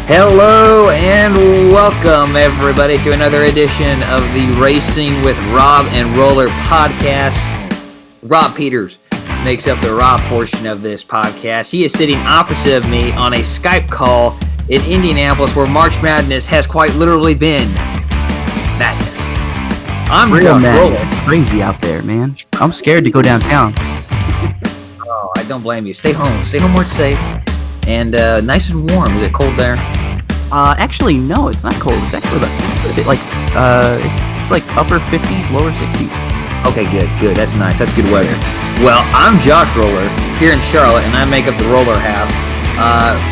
Hello and welcome everybody to another edition of the Racing with Rob and Roller podcast. Rob Peeters makes up the Rob portion of this podcast. He is sitting opposite of me on a Skype call in Indianapolis where March Madness has quite literally been madness. I'm Real Josh Roller. It's crazy out there, man. I'm scared to go downtown. Oh, I don't blame you. Stay home. Stay home where it's safe. And nice and warm. Is it cold there? Actually, no, it's not cold. It's actually about it's like upper 50s, lower 60s. Okay, good. That's nice. That's good weather. Well, I'm Josh Roller here in Charlotte, and I make up the roller half.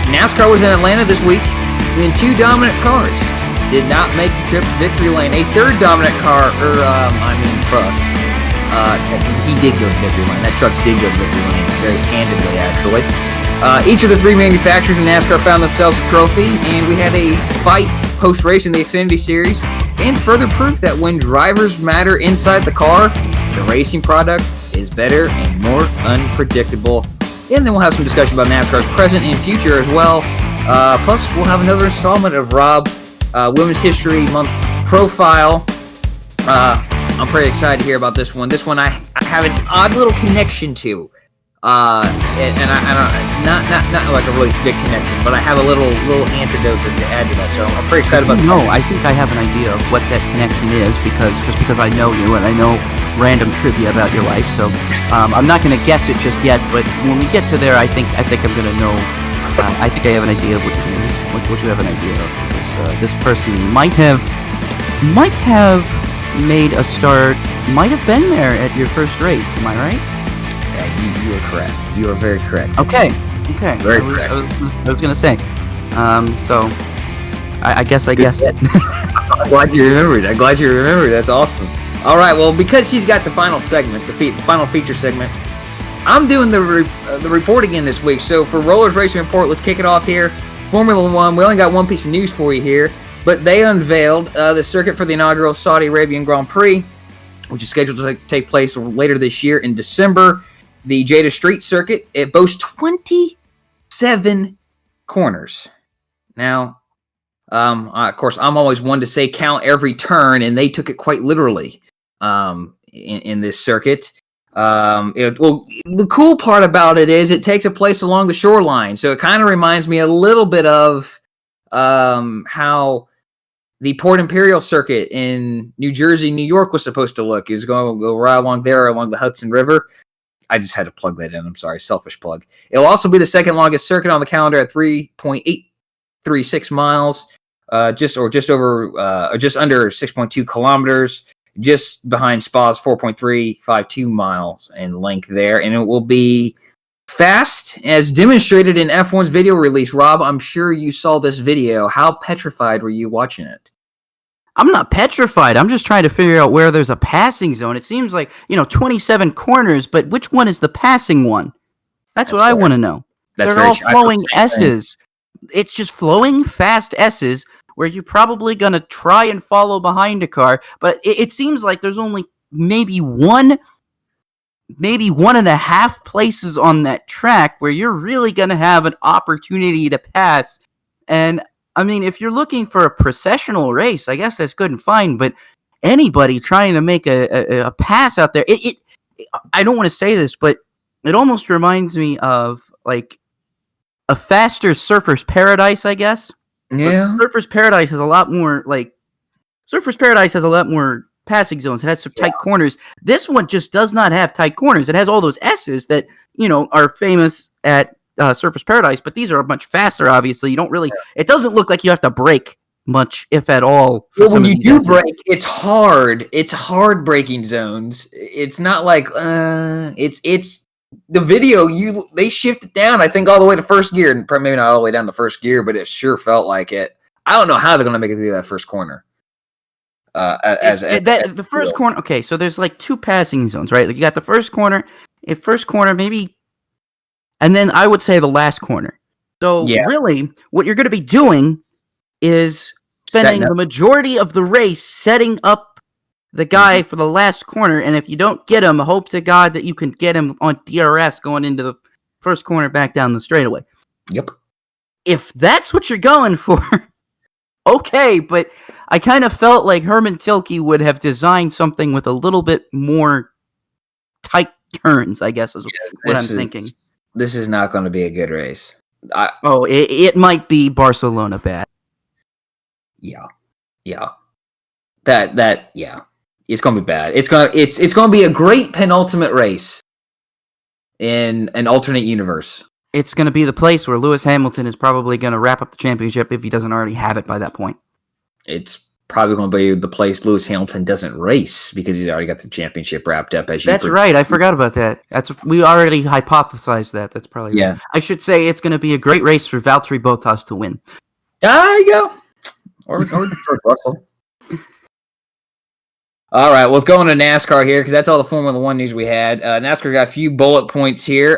NASCAR was in Atlanta this week, and two dominant cars did not make the trip to victory lane. A third dominant car, truck. He did go to victory lane. That truck did go to victory lane, very handedly, actually. Each of the three manufacturers in NASCAR found themselves a trophy, and we had a fight post-race in the Xfinity Series, and further proof that when drivers matter inside the car, the racing product is better and more unpredictable. And then we'll have some discussion about NASCAR's present and future as well. Plus, we'll have another installment of Rob's Women's History Month profile. I'm pretty excited to hear about this one. This one I have an odd little connection to. And I not like a really big connection, but I have a little antidote to add to that. So I'm pretty excited about that. No, I think I have an idea of what that connection is because I know you and I know random trivia about your life. So I'm not going to guess it just yet, but when we get to there, I think I'm going to know. I think I have an idea of what you have an idea of. Because, this person might have made a start, might have been there at your first race. Am I right? You are correct. You are very correct. Okay. Very correct. I was going to say. So, I guess it. I'm glad you remembered. That's awesome. All right. Well, because she's got the final segment, the final feature segment, I'm doing the report again this week. So for Rollers Racing Report, let's kick it off here. Formula One. We only got one piece of news for you here, but they unveiled the circuit for the inaugural Saudi Arabian Grand Prix, which is scheduled to take place later this year in December. The Jeddah Street Circuit, it boasts 27 corners. Now, of course, I'm always one to say count every turn, and they took it quite literally in this circuit. The cool part about it is it takes a place along the shoreline, so it kind of reminds me a little bit of how the Port Imperial Circuit in New Jersey, New York was supposed to look. It was going to go right along there, along the Hudson River. I just had to plug that in. I'm sorry, selfish plug. It'll also be the second longest circuit on the calendar at 3.836 miles, just under 6.2 kilometers, just behind Spa's 4.352 miles in length there, and it will be fast, as demonstrated in F1's video release. Rob, I'm sure you saw this video. How petrified were you watching it? I'm not petrified. I'm just trying to figure out where there's a passing zone. It seems like, 27 corners, but which one is the passing one? That's what fair. I want to know. They're all flowing S's. It's just flowing fast S's where you're probably going to try and follow behind a car, but it seems like there's only maybe one and a half places on that track where you're really going to have an opportunity to pass. And I mean, if you're looking for a processional race, I guess that's good and fine, but anybody trying to make a pass out there, I don't want to say this, but it almost reminds me of like a faster Surfer's Paradise, I guess. Yeah. But Surfer's Paradise has a lot more passing zones. It has some tight corners. This one just does not have tight corners. It has all those S's that, are famous at Surfer's Paradise, but these are much faster, obviously. You don't really, it doesn't look like you have to brake much, if at all. Well, when you do brake, it's hard. It's hard braking zones. It's not like, it's the video, they shift it down, I think, all the way to first gear, and maybe not all the way down to first gear, but it sure felt like it. I don't know how they're going to make it through that first corner. The first corner, okay, so there's like two passing zones, right? Like you got the first corner, maybe, and then I would say the last corner. So really, what you're going to be doing is spending the majority of the race setting up the guy for the last corner, and if you don't get him, hope to God that you can get him on DRS going into the first corner back down the straightaway. Yep. if that's what you're going for, okay, but I kind of felt like Herman Tilke would have designed something with a little bit more tight turns, I guess is what I'm thinking. This is not going to be a good race. It might be Barcelona bad. Yeah. That it's going to be bad. It's going to be a great penultimate race in an alternate universe. It's going to be the place where Lewis Hamilton is probably going to wrap up the championship if he doesn't already have it by that point. It's probably going to be the place Lewis Hamilton doesn't race because he's already got the championship wrapped up. That's right. I forgot about that. We already hypothesized that. That's probably right. I should say it's going to be a great race for Valtteri Bottas to win. There you go. Or George Russell. All right, well, let's go into NASCAR here because that's all the Formula One news we had. NASCAR got a few bullet points here.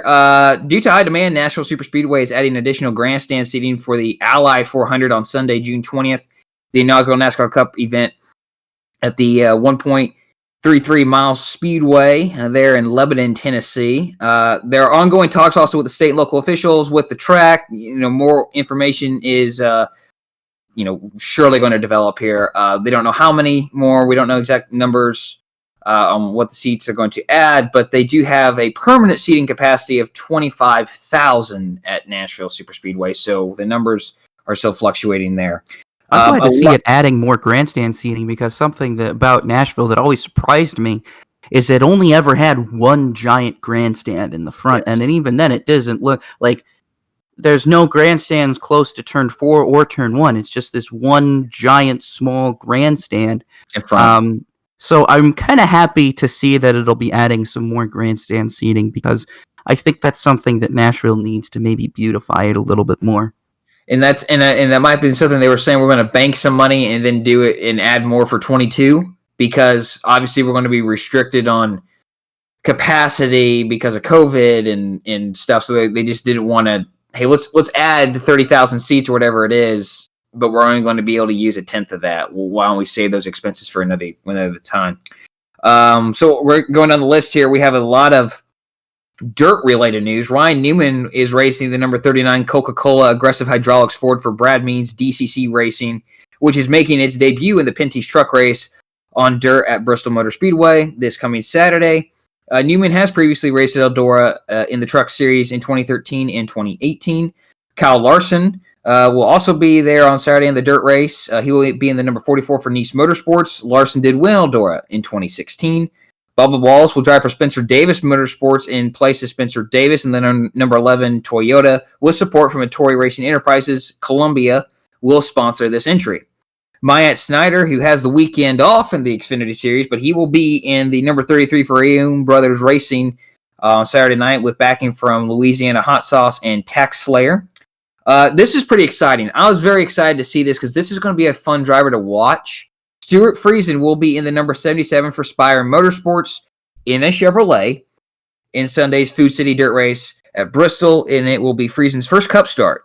Due to high demand, Nashville Superspeedway is adding additional grandstand seating for the Ally 400 on Sunday, June 20th, the inaugural NASCAR Cup event at the 1.33 mile speedway there in Lebanon, Tennessee. There are ongoing talks also with the state and local officials with the track. More information is surely going to develop here. They don't know how many more. We don't know exact numbers on what the seats are going to add, but they do have a permanent seating capacity of 25,000 at Nashville Superspeedway. So the numbers are still fluctuating there. I'm glad to see it adding more grandstand seating because something about Nashville that always surprised me is it only ever had one giant grandstand in the front. Yes. And then even then it doesn't look like there's no grandstands close to turn 4 or turn 1. It's just this one giant small grandstand in front. So I'm kind of happy to see that it'll be adding some more grandstand seating because I think that's something that Nashville needs to maybe beautify it a little bit more. And that might be something they were saying we're going to bank some money and then do it and add more for 22 because obviously we're going to be restricted on capacity because of COVID and stuff. So they just didn't want to. Hey, let's add 30,000 seats or whatever it is, but we're only going to be able to use a tenth of that. Well, why don't we save those expenses for another time? So we're going down the list here. We have a lot of dirt-related news. Ryan Newman is racing the number 39 Coca-Cola Aggressive Hydraulics Ford for Brad Means DCC Racing, which is making its debut in the Pinty's Truck Race on dirt at Bristol Motor Speedway this coming Saturday. Newman has previously raced at Eldora in the Truck Series in 2013 and 2018. Kyle Larson will also be there on Saturday in the dirt race. He will be in the number 44 for Nice Motorsports. Larson did win Eldora in 2016. Bubba Wallace will drive for Spencer Davis Motorsports in place of Spencer Davis, and then on number 11, Toyota, with support from Ettore Racing Enterprises. Columbia will sponsor this entry. Myatt Snyder, who has the weekend off in the Xfinity Series, but he will be in the number 33 for Aum Brothers Racing on Saturday night with backing from Louisiana Hot Sauce and Tax Slayer. This is pretty exciting. I was very excited to see this because this is going to be a fun driver to watch. Stuart Friesen will be in the number 77 for Spire Motorsports in a Chevrolet in Sunday's Food City Dirt Race at Bristol, and it will be Friesen's first Cup start.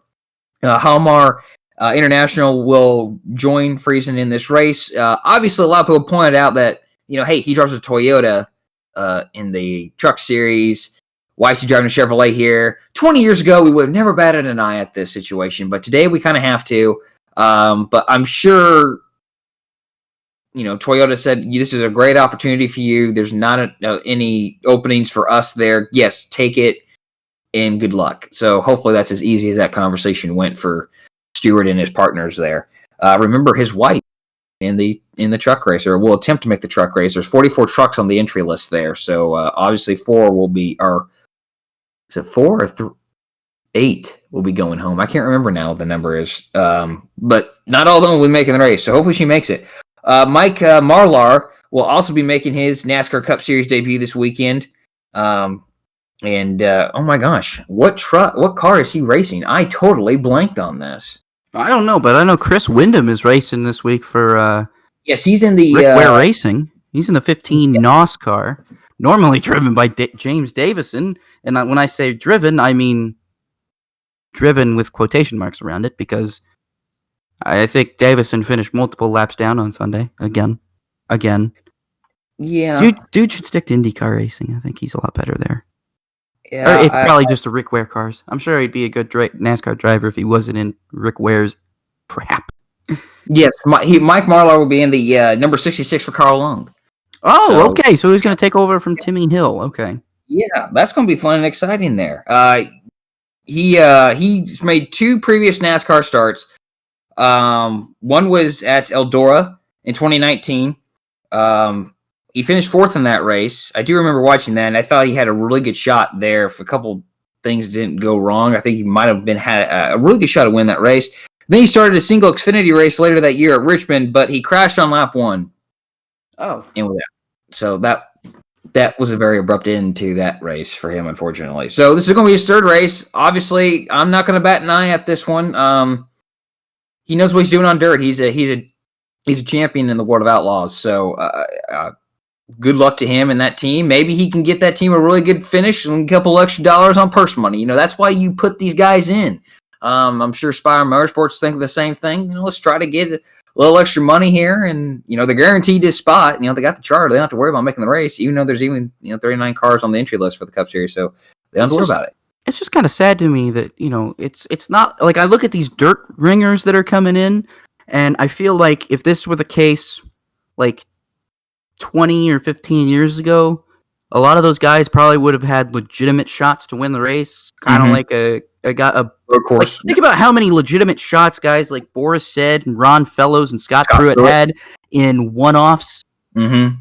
Halmar International will join Friesen in this race. Obviously, a lot of people pointed out that, hey, he drives a Toyota in the Truck Series. Why is he driving a Chevrolet here? 20 years ago, we would have never batted an eye at this situation, but today we kind of have to. But I'm sure, Toyota said, this is a great opportunity for you. There's not any openings for us there. Yes, take it, and good luck. So hopefully that's as easy as that conversation went for Stewart and his partners there. Remember his wife in the truck race, or will attempt to make the truck race. There's 44 trucks on the entry list there, so obviously 4 will be, or is it 4 or 8 will be going home? I can't remember now what the number is, but not all of them will be making the race, so hopefully she makes it. Mike Marlar will also be making his NASCAR Cup Series debut this weekend. And oh my gosh, what car is he racing? I totally blanked on this. I don't know, but I know Chris Windham is racing this week for yes, he's in the Rick Ware Racing. He's in the 15 NASCAR, normally driven by James Davison. And when I say driven, I mean driven with quotation marks around it, because I think Davison finished multiple laps down on Sunday again. Yeah, dude should stick to IndyCar racing. I think he's a lot better there. Or it's probably just the Rick Ware cars. I'm sure he'd be a good NASCAR driver if he wasn't in Rick Ware's crap. Yes, Mike Marlar will be in the number 66 for Carl Long. Oh, okay. So he's going to take over from Timmy Hill. Okay. Yeah, that's going to be fun and exciting there. He's made 2 previous NASCAR starts. One was at Eldora in 2019. He finished 4th in that race. I do remember watching that, and I thought he had a really good shot there. If a couple things didn't go wrong, I think he might have had a really good shot to win that race. Then he started a single Xfinity race later that year at Richmond, but he crashed on lap 1. Oh. So that was a very abrupt end to that race for him, unfortunately. So this is going to be his 3rd race. Obviously, I'm not going to bat an eye at this one. He knows what he's doing on dirt. He's a champion in the world of outlaws. So good luck to him and that team. Maybe he can get that team a really good finish and a couple extra dollars on purse money. That's why you put these guys in. I'm sure Spire Motorsports think the same thing. Let's try to get a little extra money here, and they're guaranteed this spot. They got the charter; they don't have to worry about making the race, even though there's 39 cars on the entry list for the Cup Series, so they don't have to worry about it. It's just kind of sad to me that it's not like I look at these dirt ringers that are coming in, and I feel like if this were the case, like 20 or 15 years ago, a lot of those guys probably would have had legitimate shots to win the race, kind of like a course. Think about how many legitimate shots guys like Boris Said and Ron Fellows and Scott Pruitt had in one-offs. Mm-hmm.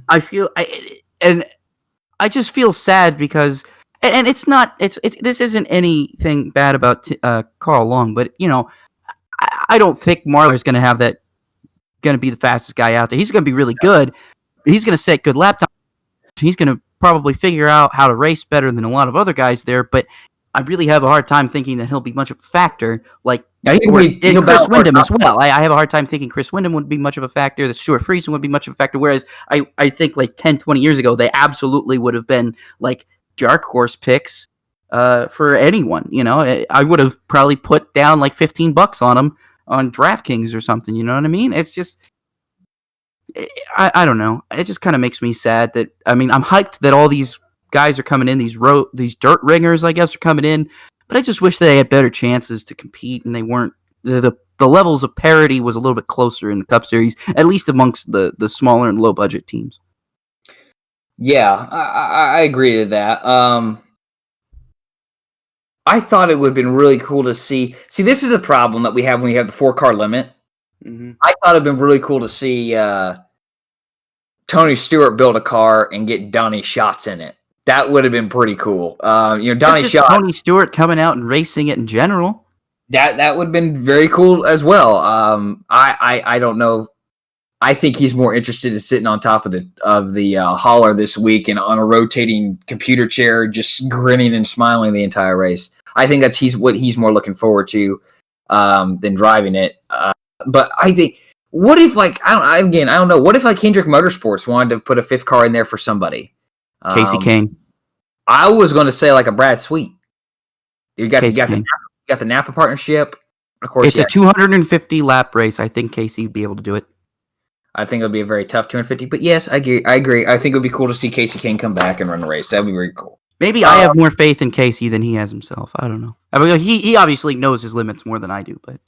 I just feel sad because, and it's not, this isn't anything bad about Carl Long, but I don't think Marlar's going to be the fastest guy out there. He's going to be really good. He's going to set good lap time. He's going to probably figure out how to race better than a lot of other guys there, but I really have a hard time thinking that he'll be much of a factor, like Chris Windom as well. I have a hard time thinking Chris Windom would be much of a factor, that Stuart Friesen would be much of a factor, whereas I think like 10, 20 years ago, they absolutely would have been like dark horse picks for anyone. I would have probably put down like $15 on them on DraftKings or something, you know what I mean? It's just, I don't know. It just kind of makes me sad that, I'm hyped that all these guys are coming in, these dirt ringers, I guess, are coming in, but I just wish they had better chances to compete, and they weren't. The levels of parity was a little bit closer in the Cup Series, at least amongst the smaller and low budget teams. Yeah, I agree to that. I thought it would have been really cool to see. This is a problem that we have when we have the 4-car limit. Mm-hmm. I thought it'd been really cool to see Tony Stewart build a car and get Donnie Schatz in it. That would have been pretty cool. Donnie Schatz, Tony Stewart coming out and racing it in general. That would have been very cool as well. I don't know. I think he's more interested in sitting on top of the hauler this week and on a rotating computer chair, just grinning and smiling the entire race. I think that's what he's more looking forward to than driving it. But I think, what if I don't know. What if Hendrick Motorsports wanted to put a 5th car in there for somebody? Casey Kane. I was going to say like a Brad Sweet. You got the Napa partnership. Of course, it's a 250 lap race. I think Casey would be able to do it. I think it'll be a very tough 250, but yes, I agree. I think it would be cool to see Casey Kane come back and run a race. That would be very cool. Maybe I have more faith in Casey than he has himself. I don't know. He obviously knows his limits more than I do, but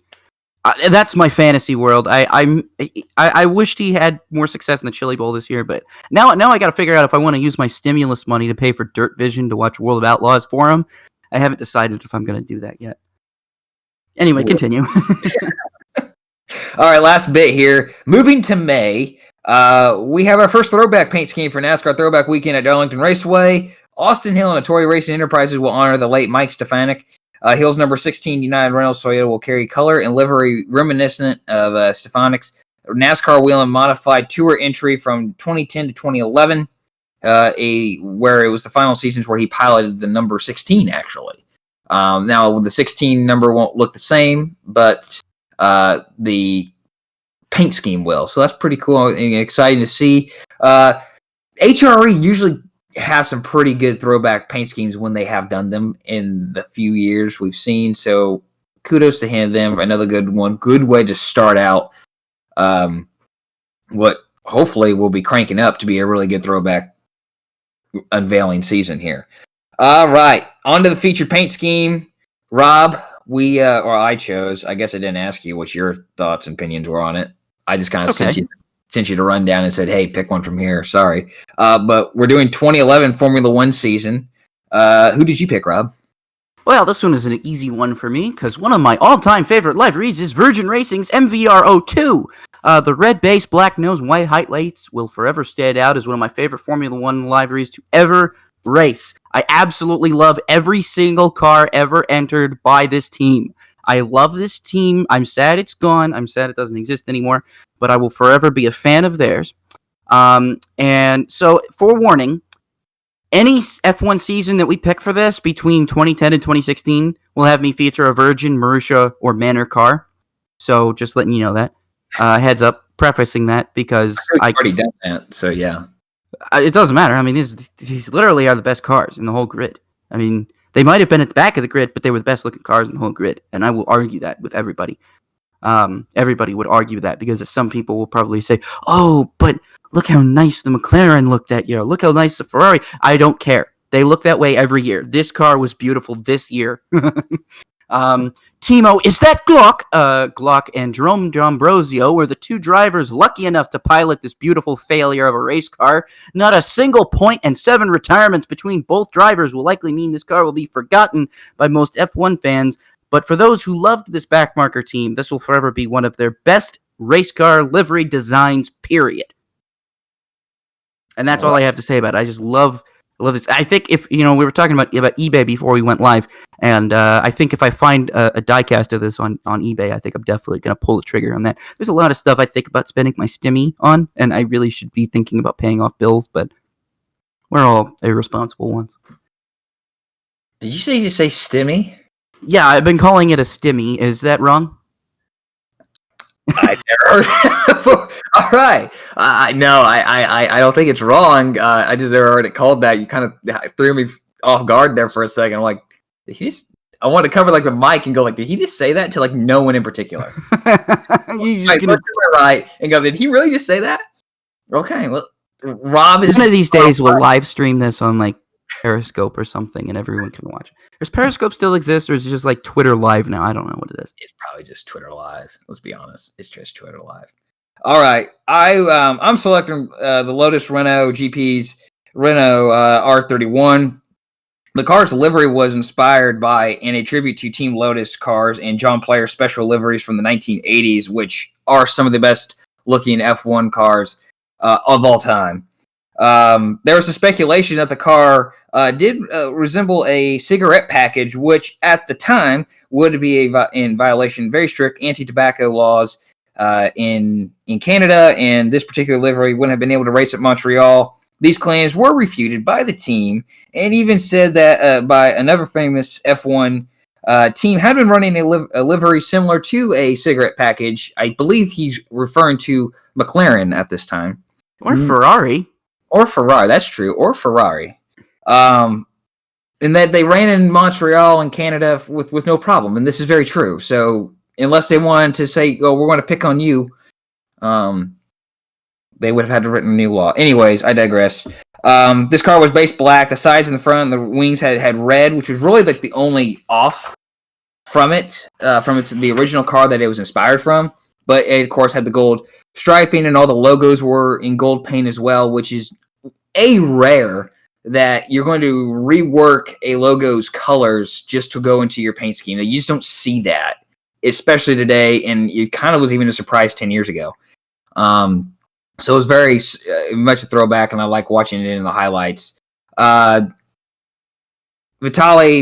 that's my fantasy world. I wished he had more success in the Chili Bowl this year, but now I got to figure out if I want to use my stimulus money to pay for Dirt Vision to watch World of Outlaws for him. I haven't decided if I'm going to do that yet. Anyway, continue. All right, last bit here. Moving to May, we have our first throwback paint scheme for NASCAR Throwback Weekend at Darlington Raceway. Austin Hill and Notori Racing Enterprises will honor the late Mike Stefanik. Hill's number 16 United Reynolds Toyota will carry color and livery reminiscent of Stefanik's NASCAR Wheel and Modified Tour entry from 2010 to 2011, where it was the final seasons where he piloted the number 16, actually. Now, the 16 number won't look the same, but the paint scheme will. So that's pretty cool and exciting to see. HRE usually has some pretty good throwback paint schemes when they have done them in the few years we've seen. So kudos to them. Another good one. Good way to start out what hopefully will be cranking up to be a really good throwback unveiling season here. All right, on to the featured paint scheme. Rob, I chose. I guess I didn't ask you what your thoughts and opinions were on it. I just kind of sent you to run down and said, "Hey, pick one from here." Sorry, but we're doing 2011 Formula One season. Who did you pick, Rob? Well, this one is an easy one for me, because one of my all-time favorite liveries is Virgin Racing's MVR02. The red base, black nose, and white highlights will forever stand out as one of my favorite Formula One liveries to ever race. I absolutely love every single car ever entered by this team. I love this team. I'm sad it's gone. I'm sad it doesn't exist anymore, but I will forever be a fan of theirs. And so, forewarning, any F1 season that we pick for this between 2010 and 2016 will have me feature a Virgin, Marussia, or Manor car. So just letting you know that. Heads up, prefacing that because I've already done that. So yeah, it doesn't matter. I mean, these literally are the best cars in the whole grid. I mean, they might have been at the back of the grid, but they were the best looking cars in the whole grid, and I will argue that with everybody. Everybody would argue that because some people will probably say, "Oh, but look how nice the McLaren looked that year. Look how nice the Ferrari." I don't care. They look that way every year. This car was beautiful this year. Timo, is that Glock? Glock and Jerome D'Ambrosio were the two drivers lucky enough to pilot this beautiful failure of a race car. Not a single point and 7 retirements between both drivers will likely mean this car will be forgotten by most F1 fans. But for those who loved this backmarker team, this will forever be one of their best race car livery designs, period. And that's all I have to say about it. I just love this. I think if, we were talking about eBay before we went live, and I think if I find a diecast of this on eBay, I think I'm definitely going to pull the trigger on that. There's a lot of stuff I think about spending my stimmy on, and I really should be thinking about paying off bills, but we're all irresponsible ones. Did you say stimmy? Yeah, I've been calling it a stimmy. Is that wrong? I never heard it before. All right. No, I don't think it's wrong. I just never heard it called that. You kind of threw me off guard there for a second. I'm like, did he just... I want to cover like the mic and go like, did he just say that to like no one in particular? He's just gonna... right and go, did he really just say that? Okay, well, Rob is... One of these days we'll live stream this on like Periscope or something, and everyone can watch. Does Periscope still exist, or is it just like Twitter Live now? I don't know what it is. It's probably just Twitter Live. Let's be honest, it's just Twitter Live. All right, I'm selecting the Lotus Renault GP's Renault R31. The car's livery was inspired by and a tribute to Team Lotus cars and John Player's special liveries from the 1980s, which are some of the best looking F1 cars of all time. There was a speculation that the car did resemble a cigarette package, which at the time would be in violation of very strict anti-tobacco laws in Canada, and this particular livery wouldn't have been able to race at Montreal. These claims were refuted by the team, and even said that by another famous F1 team had been running a livery similar to a cigarette package. I believe he's referring to McLaren at this time. Or Ferrari. Or Ferrari, that's true. Or Ferrari. And that they ran in Montreal and Canada with no problem. And this is very true. So unless they wanted to say, oh, we're going to pick on you, they would have had to written a new law. Anyways, I digress. This car was base black. The sides and the front and the wings had red, which was really like the only off from it, the original car that it was inspired from. But it, of course, had the gold striping, and all the logos were in gold paint as well, which is a rare that you're going to rework a logo's colors just to go into your paint scheme. You just don't see that, especially today, and it kind of was even a surprise 10 years ago. So it was very much a throwback, and I like watching it in the highlights. Vitaly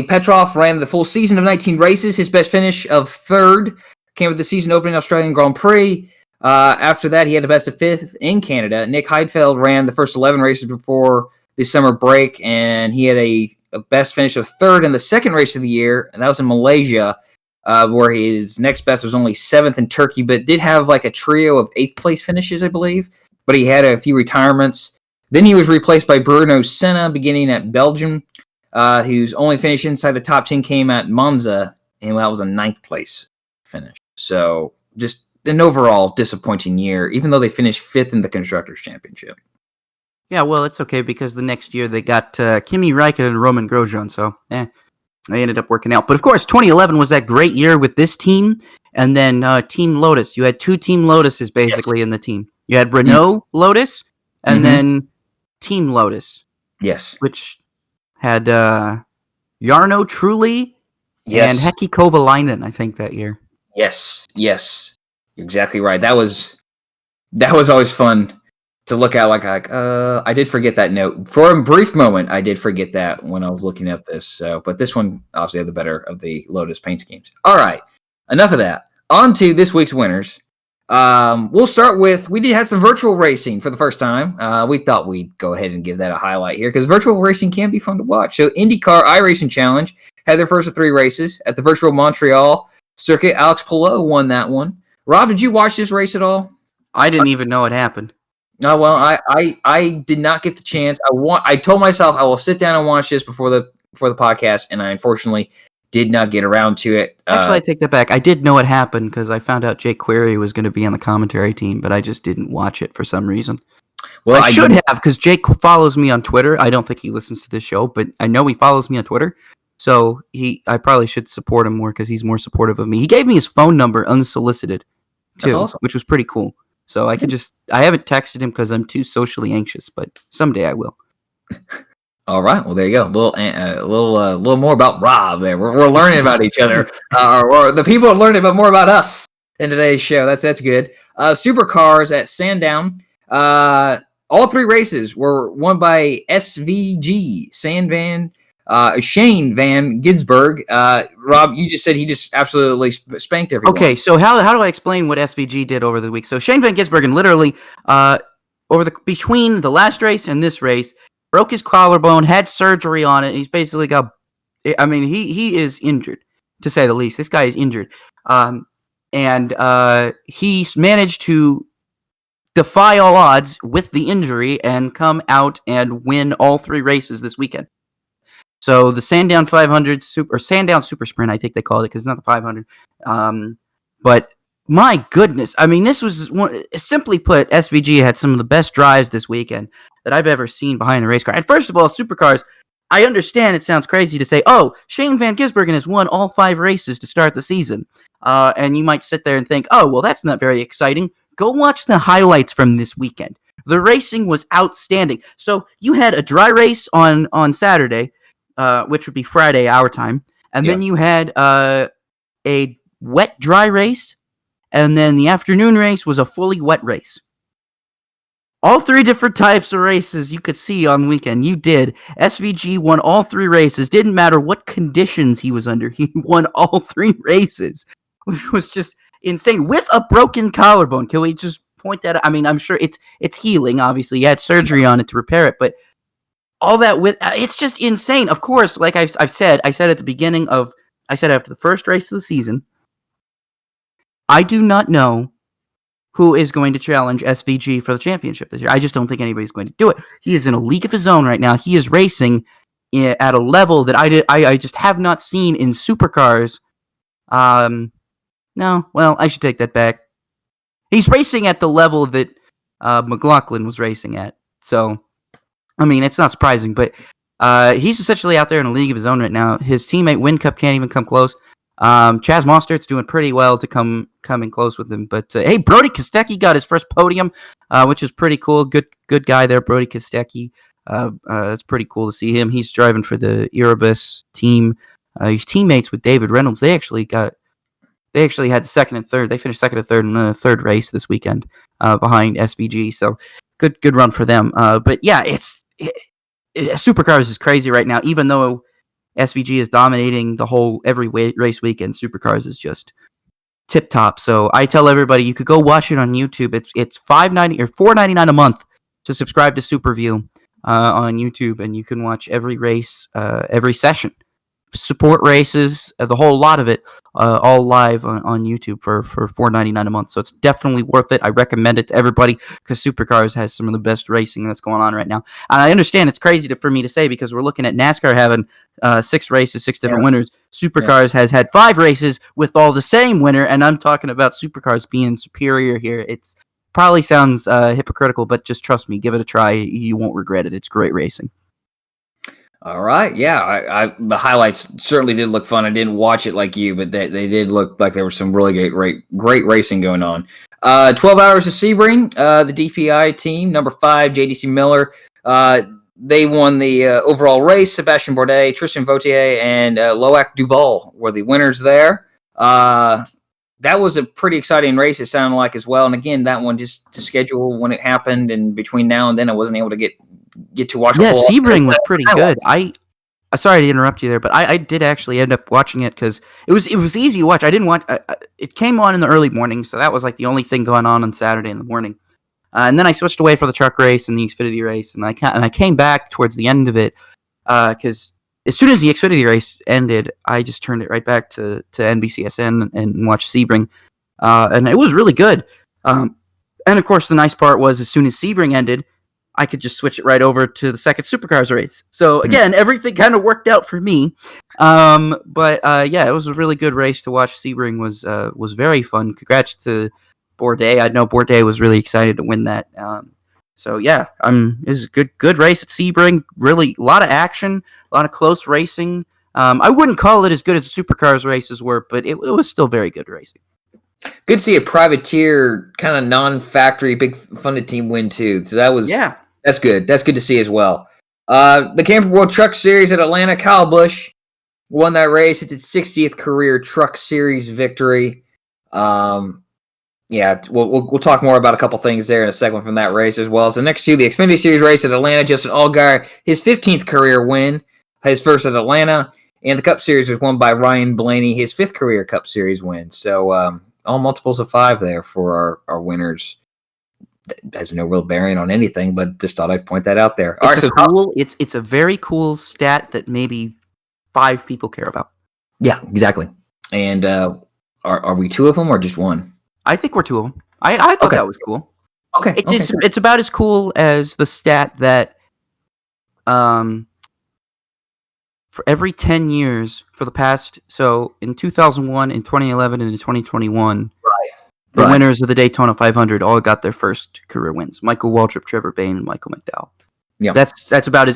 Petrov ran the full season of 19 races. His best finish of third came with the season opening Australian Grand Prix. After that, he had the best of fifth in Canada. Nick Heidfeld ran the first 11 races before the summer break, and he had a best finish of third in the second race of the year, and that was in Malaysia, where his next best was only seventh in Turkey, but did have like a trio of eighth place finishes, I believe. But he had a few retirements. Then he was replaced by Bruno Senna, beginning at Belgium, whose only finish inside the top 10 came at Monza, and that was a ninth place finish. So just an overall disappointing year, even though they finished fifth in the Constructors' Championship. Yeah, well, it's okay because the next year they got Kimi Räikkönen and Roman Grosjean, so they ended up working out. But of course, 2011 was that great year with this team, and then Team Lotus. You had two Team Lotuses basically in the team. You had Renault Lotus, and then Team Lotus. Yes. Which had Jarno Trulli and Heikki Kovalainen, I think, that year. Yes. You're exactly right. That was always fun to look at. I did forget that note. For a brief moment, I did forget that when I was looking at this. So, but this one obviously had the better of the Lotus paint schemes. All right. Enough of that. On to this week's winners. We'll start with, we did have some virtual racing for the first time. We thought we'd go ahead and give that a highlight here because virtual racing can be fun to watch. So IndyCar iRacing Challenge had their first of 3 races at the virtual Montreal circuit. Alex Palou won that one. Rob, did you watch this race at all? I didn't even know it happened. No, well, I did not get the chance. I told myself I will sit down and watch this before the podcast, and I unfortunately did not get around to it. Actually, I take that back. I did know it happened because I found out Jake Query was going to be on the commentary team, but I just didn't watch it for some reason. Well, I should have because Jake follows me on Twitter. I don't think he listens to this show, but I know he follows me on Twitter. So I probably should support him more because he's more supportive of me. He gave me his phone number unsolicited, too, That's awesome. Which was pretty cool. So I haven't texted him because I'm too socially anxious, but someday I will. All right, well there you go. A little more about Rob there. We're learning about each other, or the people are learning more about us in today's show. That's good. Supercars at Sandown. All 3 races were won by SVG Shane Van Gisbergen. Rob, you just said he just absolutely spanked everyone. Okay, so how do I explain what SVG did over the week? So Shane Van Gisbergen literally between the last race and this race broke his collarbone, had surgery on it. He's basically he is injured, to say the least. This guy is injured. And he's managed to defy all odds with the injury and come out and win all 3 races this weekend. So the Sandown 500 Sandown Super Sprint, I think they called it because it's not the 500. But my goodness, I mean, this was simply put, SVG had some of the best drives this weekend that I've ever seen behind the race car. And first of all, Supercars, I understand it sounds crazy to say, oh, Shane Van Gisbergen has won all 5 races to start the season. And you might sit there and think, oh, well, that's not very exciting. Go watch the highlights from this weekend. The racing was outstanding. So you had a dry race on Saturday, which would be Friday our time. And then you had a wet dry race. And then the afternoon race was a fully wet race. All 3 different types of races you could see on the weekend. You did. SVG won all 3 races. Didn't matter what conditions he was under. He won all 3 races, which was just insane. With a broken collarbone. Can we just point that out? I mean, I'm sure it's healing, obviously. He had surgery on it to repair it. But all that it's just insane. Of course, like I said at the beginning after the first race of the season, I do not know who is going to challenge SVG for the championship this year. I just don't think anybody's going to do it. He is in a league of his own right now. He is racing at a level that I just have not seen in supercars. No, well, I should take that back. He's racing at the level that McLaughlin was racing at. So, I mean, it's not surprising, but he's essentially out there in a league of his own right now. His teammate Whincup can't even come close. Chaz Mostert's doing pretty well to come in close with him. But hey, Brody Kostecki got his first podium, which is pretty cool. Good guy there, Brody Kostecki. It's pretty cool to see him. He's driving for the Erebus team. He's teammates with David Reynolds. They actually had the second and third. They finished second and third in the 3rd race this weekend behind SVG. So good run for them. But yeah, Supercars is crazy right now. Even though SVG is dominating every race weekend, Supercars is just tip top. So I tell everybody you could go watch it on YouTube. It's $5.90 or $4.99 a month to subscribe to SuperView on YouTube, and you can watch every race, every session, support races, the whole lot of it, all live on YouTube for $4.99 a month. So it's definitely worth it. I recommend it to everybody because Supercars has some of the best racing that's going on right now. And I understand it's crazy for me to say because we're looking at NASCAR having 6 races, 6 different winners. Supercars has had 5 races with all the same winner, and I'm talking about Supercars being superior here. probably sounds hypocritical, but just trust me, give it a try. You won't regret it. It's great racing. All right, yeah, the highlights certainly did look fun. I didn't watch it like you, but they did look like there was some really great racing going on. 12 Hours of Sebring, the DPI team, number 5, JDC Miller. They won the overall race. Sebastian Bourdais, Tristan Vautier, and Loac Duval were the winners there. That was a pretty exciting race, it sounded like, as well. And again, that one just to schedule when it happened, and between now and then I wasn't able to get to watch. Yeah, Sebring was pretty good. Sorry to interrupt you there, but I did actually end up watching it because it was easy to watch. I didn't watch. It came on in the early morning, so that was like the only thing going on Saturday in the morning. And then I switched away for the truck race and the Xfinity race, and I came back towards the end of it because as soon as the Xfinity race ended, I just turned it right back to NBCSN and watched Sebring, and it was really good. And of course, the nice part was as soon as Sebring ended, I could just switch it right over to the second Supercars race. So again, everything kind of worked out for me. But yeah, it was a really good race to watch. Sebring was very fun. Congrats to Bourdais. I know Bourdais was really excited to win that. So yeah, it was a good race at Sebring. Really, a lot of action, a lot of close racing. I wouldn't call it as good as the Supercars races were, but it was still very good racing. Good to see a privateer kind of non-factory big funded team win too. So that's good. That's good to see as well. The Camping World Truck Series at Atlanta, Kyle Busch won that race. It's its 60th career Truck Series victory. Yeah, we'll talk more about a couple things there in a segment from that race, as well as the next two. The Xfinity Series race at Atlanta, Justin Allgaier, his 15th career win, his first at Atlanta, and the Cup Series was won by Ryan Blaney, his 5th career Cup Series win. So all multiples of 5 there for our winners. That has no real bearing on anything, but just thought I'd point that out there. It's a very cool stat that maybe 5 people care about. Yeah, exactly. And are we 2 of them or just 1? I think we're 2 of them. I thought that was cool. Okay. It's about as cool as the stat that for every 10 years for the past, so in 2001, in 2011, and in 2021, the winners of the Daytona 500 all got their first career wins. Michael Waltrip, Trevor Bayne, and Michael McDowell. Yeah. That's about a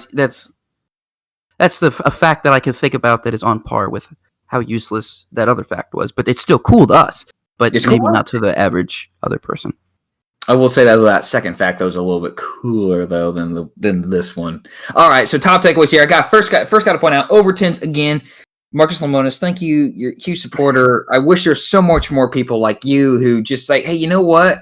fact that I can think about that is on par with how useless that other fact was, but it's still cool to us. But it's maybe not to the average other person. I will say that second fact, though, was a little bit cooler, though, than this one. All right, so top takeaways here. I first got to point out Overton's again. Marcus Lemonis, thank you. You're a huge supporter. I wish there's so much more people like you who just like, hey, you know what?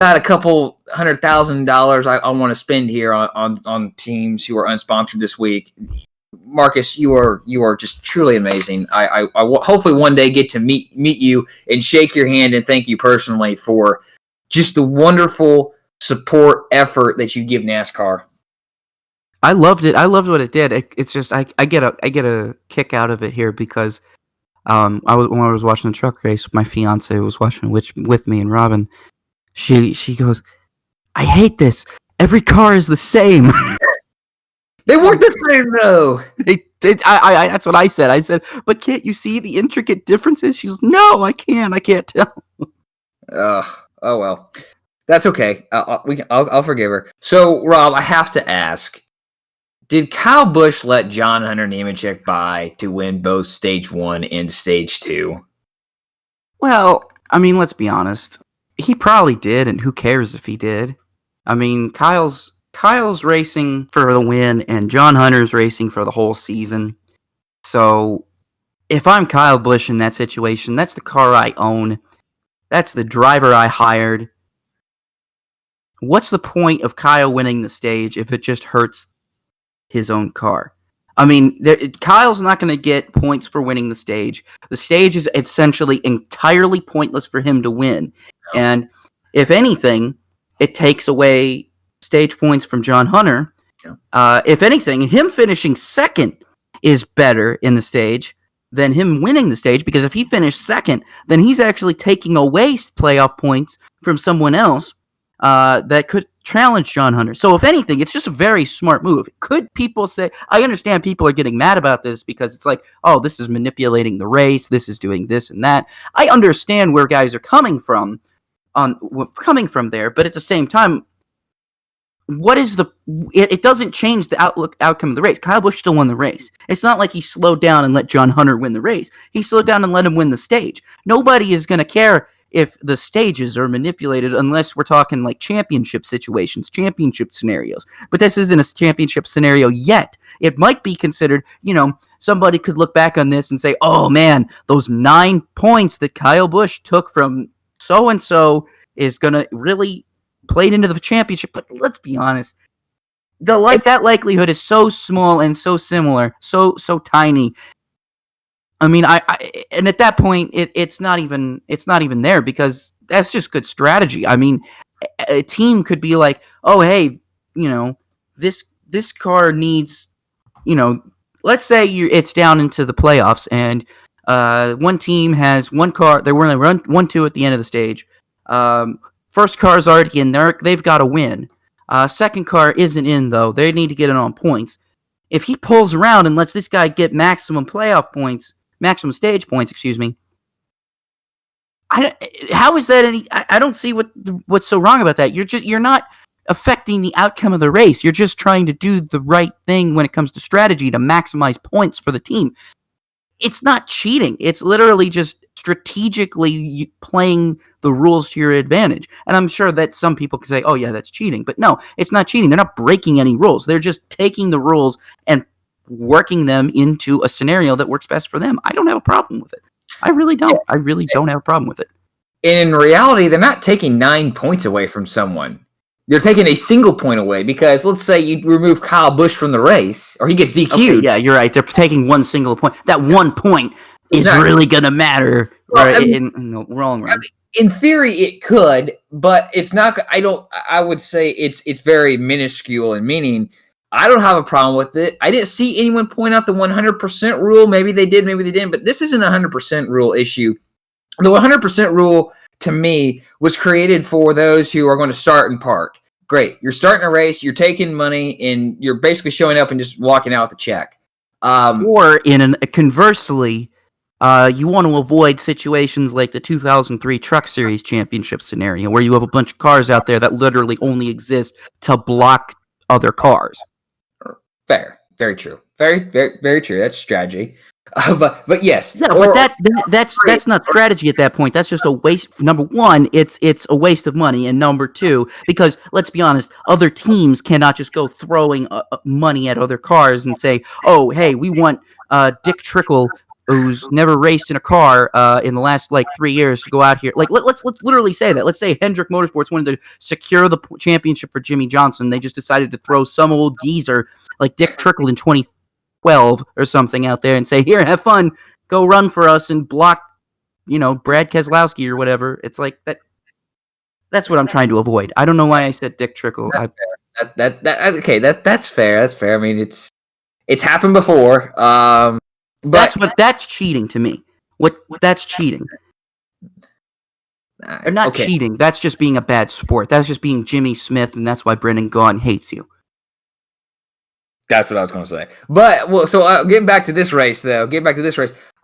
Got a couple $100,000 I want to spend here on teams who are unsponsored this week. Marcus, you are just truly amazing. I hopefully one day get to meet you and shake your hand and thank you personally for just the wonderful support effort that you give NASCAR. I loved it. I loved what it did. It's just I get a kick out of it here because when I was watching the truck race, my fiance was watching with me and Robin. She goes, I hate this. Every car is the same. They weren't the same, though. That's what I said. I said, but can't you see the intricate differences? She goes, no, I can't. I can't tell. Oh well. That's okay. I'll forgive her. So, Rob, I have to ask, did Kyle Busch let John Hunter Nemechek by to win both Stage 1 and Stage 2? Well, I mean, let's be honest. He probably did, and who cares if he did? I mean, Kyle's racing for the win, and John Hunter's racing for the whole season. So, if I'm Kyle Busch in that situation, that's the car I own. That's the driver I hired. What's the point of Kyle winning the stage if it just hurts his own car? I mean, Kyle's not going to get points for winning the stage. The stage is essentially entirely pointless for him to win. And if anything, it takes away stage points from John Hunter. If anything, him finishing second is better in the stage than him winning the stage, because if he finished second, then he's actually taking away playoff points from someone else that could challenge John Hunter. So if anything, it's just a very smart move. Could people say, I understand people are getting mad about this because it's like, oh, this is manipulating the race, this is doing this and that. I understand where guys are coming from, coming from there, but at the same time, what is it doesn't change the outcome of the race. Kyle Busch still won the race. It's not like he slowed down and let John Hunter win the race. He slowed down and let him win the stage. Nobody is going to care if the stages are manipulated unless we're talking like championship situations, championship scenarios. But this isn't a championship scenario yet. It might be considered, somebody could look back on this and say, oh man, those 9 points that Kyle Busch took from so-and-so is going to really played into the championship. But let's be honest, that likelihood is so small and so similar, so tiny. I mean, and at that point, it's not even there, because that's just good strategy. I mean, a team could be like, oh, hey, this car needs, let's say it's down into the playoffs, and one team has one car. They were going to run 1-2 at the end of the stage. First car's already in there. They've got to win. Second car isn't in, though. They need to get it on points. If he pulls around and lets this guy get maximum stage points, how is that any? I don't see what's so wrong about that. You're not affecting the outcome of the race. You're just trying to do the right thing when it comes to strategy to maximize points for the team. It's not cheating. It's literally just strategically playing the rules to your advantage. And I'm sure that some people can say, oh yeah, that's cheating. But no, it's not cheating. They're not breaking any rules. They're just taking the rules and working them into a scenario that works best for them. I don't have a problem with it. I really don't. I really don't have a problem with it. In reality, they're not taking 9 points away from someone. They're taking a single point away, because let's say you remove Kyle Busch from the race, or he gets DQ'd. Okay, yeah, you're right. They're taking one single point. That 1 point is really going to matter in the long run. In theory, it could, but it's not. I would say it's very minuscule in meaning. I don't have a problem with it. I didn't see anyone point out the 100% rule. Maybe they did, maybe they didn't. But this isn't a 100% rule issue. The 100% rule, to me, was created for those who are going to start and park. Great. You're starting a race, you're taking money, and you're basically showing up and just walking out with a check. Or conversely, you want to avoid situations like the 2003 Truck Series Championship scenario, where you have a bunch of cars out there that literally only exist to block other cars. Fair. Very true. Very, very, very true. That's strategy. But yes. Yeah, but that's not strategy at that point. That's just a waste. Number one, it's a waste of money, and number two, because let's be honest, other teams cannot just go throwing money at other cars and say, "Oh, hey, we want Dick Trickle, who's never raced in a car in the last 3 years, to go out here." Let's literally say that. Let's say Hendrick Motorsports wanted to secure the championship for Jimmy Johnson. They just decided to throw some old geezer like Dick Trickle in 2012 or something out there and say, "Here, have fun, go run for us and block, Brad Keselowski or whatever." It's like that. That's what I'm trying to avoid. I don't know why I said Dick Trickle. That's fair. That's fair. I mean, it's happened before. But that's cheating to me. That's cheating. Or not cheating. That's just being a bad sport. That's just being Jimmy Smith, and that's why Brendan Gaughan hates you. That's what I was going to say. But, so getting back to this race, though,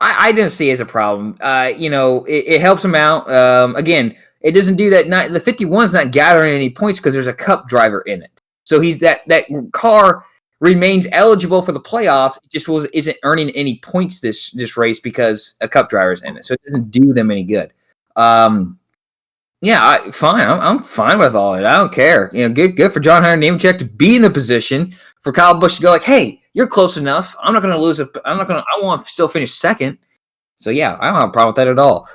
I didn't see it as a problem. It helps him out. Again, it doesn't do that. The 51's not gathering any points because there's a cup driver in it. So he's that car remains eligible for the playoffs. It just isn't earning any points this race because a cup driver's in it. So it doesn't do them any good. Fine. I'm fine with all of it. I don't care. Good for John Hunter Nemechek to be in the position for Kyle Busch to go like, hey, you're close enough. I'm not going to lose. I want to still finish second. So yeah, I don't have a problem with that at all.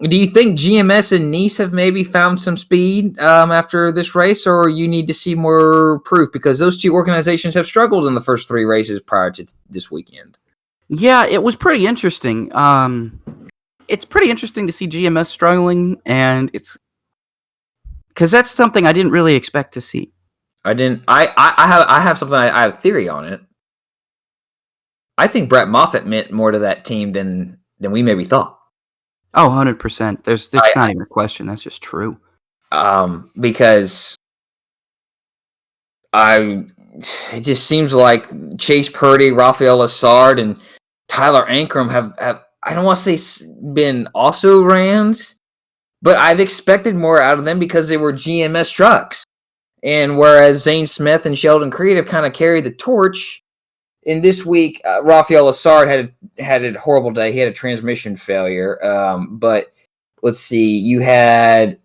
Do you think GMS and Nice have maybe found some speed after this race, or you need to see more proof? Because those two organizations have struggled in the first three races prior to this weekend. Yeah, it was pretty interesting. It's pretty interesting to see GMS struggling, and it's because that's something I didn't really expect to see. I have something. I have a theory on it. I think Brett Moffitt meant more to that team than we maybe thought. Oh, 100%. It's not even a question. That's just true. Because it just seems like Chase Purdy, Rafael Lessard, and Tyler Ankrum have I don't want to say been also rans, but I've expected more out of them because they were GMS trucks. And whereas Zane Smith and Sheldon Creed have kind of carried the torch, in this week, Rafael Lassard had a horrible day. He had a transmission failure. But let's see, you had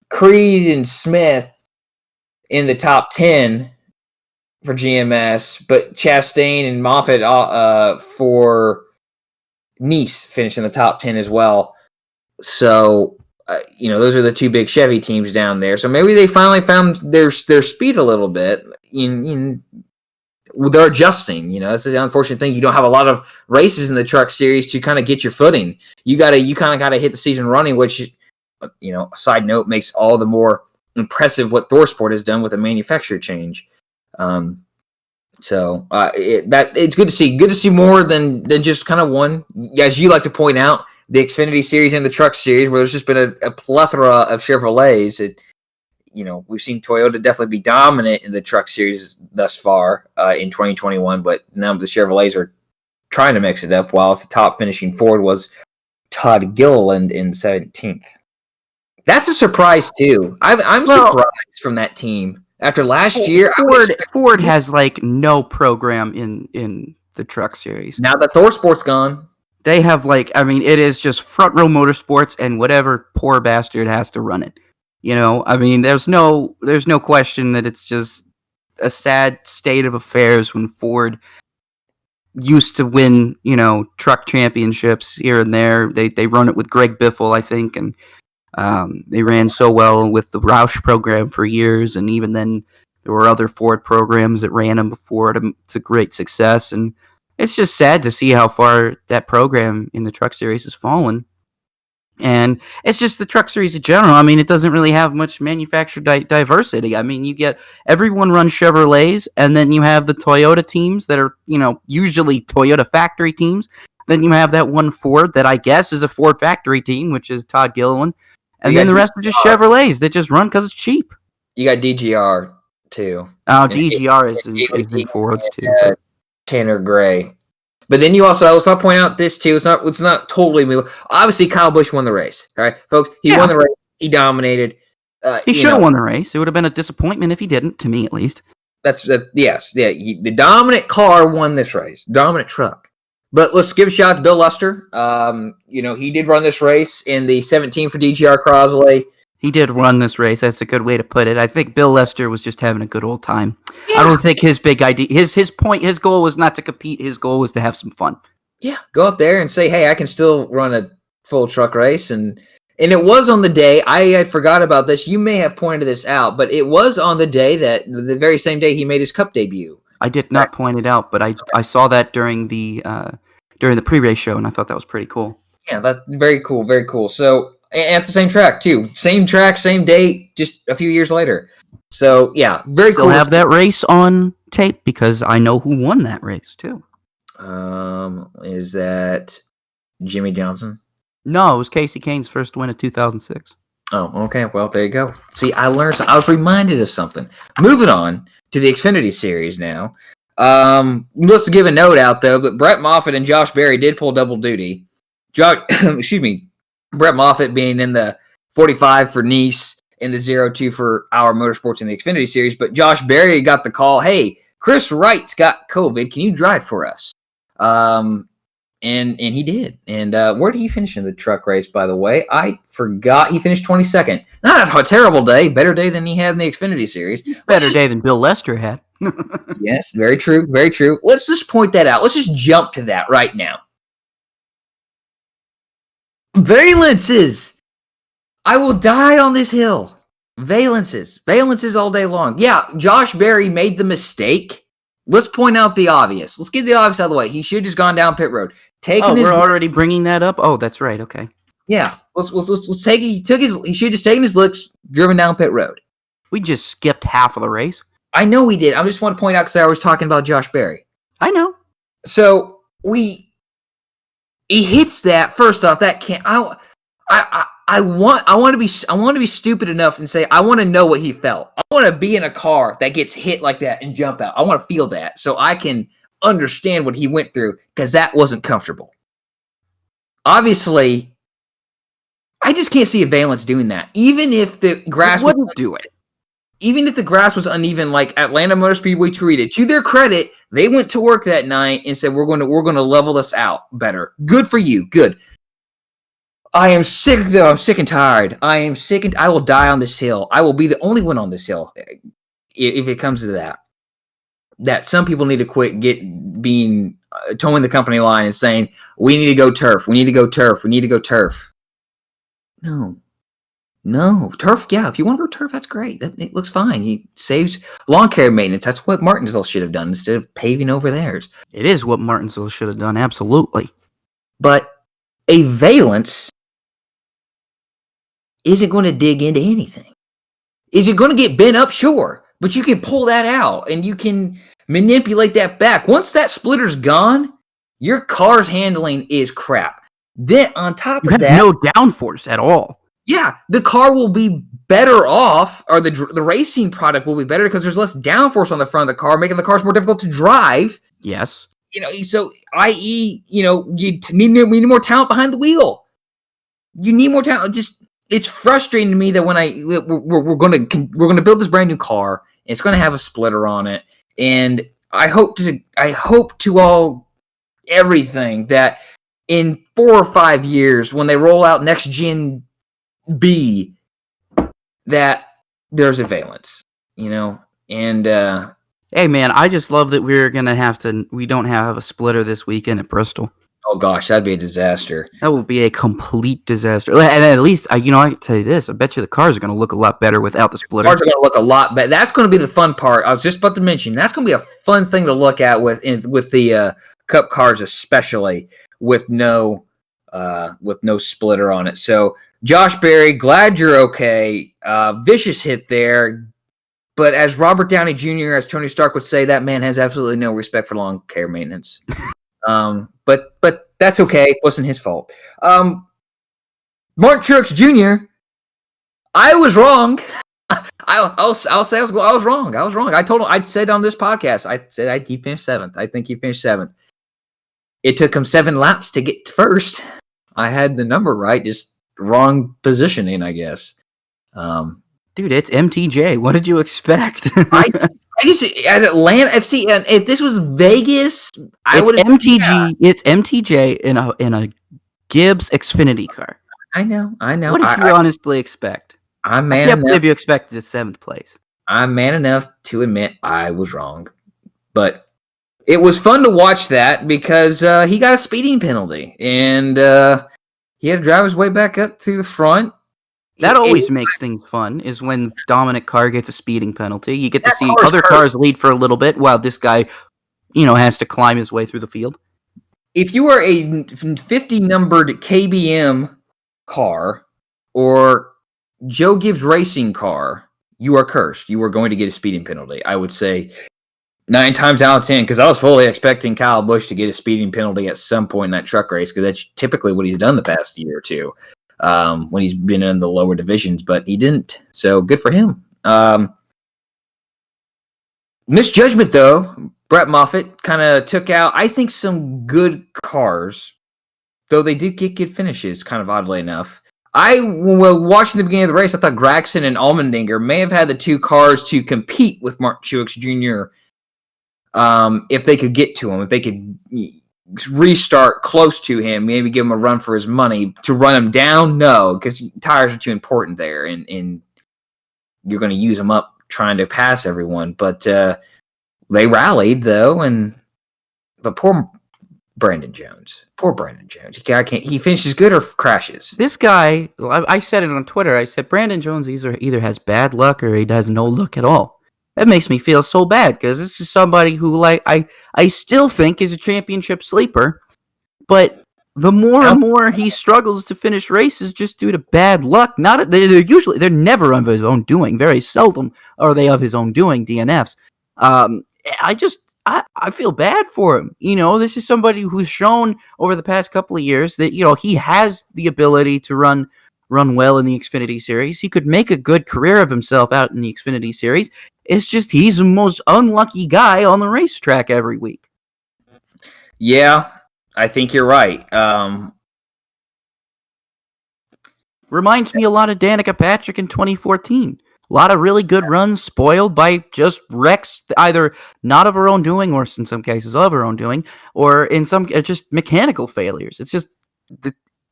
Creed and Smith in the top 10 for GMS, but Chastain and Moffitt for Nice finished in the top 10 as well. So, those are the two big Chevy teams down there. So maybe they finally found their speed a little bit. They're adjusting. That's the unfortunate thing. You don't have a lot of races in the truck series to kind of get your footing. You kind of got to hit the season running, which, a side note, makes all the more impressive what ThorSport has done with a manufacturer change. So it's good to see. Good to see more than just kind of one. As you like to point out, the Xfinity series and the truck series, where there's just been a plethora of Chevrolets. We've seen Toyota definitely be dominant in the truck series thus far in 2021, but now the Chevrolets are trying to mix it up, whilst the top finishing Ford was Todd Gilliland in 17th. That's a surprise, too. I'm surprised from that team. After last year, Ford has no program in the truck series. Now that ThorSport's gone. They have it is just Front Row Motorsports and whatever poor bastard has to run it. There's no question that it's just a sad state of affairs when Ford used to win, truck championships here and there. They run it with Greg Biffle, I think, and they ran so well with the Roush program for years, and even then there were other Ford programs that ran them before to great success, and it's just sad to see how far that program in the truck series has fallen. And it's just the truck series in general. It doesn't really have much manufacturer diversity. You get everyone runs Chevrolets, and then you have the Toyota teams that are, usually Toyota factory teams. Then you have that one Ford that I guess is a Ford factory team, which is Todd Gilliland. And then the rest are just Chevrolets that just run because it's cheap. You got DGR, too. Oh, DGR is in Fords, too. Tanner Gray. But then let's not point out this too. It's not totally new. Obviously, Kyle Busch won the race. All right, folks. He won the race. He dominated. He should have won the race. It would have been a disappointment if he didn't, to me at least. Yes. Yeah. The dominant car won this race. Dominant truck. But let's give a shout out to Bill Luster. He did run this race in the 17 for DGR Crosley. He did run this race. That's a good way to put it. I think Bill Lester was just having a good old time. Yeah. I don't think his big idea, his goal was not to compete. His goal was to have some fun. Yeah, go up there and say, hey, I can still run a full truck race. And it was on the day, I had forgot about this. You may have pointed this out, but it was on the day the very same day he made his Cup debut. I did not point it out, but I saw that during the pre-race show, and I thought that was pretty cool. Yeah, that's very cool, very cool. So, at the same track, too. Same track, same date, just a few years later. So, yeah, very cool. Still have that race on tape because I know who won that race, too. Is that Jimmy Johnson? No, it was Casey Kane's first win of 2006. Oh, okay. Well, there you go. See, I learned. I was reminded of something. Moving on to the Xfinity series now. Let's give a note out, though, but Brett Moffitt and Josh Berry did pull double duty. Brett Moffitt being in the 45 for Nice and the 02 for Our Motorsports in the Xfinity series, but Josh Berry got the call, hey, Chris Wright's got COVID. Can you drive for us? And he did. And where did he finish in the truck race, by the way? I forgot. He finished 22nd. Not a terrible day. Better day than he had in the Xfinity series. Better day than Bill Lester had. Yes, very true. Very true. Let's just point that out. Let's just jump to that right now. Valences. I will die on this hill. Valences all day long. Yeah, Josh Berry made the mistake. Let's point out the obvious. Let's get the obvious out of the way. He should have just gone down pit road. We're already bringing that up? Oh, that's right. Okay. Yeah. Let's take it. He should have just taken his licks, driven down pit road. We just skipped half of the race. I know we did. I just want to point out because I was talking about Josh Berry. I know. So he hits that. First off, that can't. I want to be stupid enough and say I want to know what he felt. I want to be in a car that gets hit like that and jump out. I want to feel that so I can understand what he went through because that wasn't comfortable. Obviously, I just can't see a Valence doing that. Even if the grass wouldn't do it. Even if the grass was uneven, like Atlanta Motor Speedway treated, to their credit, they went to work that night and said, we're going to level this out better. Good for you. Good. I am sick, though. I'm sick and tired. I will die on this hill. I will be the only one on this hill if it comes to that. That some people need to quit towing the company line and saying, we need to go turf. We need to go turf. We need to go turf. No, turf. Yeah, if you want to go turf, that's great. It looks fine. He saves lawn care maintenance. That's what Martinsville should have done instead of paving over theirs. It is what Martinsville should have done. Absolutely. But a Valence isn't going to dig into anything. Is it going to get bent up? Sure, but you can pull that out and you can manipulate that back. Once that splitter's gone, your car's handling is crap. Then on top of that, no downforce at all. Yeah, the car will be better off, or the racing product will be better because there's less downforce on the front of the car, making the cars more difficult to drive. Yes. So i.e., you need more talent behind the wheel. You need more talent. It's frustrating to me that when we're going to build this brand new car, and it's going to have a splitter on it, and I hope to all everything that in 4 or 5 years when they roll out next gen B, that there's a Valence, and hey man, I just love that we don't have a splitter this weekend at Bristol. Oh gosh, that'd be a disaster. That would be a complete disaster. And at least I can tell you this, I bet you the cars are going to look a lot better without the splitter. Cars are going to look a lot better. That's going to be the fun part. I was just about to mention, that's going to be a fun thing to look at with the Cup cars, especially with no splitter on it. So Josh Berry, glad you're okay. Vicious hit there. But as Robert Downey Jr., as Tony Stark would say, that man has absolutely no respect for lawn care maintenance. But that's okay. It wasn't his fault. Martin Truex Jr., I was wrong. I'll say I was wrong. I was wrong. I said on this podcast, he finished 7th. I think he finished 7th. It took him 7 laps to get to first. I had the number right, just wrong positioning, I guess. Dude, it's MTJ. What did you expect? I just at Atlanta FC, and if this was Vegas, It's MTJ in a Gibbs Xfinity car. I know. What did you honestly expect? I can't believe you expected 7th place. I'm man enough to admit I was wrong, but it was fun to watch that because he got a speeding penalty, and he had to drive his way back up to the front. That always makes things fun, is when Dominic Carr gets a speeding penalty. You get to see other cars lead for a little bit while this guy, has to climb his way through the field. If you are a 50 numbered KBM car or Joe Gibbs racing car, you are cursed. You are going to get a speeding penalty. I would say 9 times out of 10, because I was fully expecting Kyle Busch to get a speeding penalty at some point in that truck race, because that's typically what he's done the past year or two. When he's been in the lower divisions, but he didn't. So good for him. Misjudgment, though. Brett Moffitt kind of took out, I think, some good cars, though they did get good finishes, kind of oddly enough. When watching the beginning of the race, I thought Gragson and Allmendinger may have had the 2 cars to compete with Martin Truex Jr. If they could get to him, if they could restart close to him, maybe give him a run for his money. To run him down, no, because tires are too important there, and you're going to use them up trying to pass everyone. But they rallied, though, but poor Brandon Jones. He finishes good or crashes. This guy, I said it on Twitter, I said Brandon Jones either has bad luck or he has no luck at all. That makes me feel so bad, because this is somebody who, I still think is a championship sleeper, but the more and more he struggles to finish races just due to bad luck. They're never of his own doing. Very seldom are they of his own doing, DNFs. I feel bad for him. This is somebody who's shown over the past couple of years that, he has the ability to run well in the Xfinity Series. He could make a good career of himself out in the Xfinity Series. It's just he's the most unlucky guy on the racetrack every week. Yeah, I think you're right. Reminds me a lot of Danica Patrick in 2014. A lot of really good runs spoiled by just wrecks, either not of her own doing, or in some cases of her own doing, or in some just mechanical failures. It's just,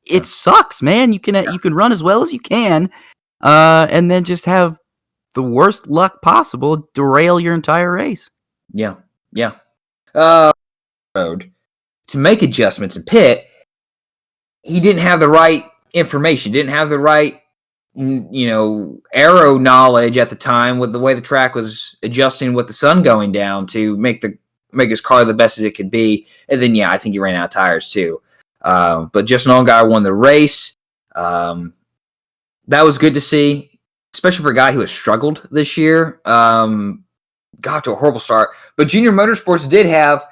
it sucks, man. You can run as well as you can, and then just have the worst luck possible derail your entire race. Yeah. Road to make adjustments in pit, he didn't have the right information, didn't have the right aero knowledge at the time with the way the track was adjusting with the sun going down to make his car the best as it could be. And then I think he ran out of tires too. But Justin Allgaier won the race. That was good to see, especially for a guy who has struggled this year. Got to a horrible start, but Junior Motorsports did have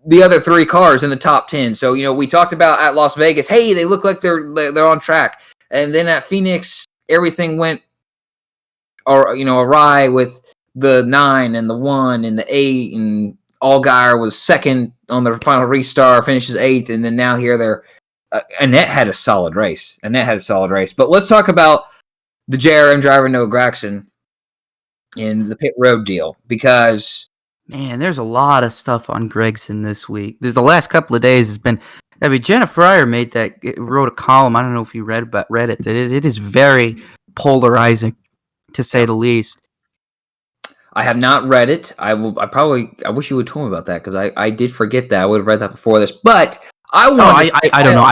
the other 3 cars in the top 10. So, we talked about at Las Vegas, hey, they look like they're on track. And then at Phoenix, everything went awry with the 9 and the 1 and the 8, and Allgaier was second on the final restart, finishes 8th, and then now here they're Annette had a solid race. But let's talk about the JRM driver Noah Gragson in the pit road deal, because man, there's a lot of stuff on Gragson this week. The last couple of days has been. I mean, Jenna Fryer wrote a column. I don't know if you read it. It is very polarizing, to say the least. I have not read it. I wish you would tell me about that, because I did forget that. I would have read that before this, but I don't know.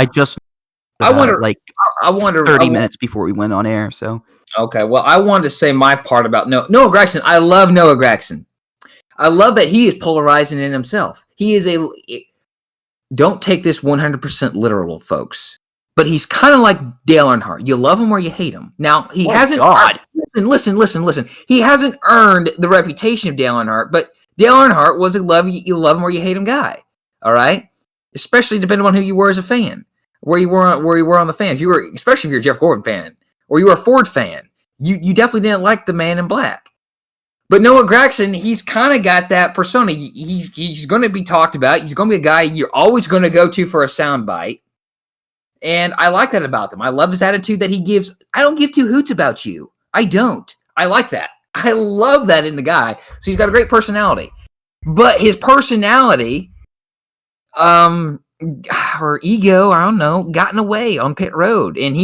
I wonder 30 minutes before we went on air. So okay. Well, I wanted to say my part about Noah Gragson. I love Noah Gragson. I love that he is polarizing in himself. He is don't take this 100% literal, folks, but he's kind of like Dale Earnhardt. You love him or you hate him. Now, he hasn't... Listen. He hasn't earned the reputation of Dale Earnhardt, but Dale Earnhardt was you love him or you hate him guy, all right? Especially depending on who you were as a fan, where you were on the fans. Especially if you're a Jeff Gordon fan, or you were a Ford fan. You definitely didn't like the man in black. But Noah Gragson, he's kind of got that persona. He's going to be talked about. He's going to be a guy you're always going to go to for a soundbite. And I like that about him. I love his attitude that he gives. I don't give 2 hoots about you. I don't. I like that. I love that in the guy. So he's got a great personality. But his personality, or ego, I don't know, got in the way on pit road. And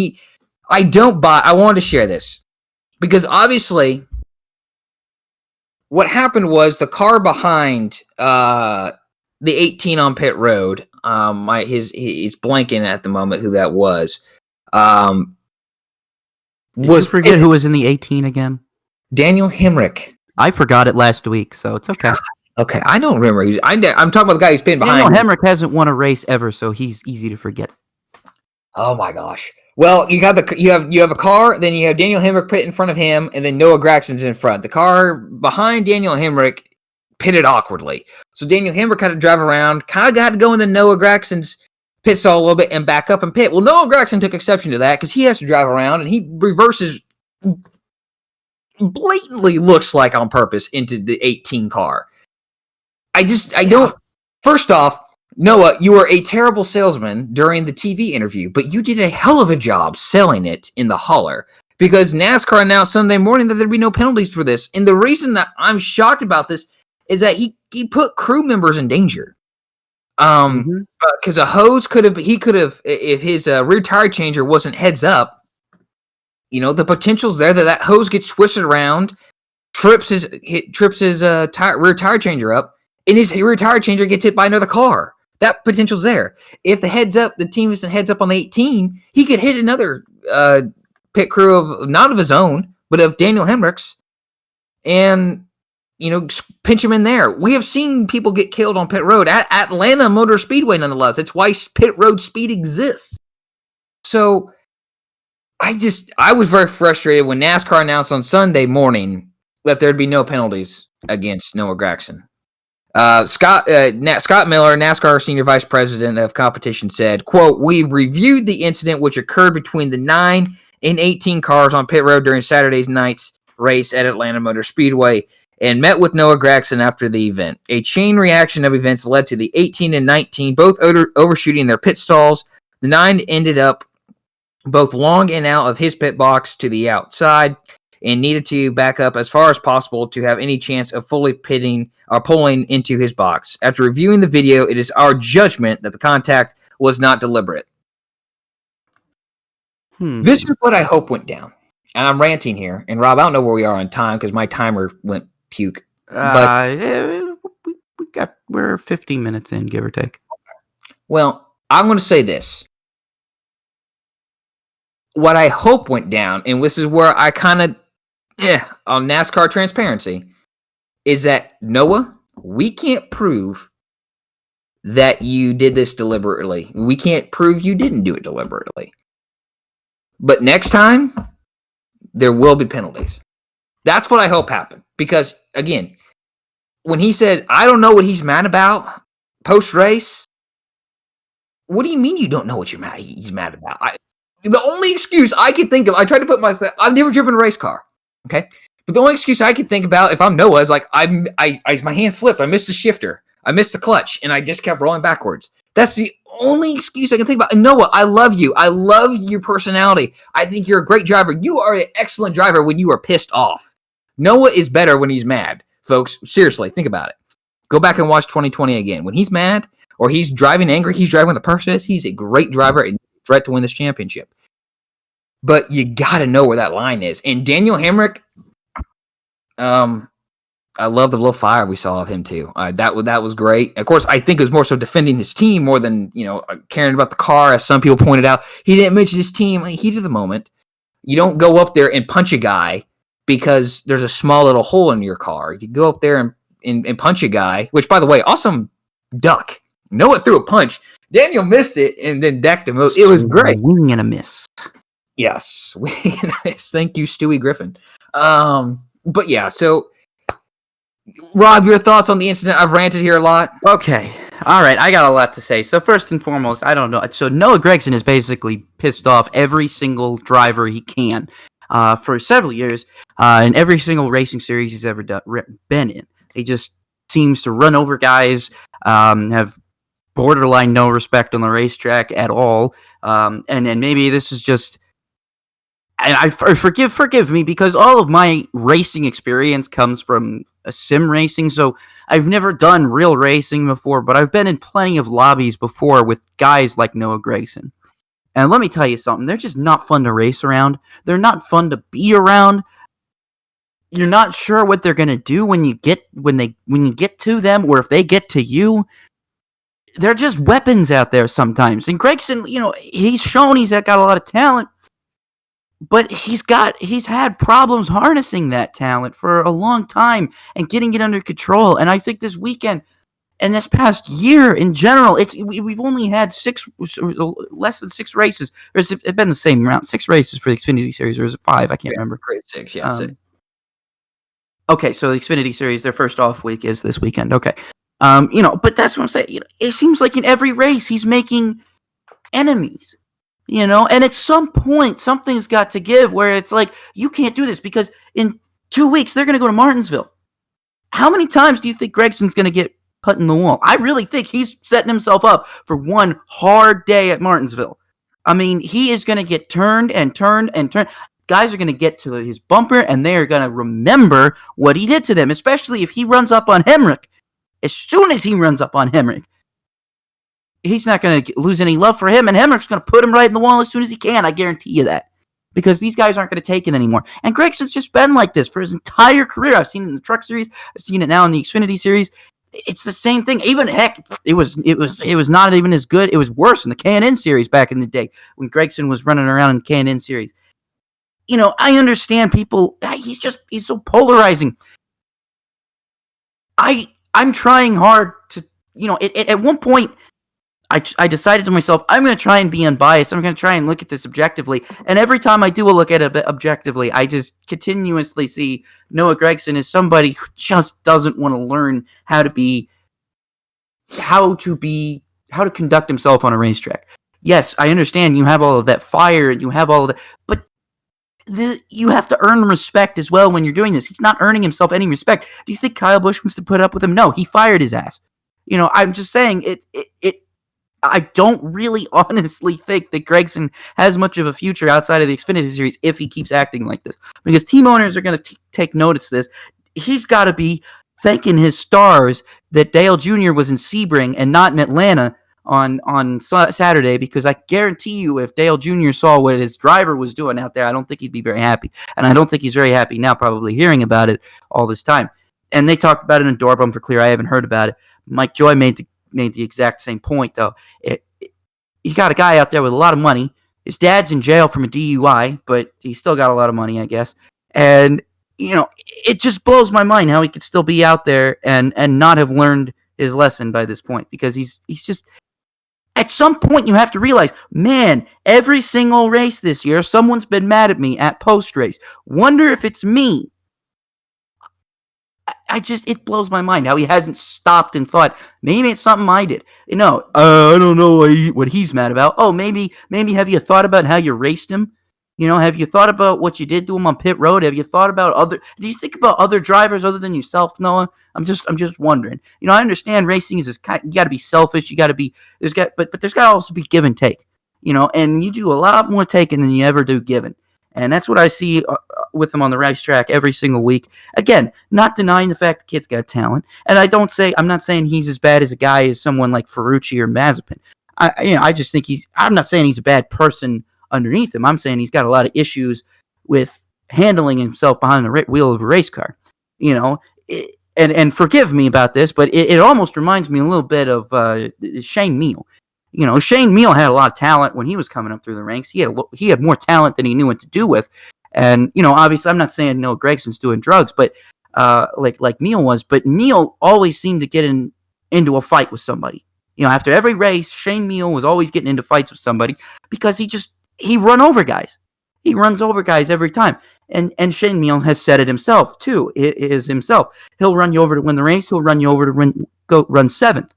I wanted to share this. Because obviously... what happened was the car behind the 18 on pit road. He's blanking at the moment who that was. Did you forget who was in the 18 again? Daniel Hemrick. I forgot it last week, so it's okay. Okay, I don't remember. I'm talking about the guy who's been behind. Daniel Hemrick hasn't won a race ever, so he's easy to forget. Oh my gosh. Well, you have a car, then you have Daniel Hemrick pit in front of him, and then Noah Gragson's in front. The car behind Daniel Hemrick pitted awkwardly. So Daniel Hemrick had to drive around, kind of got to go into Noah Gragson's pit stall a little bit and back up and pit. Well, Noah Gragson took exception to that because he has to drive around, and he reverses, blatantly looks like on purpose, into the 18 car. First off, Noah, you were a terrible salesman during the TV interview, but you did a hell of a job selling it in the hauler, because NASCAR announced Sunday morning that there'd be no penalties for this. And the reason that I'm shocked about this is that he put crew members in danger. Because a hose could have, if his rear tire changer wasn't heads up, the potential's there that hose gets twisted around, trips his rear tire changer up, and his rear tire changer gets hit by another car. That potential's there. If the team isn't heads up on the 18, he could hit another pit crew of not of his own, but of Daniel Hemrick's, and pinch him in there. We have seen people get killed on pit road at Atlanta Motor Speedway, nonetheless. That's why pit road speed exists. So I was very frustrated when NASCAR announced on Sunday morning that there'd be no penalties against Noah Gragson. Scott Miller, NASCAR Senior Vice President of Competition, said, quote, "We've reviewed the incident which occurred between the 9 and 18 cars on pit road during Saturday's night's race at Atlanta Motor Speedway and met with Noah Gragson after the event. A chain reaction of events led to the 18 and 19 both overshooting their pit stalls. The 9 ended up both long and out of his pit box to the outside, and needed to back up as far as possible to have any chance of fully pitting or pulling into his box. After reviewing the video, it is our judgment that the contact was not deliberate. This is what I hope went down. And I'm ranting here. And Rob, I don't know where we are on time because my timer went puke. We're 15 minutes in, give or take. Well, I'm going to say this. What I hope went down, and this is where I kind of, on NASCAR transparency, is that, Noah, we can't prove that you did this deliberately. We can't prove you didn't do it deliberately. But next time, there will be penalties. That's what I hope happened. Because, again, when he said, I don't know what he's mad about post-race, what do you mean you don't know what he's mad about? The only excuse I could think of, I tried to put myself, I've never driven a race car, okay? But the only excuse I could think about if I'm Noah is like, my hand slipped, I missed the shifter, I missed the clutch, and I just kept rolling backwards. That's the only excuse I can think about. And Noah, I love you. I love your personality. I think you're a great driver. You are an excellent driver when you are pissed off. Noah is better when he's mad. Folks, seriously, think about it. Go back and watch 2020 again. When he's mad or he's driving angry, he's driving with a purpose. He's a great driver and threat to win this championship. But you got to know where that line is. And Daniel Hemrick, I love the little fire we saw of him too. That was great. Of course, I think it was more so defending his team more than caring about the car, as some people pointed out. He didn't mention his team. Heat of the moment. You don't go up there and punch a guy because there's a small little hole in your car. You go up there and punch a guy, which, by the way, awesome duck. Noah threw a punch. Daniel missed it and then decked him. It was great. Swing and a miss. Yes. Swing and a miss. Thank you, Stewie Griffin. But yeah, so Rob, your thoughts on the incident? I've ranted here a lot. Okay. All right. I got a lot to say. So first and foremost, I don't know. So Noah Gragson is basically pissed off every single driver he can for several years in every single racing series he's ever been in. He just seems to run over guys, have borderline no respect on the racetrack at all. And maybe this is just... And I forgive me, because all of my racing experience comes from a sim racing. So I've never done real racing before, but I've been in plenty of lobbies before with guys like Noah Gragson. And let me tell you something, they're just not fun to race around. They're not fun to be around. You're not sure what they're gonna do when you get to them, or if they get to you. They're just weapons out there sometimes. And Gragson, he's shown he's got a lot of talent. But he's had problems harnessing that talent for a long time and getting it under control. And I think this weekend and this past year in general, we've only had less than 6 races. Or has it been the same amount? 6 races for the Xfinity Series, or is it 5? I can't remember. 6, yeah. 6. Okay, so the Xfinity Series, their first off week is this weekend. Okay, but that's what I'm saying. It seems like in every race he's making enemies. And at some point, something's got to give where it's like, you can't do this, because in 2 weeks, they're going to go to Martinsville. How many times do you think Gregson's going to get put in the wall? I really think he's setting himself up for one hard day at Martinsville. I mean, he is going to get turned and turned and turned. Guys are going to get to his bumper, and they are going to remember what he did to them, especially if he runs up on Hemrick. As soon as he runs up on Hemrick, he's not going to lose any love for him, and Hemrick's going to put him right in the wall as soon as he can. I guarantee you that. Because these guys aren't going to take it anymore. And Gregson's just been like this for his entire career. I've seen it in the Truck Series. I've seen it now in the Xfinity Series. It's the same thing. Even, heck, it was not even as good. It was worse in the K&N Series back in the day when Gragson was running around in the K&N Series. I understand people. He's so polarizing. I'm trying hard to, at one point, I decided to myself, I'm going to try and be unbiased. I'm going to try and look at this objectively. And every time I do look at it objectively, I just continuously see Noah Gragson as somebody who just doesn't want to learn how to conduct himself on a racetrack. Yes, I understand you have all of that fire and you have all of that, but you have to earn respect as well when you're doing this. He's not earning himself any respect. Do you think Kyle Busch wants to put up with him? No, he fired his ass. I'm just saying it I don't really honestly think that Gragson has much of a future outside of the Xfinity Series if he keeps acting like this. Because team owners are going to take notice of this. He's got to be thanking his stars that Dale Jr. was in Sebring and not in Atlanta on Saturday, because I guarantee you if Dale Jr. saw what his driver was doing out there, I don't think he'd be very happy. And I don't think he's very happy now, probably hearing about it all this time. And they talked about it in Door Bumper Clear. I haven't heard about it. Mike Joy made the exact same point, though. You got a guy out there with a lot of money. His dad's in jail from a DUI, but he's still got a lot of money, I guess. And, it just blows my mind how he could still be out there and not have learned his lesson by this point, because he's just... At some point, you have to realize, man, every single race this year, someone's been mad at me at post-race. Wonder if it's me. It blows my mind how he hasn't stopped and thought, maybe it's something I did. I don't know what he's mad about. Oh, maybe have you thought about how you raced him? Have you thought about what you did to him on pit road? Have you thought about do you think about other drivers other than yourself, Noah? I'm just wondering. I understand racing is you got to be selfish. You got to be, but there's got to also be give and take, and you do a lot more taking than you ever do giving. And that's what I see with him on the racetrack every single week. Again, not denying the fact the kid's got talent. And I'm not saying he's as bad as a guy as someone like Ferrucci or Mazepin. I just think I'm not saying he's a bad person underneath him. I'm saying he's got a lot of issues with handling himself behind the wheel of a race car. And forgive me about this, but it almost reminds me a little bit of Shane Meal. Shane Meal had a lot of talent when he was coming up through the ranks. He had more talent than he knew what to do with. And, obviously I'm not saying Noah Gragson's doing drugs, but like Meal was, but Meal always seemed to get into a fight with somebody. After every race, Shane Meal was always getting into fights with somebody because he run over guys. He runs over guys every time. And Shane Meal has said it himself, too. It is himself. He'll run you over to win the race. He'll run you over to run seventh.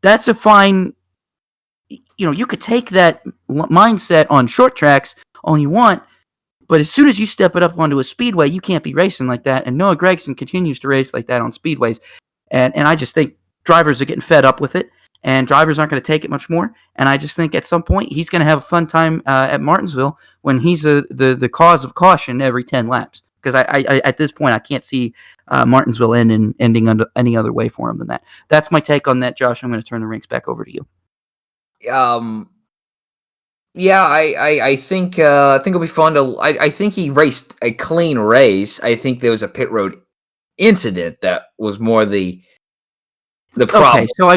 That's a fine... you could take that mindset on short tracks all you want, but as soon as you step it up onto a speedway, you can't be racing like that. And Noah Gragson continues to race like that on speedways. And I just think drivers are getting fed up with it, and drivers aren't going to take it much more. And I just think at some point he's going to have a fun time at Martinsville when he's the cause of caution every 10 laps. Because I at this point, I can't see Martinsville ending under any other way for him than that. That's my take on that, Josh. I'm going to turn the rinks back over to you. I think it'll be fun to. I think he raced a clean race. I think there was a pit road incident that was more the problem. Okay, so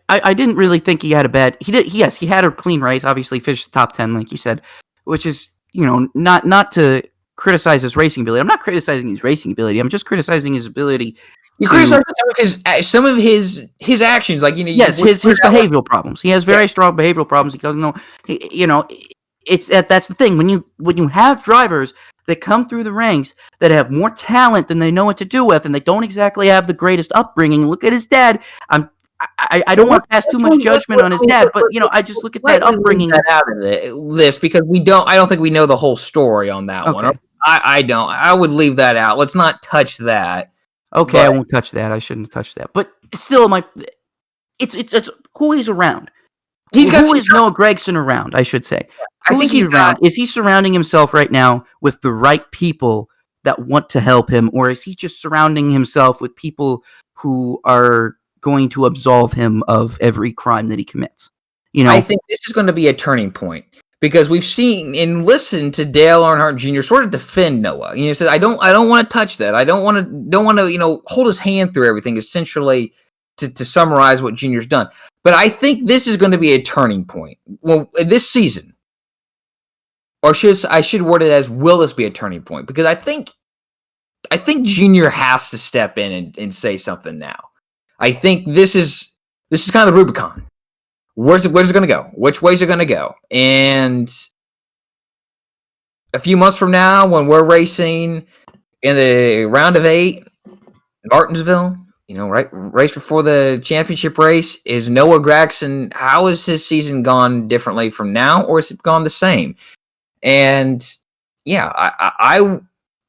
I didn't really think he had a bad. He did. Yes, he had a clean race. Obviously, finished the top 10, like you said, which is not to criticize his racing ability. I'm not criticizing his racing ability. I'm just criticizing his ability. You criticize some of his actions, like Yes, his behavioral problems. He has very strong behavioral problems. He doesn't know. That's the thing when you have drivers that come through the ranks that have more talent than they know what to do with, and they don't exactly have the greatest upbringing. Look at his dad. I don't want to pass too much judgment on his dad, but I just look at that upbringing. That out of this because I don't think we know the whole story on that one. I don't. I would leave that out. Let's not touch that. Okay, I won't touch that. I shouldn't have touched that. But still, it's who he's around. Who is Noah Gragson around, I should say. I think he's around. Is he surrounding himself right now with the right people that want to help him, or is he just surrounding himself with people who are going to absolve him of every crime that he commits? I think this is going to be a turning point. Because we've seen and listened to Dale Earnhardt Jr. sort of defend Noah. He said, "I don't want to touch that. I don't want to hold his hand through everything." Essentially, to summarize what Junior's done. But I think this is going to be a turning point. Well, this season, or I should word it as, will this be a turning point? Because I think Junior has to step in and say something now. I think this is kind of the Rubicon. Where's it going to go? Which ways are going to go? And a few months from now, when we're racing in the round of 8 in Martinsville, right race before the championship race, is Noah Gragson, how has his season gone differently from now, or has it gone the same? And yeah,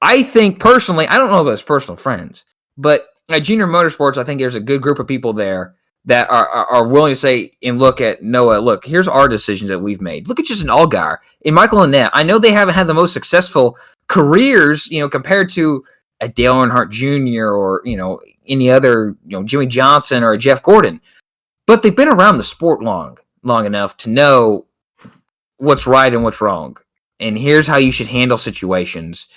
I think personally, I don't know about his personal friends, but at Junior Motorsports, I think there's a good group of people there that are willing to say and look at Noah. Look, here's our decisions that we've made. Look at Justin Allgaier and Michael Annett. I know they haven't had the most successful careers, compared to a Dale Earnhardt Jr. or any other, Jimmy Johnson or Jeff Gordon, but they've been around the sport long enough to know what's right and what's wrong. And here's how you should handle situations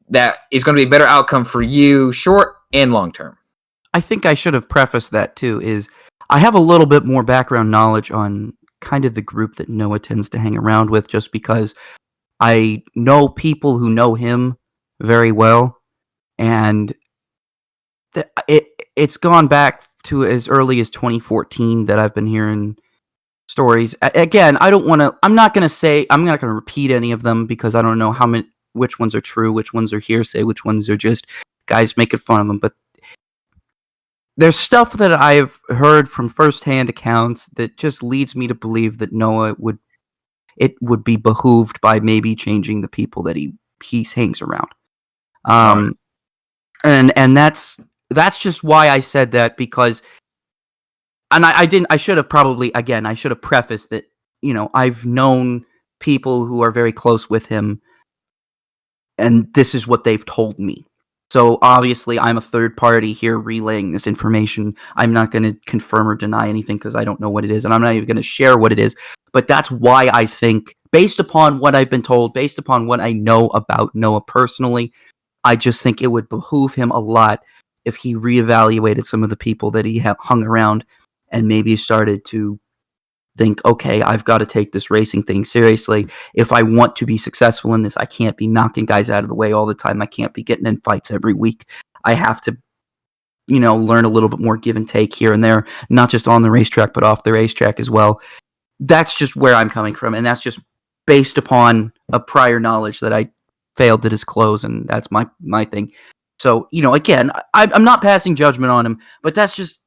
that is going to be a better outcome for you, short and long term. I think I should have prefaced that too, is I have a little bit more background knowledge on kind of the group that Noah tends to hang around with, just because I know people who know him very well, and it's gone back to as early as 2014 that I've been hearing stories. Again, I'm not going to repeat any of them because I don't know which ones are true, which ones are hearsay, which ones are just guys making fun of them, but there's stuff that I've heard from firsthand accounts that just leads me to believe that Noah would be behooved by maybe changing the people that he hangs around. And that's just why I said that, because, and I should have prefaced that, I've known people who are very close with him, and this is what they've told me. So obviously I'm a third party here relaying this information. I'm not going to confirm or deny anything because I don't know what it is, and I'm not even going to share what it is. But that's why I think, based upon what I've been told, based upon what I know about Noah personally, I just think it would behoove him a lot if he reevaluated some of the people that he hung around and maybe started to think, okay, I've got to take this racing thing seriously. If I want to be successful in this, I can't be knocking guys out of the way all the time. I can't be getting in fights every week. I have to, learn a little bit more give and take here and there, not just on the racetrack, but off the racetrack as well. That's just where I'm coming from, and that's just based upon a prior knowledge that I failed to disclose, and that's my thing. So, again, I'm not passing judgment on him, but that's just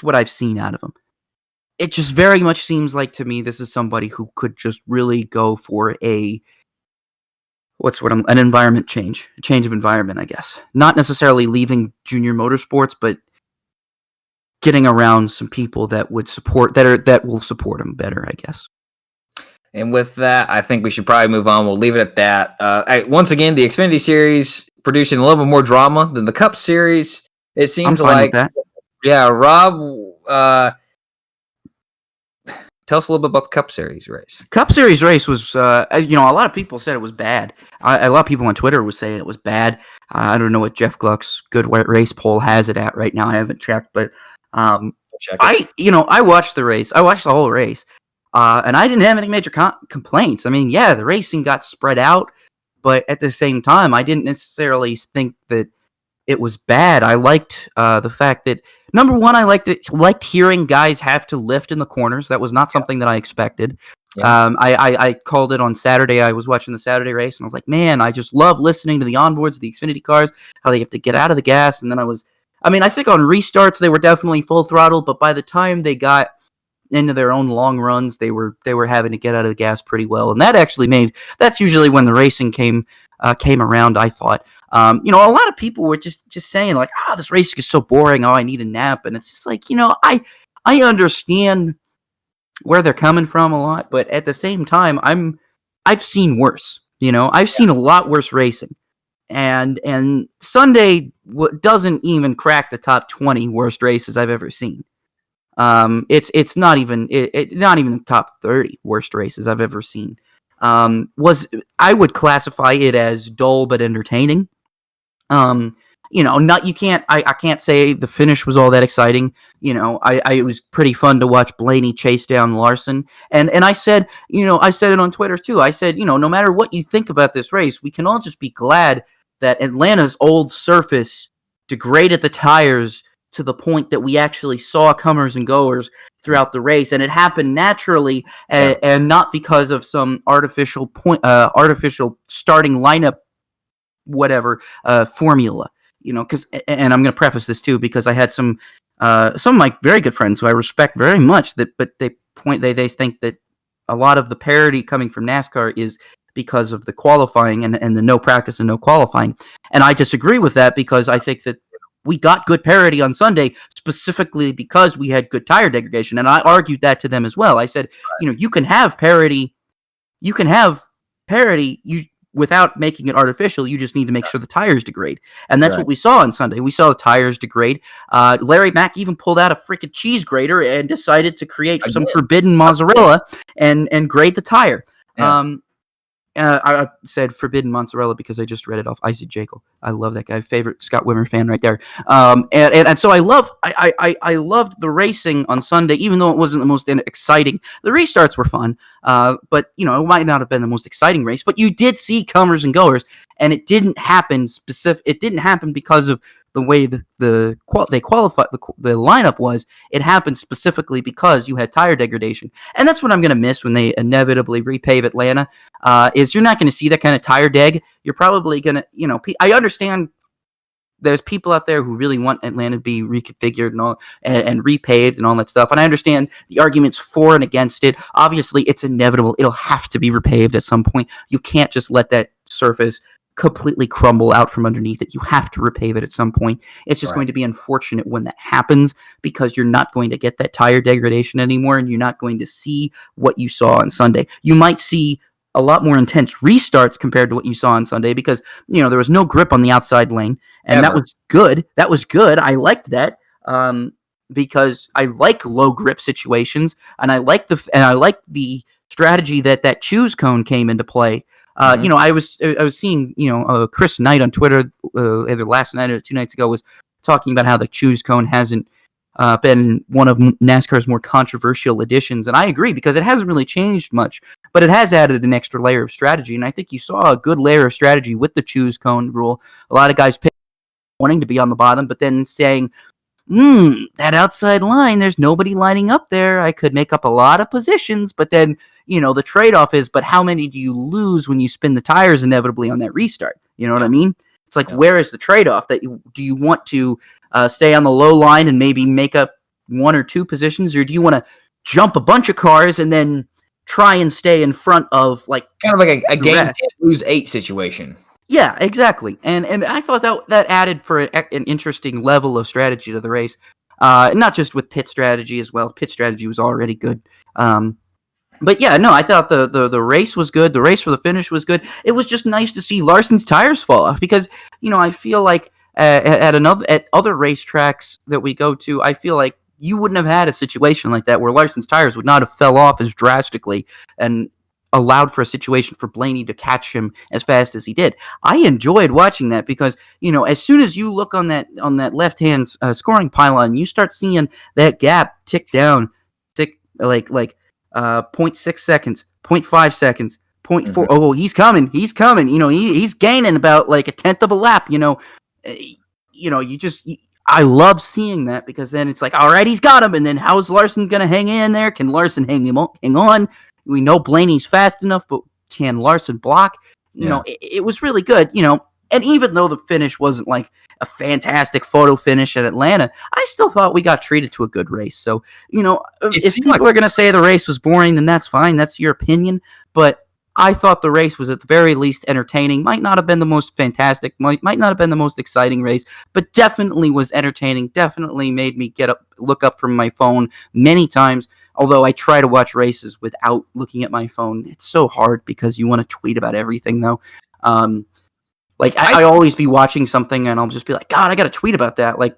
what I've seen out of him. It just very much seems like to me this is somebody who could just really go for an environment change, a change of environment, I guess. Not necessarily leaving junior motorsports, but getting around some people that will support him better, I guess. And with that, I think we should probably move on. We'll leave it at that. Once again, the Xfinity Series producing a little bit more drama than the Cup Series. It seems like that. Yeah, Rob. Tell us a little bit about the Cup Series race. Cup Series race was, a lot of people said it was bad. A lot of people on Twitter were saying it was bad. I don't know what Jeff Gluck's good race poll has it at right now. I haven't checked, but I watched the race. I watched the whole race, and I didn't have any major complaints. I mean, yeah, the racing got spread out, but at the same time, I didn't necessarily think that it was bad. I liked the fact that, number one, I liked hearing guys have to lift in the corners. That was not something that I expected. Yeah. I called it on Saturday. I was watching the Saturday race, and I was like, man, I just love listening to the onboards of the Xfinity cars, how they have to get out of the gas. And then I think on restarts, they were definitely full throttle, but by the time they got into their own long runs, they were having to get out of the gas pretty well. And that's usually when the racing came around, I thought. A lot of people were just saying like, this race is so boring. I need a nap. And it's just like, I understand where they're coming from a lot, but at the same time, I've seen worse. I've seen a lot worse racing, and Sunday doesn't even crack the top 20 worst races I've ever seen. It's not even the top 30 worst races I've ever seen. I would classify it as dull but entertaining. I can't say the finish was all that exciting. It was pretty fun to watch Blaney chase down Larson. And I said, I said it on Twitter too. I said, no matter what you think about this race, we can all just be glad that Atlanta's old surface degraded the tires to the point that we actually saw comers and goers throughout the race, and it happened naturally, and not because of some artificial starting lineup, formula. Because, and I'm going to preface this too, because I had some of my very good friends who I respect very much, but they think that a lot of the parity coming from NASCAR is because of the qualifying and the no practice and no qualifying, and I disagree with that, because I think that we got good parity on Sunday specifically because we had good tire degradation. And I argued that to them as well. I said, you can have parity. You can have parity without making it artificial. You just need to make sure the tires degrade. And that's what we saw on Sunday. We saw the tires degrade. Larry Mack even pulled out a freaking cheese grater and decided to create some forbidden mozzarella and grade the tire. Yeah. I said forbidden mozzarella because I just read it off Isaac Jekyll. I love that guy. Favorite Scott Wimmer fan right there. And so I loved the racing on Sunday, even though it wasn't the most exciting. The restarts were fun, but it might not have been the most exciting race. But you did see comers and goers, and it didn't happen It didn't happen because of the way they qualified the lineup was. It happened specifically because you had tire degradation, and that's what I'm going to miss when they inevitably repave Atlanta. Is you're not going to see that kind of tire deg. You're probably going to, I understand there's people out there who really want Atlanta to be reconfigured and all and repaved and all that stuff, and I understand the arguments for and against it. Obviously, it's inevitable; it'll have to be repaved at some point. You can't just let that surface completely crumble out from underneath it. You have to repave it at some point. It's just going to be unfortunate when that happens, because you're not going to get that tire degradation anymore, and you're not going to see what you saw on Sunday. You might see a lot more intense restarts compared to what you saw on Sunday, because there was no grip on the outside lane, and that was good. That was good. I liked that because I like low grip situations, and I like the strategy that choose cone came into play. I was seeing, Chris Knight on Twitter either last night or 2 nights ago was talking about how the choose cone hasn't been one of NASCAR's more controversial additions. And I agree, because it hasn't really changed much, but it has added an extra layer of strategy. And I think you saw a good layer of strategy with the choose cone rule. A lot of guys wanting to be on the bottom, but then saying, that outside line, there's nobody lining up there. I could make up a lot of positions, but then, the trade-off is, but how many do you lose when you spin the tires inevitably on that restart? You know what I mean? It's like, where is the trade-off? Do you want to stay on the low line and maybe make up 1 or 2 positions, or do you want to jump a bunch of cars and then try and stay in front of, like, kind of like a game lose 8 situation? Yeah, exactly. And I thought that added for an interesting level of strategy to the race. Not just with pit strategy as well. Pit strategy was already good. But yeah, no, I thought the race was good. The race for the finish was good. It was just nice to see Larson's tires fall off, because, I feel like at other racetracks that we go to, I feel like you wouldn't have had a situation like that where Larson's tires would not have fell off as drastically and allowed for a situation for Blaney to catch him as fast as he did. I enjoyed watching that, because as soon as you look on that left hand scoring pylon, you start seeing that gap tick down, like 0.6 seconds, 0.5 seconds, 0.4. Oh, he's coming. He's gaining about like a tenth of a lap. I love seeing that, because then it's like, all right, he's got him, and then how's Larson gonna hang in there? Can Larson hang on? We know Blaney's fast enough, but can Larson block? It was really good, and even though the finish wasn't like a fantastic photo finish at Atlanta, I still thought we got treated to a good race. So, if people are going to say the race was boring, then that's fine. That's your opinion. But I thought the race was at the very least entertaining. Might not have been the most fantastic, might not have been the most exciting race, but definitely was entertaining. Definitely made me look up from my phone many times. Although I try to watch races without looking at my phone. It's so hard, because you want to tweet about everything, though. I always be watching something, and I'll just be like, God, I got to tweet about that. Like,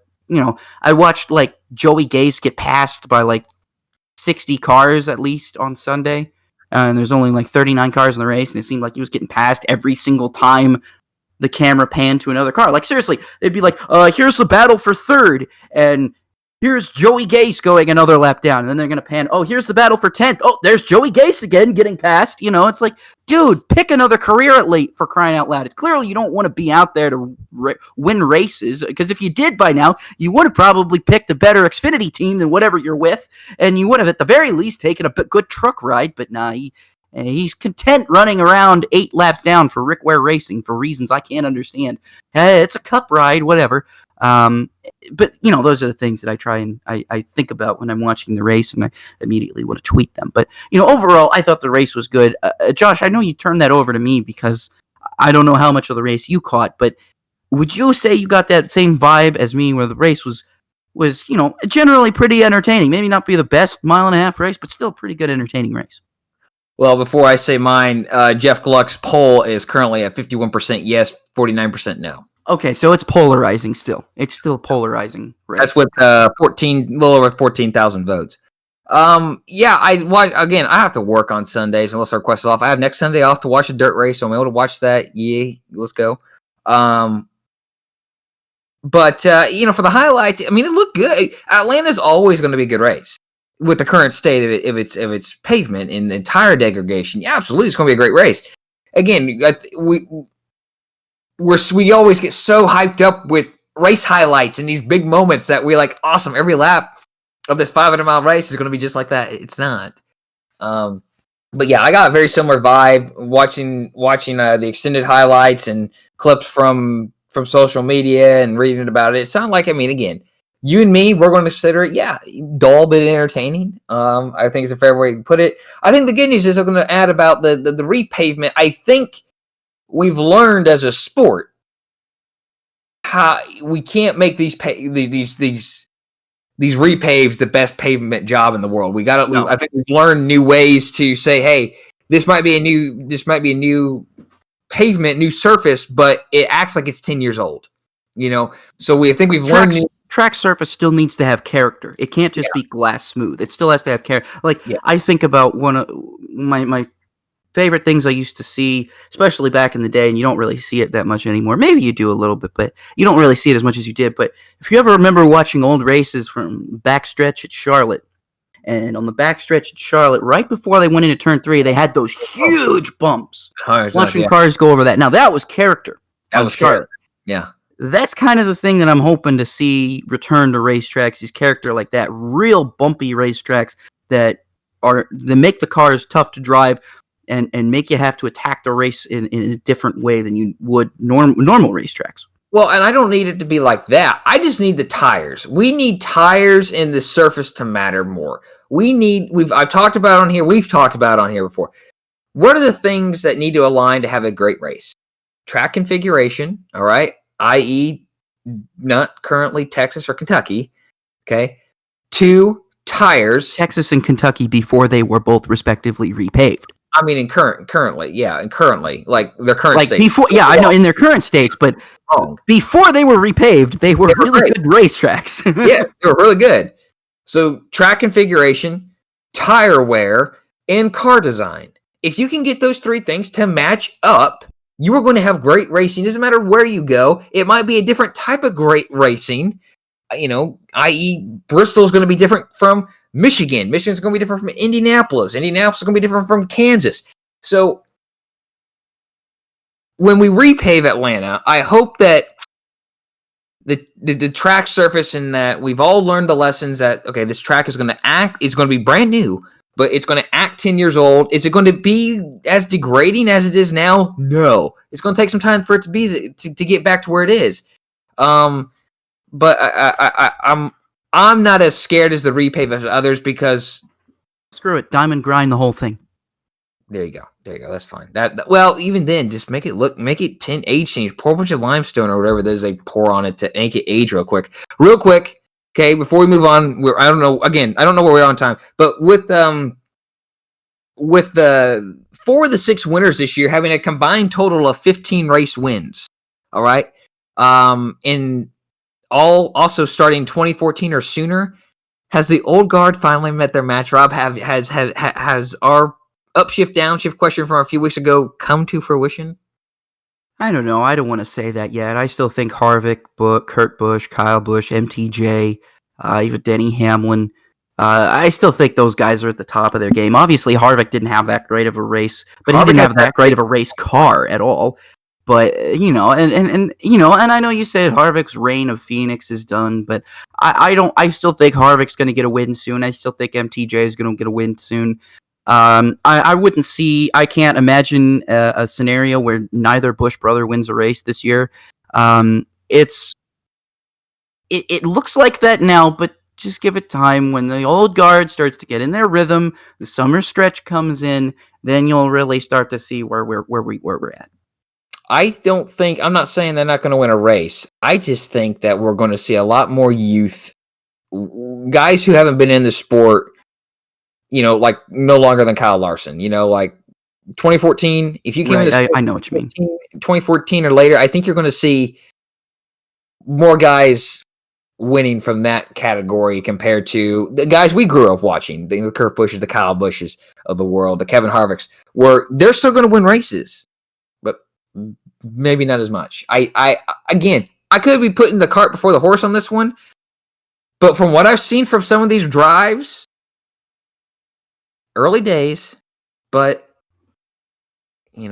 I watched like Joey Gase get passed by like 60 cars at least on Sunday. And there's only like 39 cars in the race, and it seemed like he was getting passed every single time the camera panned to another car. Like, seriously, they'd be like, here's the battle for third, and here's Joey Gase going another lap down, and then they're going to pan, here's the battle for 10th. Oh, there's Joey Gase again getting passed. It's like, dude, pick another career athlete, for crying out loud. It's clearly you don't want to be out there to win races, because if you did by now, you would have probably picked a better Xfinity team than whatever you're with, and you would have at the very least taken a good truck ride, but nah, he's content running around 8 laps down for Rick Ware Racing for reasons I can't understand. Hey, it's a cup ride, whatever. But those are the things that I try and I think about when I'm watching the race, and I immediately want to tweet them. But overall, I thought the race was good. Josh, I know you turned that over to me because I don't know how much of the race you caught, but would you say you got that same vibe as me, where the race was generally pretty entertaining? Maybe not be the best mile-and-a-half race, but still a pretty good entertaining race. Well, before I say mine, Jeff Gluck's poll is currently at 51% yes, 49% no. Okay, so it's polarizing still. It's still polarizing race. That's with a little over 14,000 votes. Again, I have to work on Sundays unless our request is off. I have next Sunday off to watch a dirt race, so I'm able to watch that. Yeah, let's go. But for the highlights, I mean, it looked good. Atlanta's always going to be a good race with the current state of its pavement and the tire degradation. Yeah, absolutely, it's going to be a great race. Again, we always get so hyped up with race highlights and these big moments that we're like, awesome, every lap of this 500-mile race is going to be just like that. It's not. But yeah, I got a very similar vibe watching the extended highlights and clips from social media and reading about it. It sounded like, I mean, again, you and me, we're going to consider it, dull but entertaining. I think it's a fair way to put it. I think the good news is I'm going to add about the repavement. I think we've learned as a sport how we can't make these repaves the best pavement job in the world. I think we've learned new ways to say, hey, this might be a new pavement, new surface, but it acts like it's 10 years old. So we've learned. Track surface still needs to have character. It can't just be glass smooth. It still has to have character. I think about one of my favorite things I used to see, especially back in the day, and you don't really see it that much anymore. Maybe you do a little bit, but you don't really see it as much as you did. But if you ever remember watching old races from backstretch at Charlotte, and on the backstretch at Charlotte, right before they went into turn 3, they had those huge bumps. Watching cars go over that. Now, that was character. That was Charlotte. Yeah. That's kind of the thing that I'm hoping to see return to racetracks, is character like that. Real bumpy racetracks that make the cars tough to drive and make you have to attack the race in a different way than you would normal racetracks. Well, and I don't need it to be like that. I just need the tires. We need tires and the surface to matter more. I've talked about on here, we've talked about on here before. What are the things that need to align to have a great race? Track configuration, all right? i.e., not currently Texas or Kentucky, okay? 2, tires. Texas and Kentucky before they were both respectively repaved. I mean, currently, like their current state. Before, I know in their current states, but before they were repaved, they were really good racetracks. Yeah, they were really good. So track configuration, tire wear, and car design. If you can get those 3 things to match up, you are going to have great racing. It doesn't matter where you go. It might be a different type of great racing, i.e. Bristol is going to be different from Michigan. Michigan's going to be different from Indianapolis. Indianapolis is going to be different from Kansas. So when we repave Atlanta, I hope that the track surface, and that we've all learned the lessons that, okay, this track is going to be brand new, but it's going to act 10 years old. Is it going to be as degrading as it is now? No. It's going to take some time for it to be to get back to where it is. But I'm not as scared as the repave as others, because screw it, diamond grind the whole thing. There you go. That's fine. Well, even then, just make it 10 age change. Pour a bunch of limestone or whatever there's they pour on it to make it age real quick. Okay, before we move on, I don't know where we are on time, but with the 4 of the 6 winners this year having a combined total of 15 race wins, all right, and all also starting 2014 or sooner, has the old guard finally met their match? Rob, has our upshift downshift question from a few weeks ago come to fruition? I don't know. I don't want to say that yet. I still think Harvick, Kurt Busch, Kyle Busch, MTJ, even Denny Hamlin. I still think those guys are at the top of their game. Obviously, Harvick didn't have that great of a race, but he didn't have that great of a race car at all. But and I know you said Harvick's reign of Phoenix is done, but I still think Harvick's going to get a win soon. I still think MTJ is going to get a win soon. I can't imagine a scenario where neither Busch brother wins a race this year. It looks like that now, but just give it time. When the old guard starts to get in their rhythm, the summer stretch comes in, then you'll really start to see where we're at. I'm not saying they're not going to win a race. I just think that we're going to see a lot more youth, guys who haven't been in the sport, like no longer than Kyle Larson, like 2014. If you came in the sport, I know what you mean. 2014 or later, I think you're going to see more guys winning from that category compared to the guys we grew up watching, the Kurt Busches, the Kyle Bushes of the world, the Kevin Harvicks, where they're still going to win races, but maybe not as much. I could be putting the cart before the horse on this one, but from what I've seen from some of these drives, early days, but you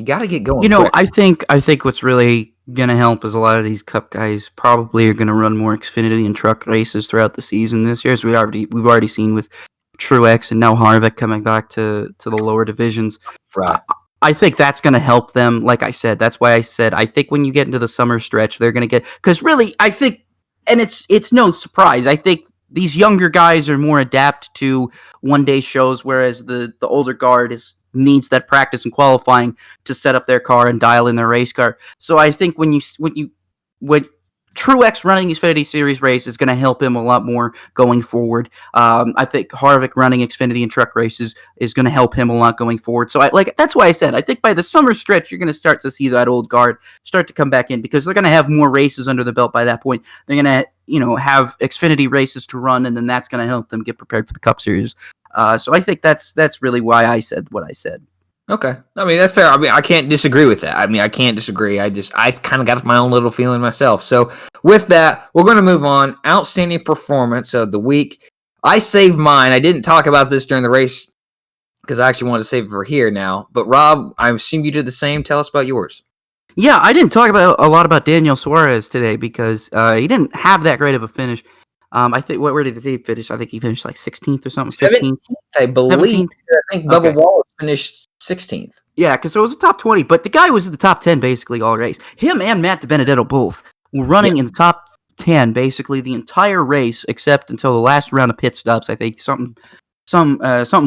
got to get going. Quick. I think what's really gonna help is a lot of these Cup guys probably are gonna run more Xfinity and truck races throughout the season this year, as we've already seen with Truex and now Harvick coming back to the lower divisions. Right. I think that's going to help them. Like I said, that's why I said I think when you get into the summer stretch, they're going to get, because really I think, and it's no surprise, I think these younger guys are more adept to one-day shows, whereas the older guard needs that practice and qualifying to set up their car and dial in their race car. So I think when Truex running Xfinity Series race is going to help him a lot more going forward. I think Harvick running Xfinity and truck races is going to help him a lot going forward. So that's why I said I think by the summer stretch you're going to start to see that old guard start to come back in, because they're going to have more races under the belt by that point. They're going to have Xfinity races to run, and then that's going to help them get prepared for the Cup Series. So I think that's really why I said what I said. Okay. I mean, that's fair. I mean, I can't disagree with that. I can't disagree. I've kind of got my own little feeling myself. So with that, we're going to move on. Outstanding performance of the week. I saved mine. I didn't talk about this during the race because I actually wanted to save it for here now. But Rob, I assume you did the same. Tell us about yours. Yeah, I didn't talk a lot about Daniel Suarez today because he didn't have that great of a finish. I think where did he finish? I think he finished like 16th or something. 17th, I believe. 17th? I think Bubba Wallace finished 16th. Yeah, because it was a top 20, but the guy was in the top 10 basically all race. Him and Matt DiBenedetto both were running in the top 10 basically the entire race, except until the last round of pit stops. I think something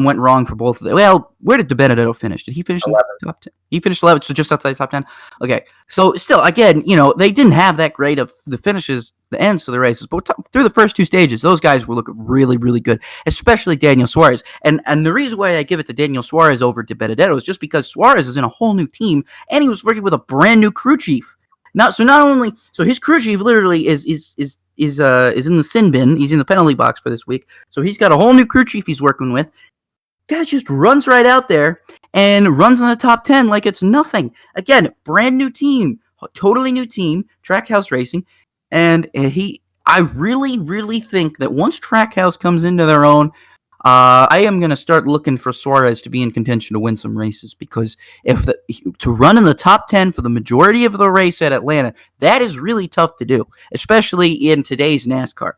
went wrong for both of them. Well, where did DiBenedetto finish? Did he finish 11. In the top 10? He finished 11, so just outside the top 10. Okay, so still, again, they didn't have that great of the finishes, the ends for the races, but through the first two stages, those guys were looking really, really good, especially Daniel Suarez. And the reason why I give it to Daniel Suarez over DiBenedetto is just because Suarez is in a whole new team, and he was working with a brand new crew chief. So his crew chief literally is in the sin bin. He's in the penalty box for this week. So he's got a whole new crew chief he's working with. Guy just runs right out there and runs in the top 10 like it's nothing. Again, brand new team, totally new team, Trackhouse Racing. And I really, really think that once Trackhouse comes into their own, I am going to start looking for Suarez to be in contention to win some races, because to run in the top 10 for the majority of the race at Atlanta, that is really tough to do, especially in today's NASCAR.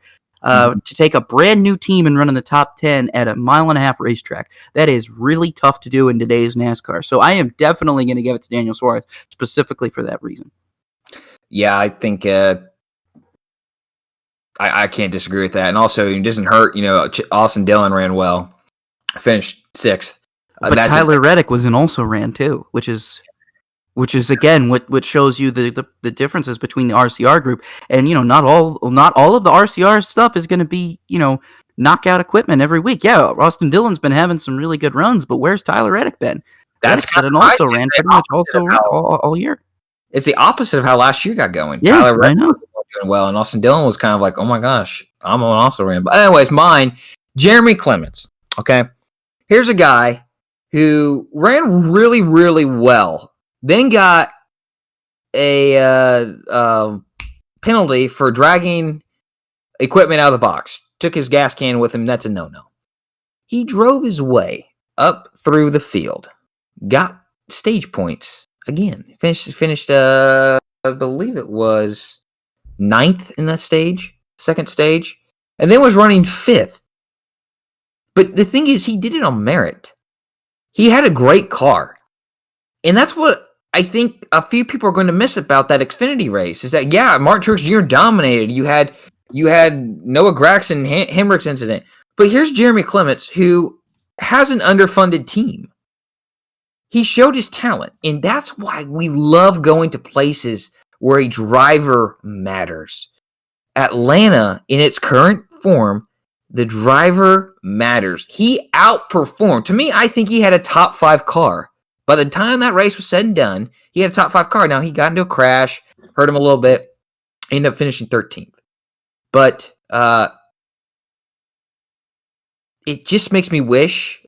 To take a brand new team and run in the top 10 at a 1.5-mile racetrack, that is really tough to do in today's NASCAR. So I am definitely going to give it to Daniel Suarez specifically for that reason. Yeah, I think I can't disagree with that. And also, it doesn't hurt, Austin Dillon ran well, finished 6th. But Tyler Reddick also ran too, which is again what shows you the differences between the RCR group. And not all of the RCR stuff is going to be knockout equipment every week. Yeah, Austin Dillon's been having some really good runs, but where's Tyler Reddick been? That's kind of also ran pretty much all year. It's the opposite of how last year got going. Yeah, Tyler Reddick was doing well, and Austin Dillon was kind of like, oh my gosh, I'm on also ran. But anyways, mine, Jeremy Clements. Okay, here's a guy who ran really, really well, then got a penalty for dragging equipment out of the box. Took his gas can with him. That's a no-no. He drove his way up through the field, got stage points again. Finished. I believe it was 9th in that stage, second stage, and then was running 5th. But the thing is, he did it on merit. He had a great car, and that's what I think a few people are going to miss about that Xfinity race. Is that Martin Truex Jr. dominated. You had Noah Gragson Hendricks incident, but here's Jeremy Clements, who has an underfunded team. he showed his talent, and that's why we love going to places where a driver matters. Atlanta, in its current form, the driver matters. He outperformed. To me, I think he had a top 5 car. By the time that race was said and done, he had a top 5 car. Now, he got into a crash, hurt him a little bit, ended up finishing 13th. But it just makes me wish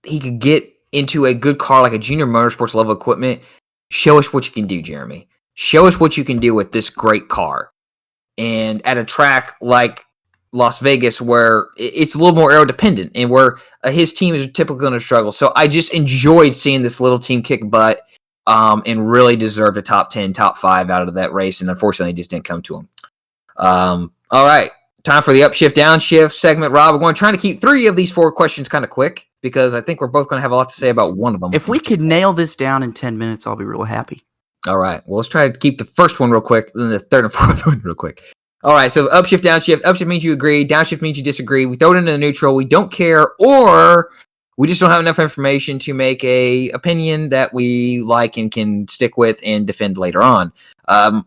he could get into a good car like a Junior Motorsports level equipment. Show us what you can do, Jeremy. Show us what you can do with this great car. And at a track like Las Vegas, where it's a little more aero dependent and where his team is typically going to struggle. So I just enjoyed seeing this little team kick butt and really deserved a top 10, top 5 out of that race. And unfortunately, it just didn't come to him. All right. Time for the upshift, downshift segment, Rob. We're going to try to keep 3 of these 4 questions kind of quick because I think we're both going to have a lot to say about one of them. If we could nail this down in 10 minutes, I'll be real happy. All right. Well, let's try to keep the first one real quick, then the third and fourth one real quick. All right. So upshift, downshift. Upshift means you agree. Downshift means you disagree. We throw it into the neutral. We don't care, or we just don't have enough information to make a opinion that we like and can stick with and defend later on. Our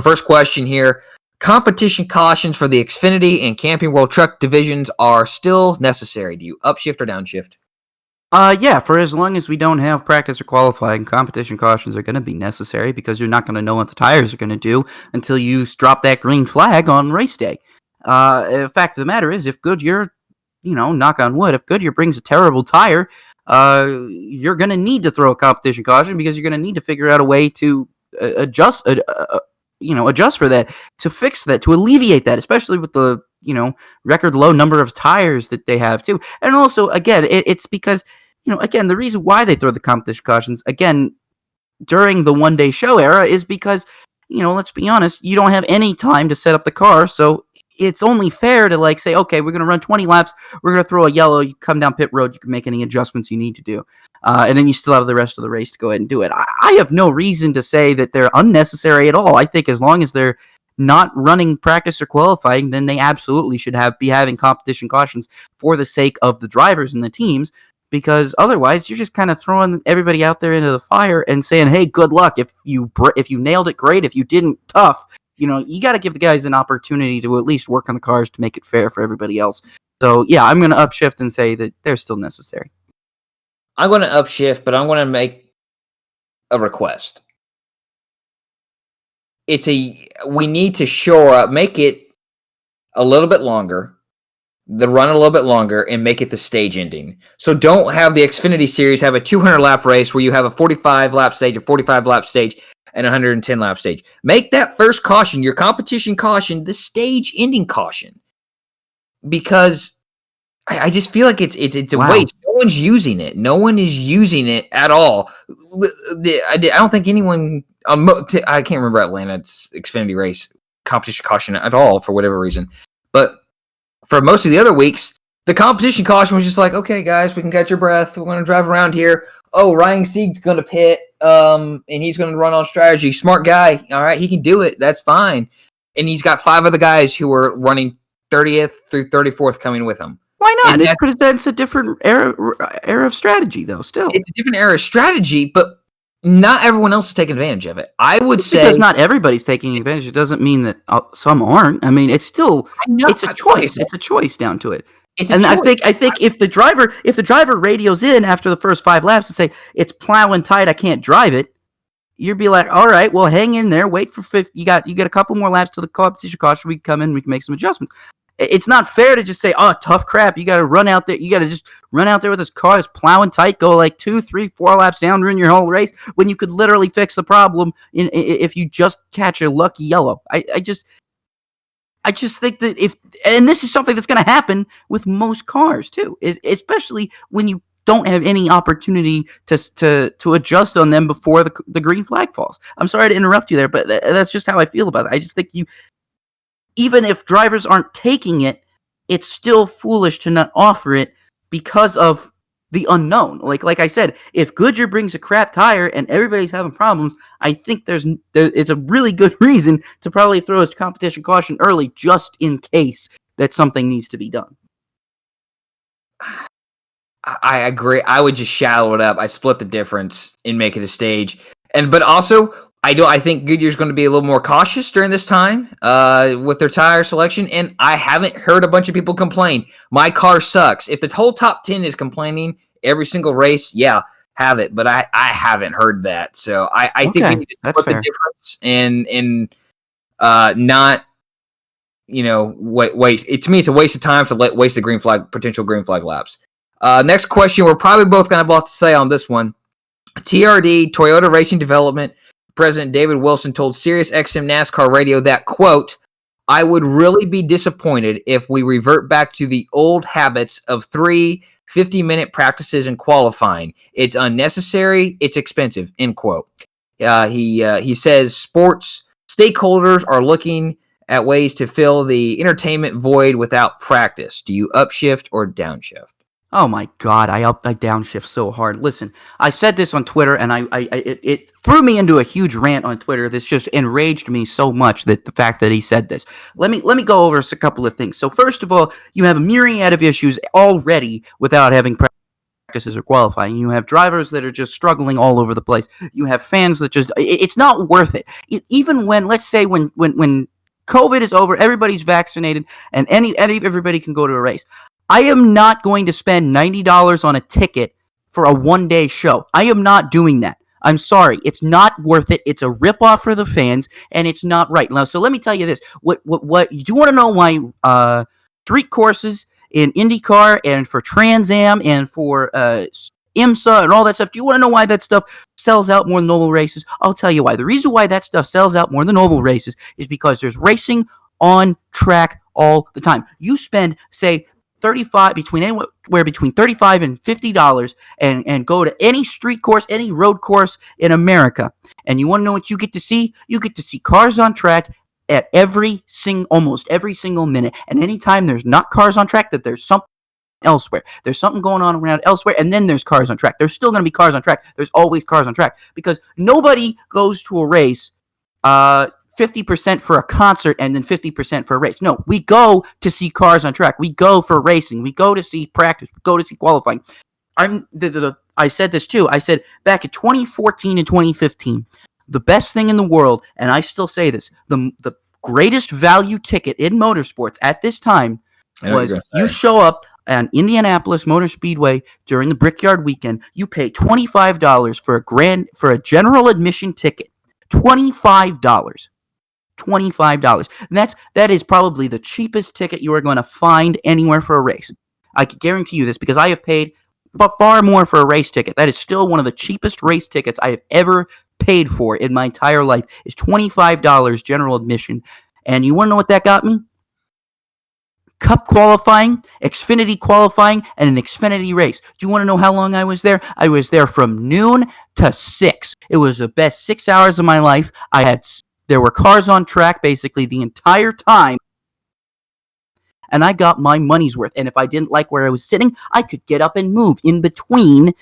first question here. Competition cautions for the Xfinity and Camping World Truck divisions are still necessary. Do you upshift or downshift? Yeah, for as long as we don't have practice or qualifying, competition cautions are going to be necessary because you're not going to know what the tires are going to do until you drop that green flag on race day. The fact of the matter is, if Goodyear, knock on wood, if Goodyear brings a terrible tire, you're going to need to throw a competition caution because you're going to need to figure out a way to adjust for that, to fix that, to alleviate that, especially with the, record low number of tires that they have too. And also, again, it's because, again, the reason why they throw the competition cautions, again, during the one-day show era is because, let's be honest, you don't have any time to set up the car. So it's only fair to say, okay, we're going to run 20 laps. We're going to throw a yellow. You come down pit road. You can make any adjustments you need to do. And then you still have the rest of the race to go ahead and do it. I have no reason to say that they're unnecessary at all. I think as long as they're not running practice or qualifying, then they absolutely should be having competition cautions for the sake of the drivers and the teams, because otherwise you're just kind of throwing everybody out there into the fire and saying, hey, good luck. If you nailed it, great. If you didn't, tough. You got to give the guys an opportunity to at least work on the cars to make it fair for everybody else. So, yeah, I'm going to upshift and say that they're still necessary. I'm going to upshift, but I'm going to make a request. We need to shore up, make it a little bit longer, the run a little bit longer, and make it the stage ending. So don't have the Xfinity Series have a 200-lap race where you have a 45-lap stage, a 45-lap stage, and a 110-lap stage. Make that first caution, your competition caution, the stage ending caution. Because I just feel like it's a waste. No one's using it. No one is using it at all. I don't think anyone... I can't remember Atlanta's Xfinity race competition caution at all for whatever reason. But for most of the other weeks, the competition caution was just like, okay, guys, we can catch your breath. We're going to drive around here. Oh, Ryan Sieg's going to pit, and he's going to run on strategy. Smart guy. All right, he can do it. That's fine. And he's got 5 other guys who are running 30th through 34th coming with him. Why not? It presents a different era of strategy, though, still. It's a different era of strategy, but not everyone else is taking advantage of it. I would say because not everybody's taking advantage. It doesn't mean that some aren't. I mean, it's still it's a choice. It's a choice down to it. And I think if the driver radios in after the first 5 laps and say it's plowing tight, I can't drive it, you'd be like, all right, well, hang in there, wait for 50. You got a couple more laps to the competition caution. We can come in, we can make some adjustments. It's not fair to just say, oh, tough crap. You got to run out there. You got to just run out there with this car that's plowing tight, go like 2, 3, 4 laps down, ruin your whole race when you could literally fix the problem if you just catch a lucky yellow. I just think that and this is something that's going to happen with most cars too, especially when you don't have any opportunity to adjust on them before the green flag falls. I'm sorry to interrupt you there, but that's just how I feel about it. I just think even if drivers aren't taking it, it's still foolish to not offer it because of the unknown. Like I said, if Goodyear brings a crap tire and everybody's having problems, I think it's a really good reason to probably throw a competition caution early just in case that something needs to be done. I agree. I would just shallow it up. I split the difference and make it a stage. But also, I think Goodyear's going to be a little more cautious during this time with their tire selection. And I haven't heard a bunch of people complain. My car sucks. If the whole top 10 is complaining every single race, yeah, have it. But I haven't heard that. So I think we need to split the difference and not, waste. To me, it's a waste of time to waste the potential green flag laps. Next question, we're probably both going to have a lot to say on this one. TRD, Toyota Racing Development, President David Wilson told Sirius XM NASCAR Radio that, quote, I would really be disappointed if we revert back to the old habits of 3 50-minute practices and qualifying. It's unnecessary. It's expensive, end quote. He says sports stakeholders are looking at ways to fill the entertainment void without practice. Do you upshift or downshift? Oh my God, I downshift so hard. Listen, I said this on Twitter, and it threw me into a huge rant on Twitter. This just enraged me so much, that the fact that he said this. Let me go over a couple of things. So first of all, you have a myriad of issues already without having practices or qualifying. You have drivers that are just struggling all over the place. You have fans that it's not worth it. Even when, let's say, when COVID is over, everybody's vaccinated, and everybody can go to a race. I am not going to spend $90 on a ticket for a one-day show. I am not doing that. I'm sorry. It's not worth it. It's a ripoff for the fans, and it's not right. Now, so let me tell you this. What you do want to know why street courses in IndyCar and for Trans Am and for IMSA and all that stuff, do you want to know why that stuff sells out more than normal races? I'll tell you why. The reason why that stuff sells out more than normal races is because there's racing on track all the time. You spend, say, anywhere between $35 and $50 and go to any street course, any road course in America. And you want to know what you get to see? You get to see cars on track at almost every single minute. And anytime there's not cars on track, that there's something elsewhere. There's something going on around elsewhere, and then there's cars on track. There's still going to be cars on track. There's always cars on track, because nobody goes to a race 50% for a concert and then 50% for a race. No, we go to see cars on track. We go for racing. We go to see practice. We go to see qualifying. I said this too. I said back in 2014 and 2015, the best thing in the world, and I still say this, the greatest value ticket in motorsports at this time was you show up at Indianapolis Motor Speedway during the Brickyard weekend. You pay $25 for a general admission ticket. $25. That is probably the cheapest ticket you are going to find anywhere for a race. I can guarantee you this, because I have paid far more for a race ticket. That is still one of the cheapest race tickets I have ever paid for in my entire life. Is $25 general admission. And you want to know what that got me? Cup qualifying, Xfinity qualifying, and an Xfinity race. Do you want to know how long I was there? I was there from noon to 6. It was the best 6 hours of my life. There were cars on track basically the entire time, and I got my money's worth. And if I didn't like where I was sitting, I could get up and move in between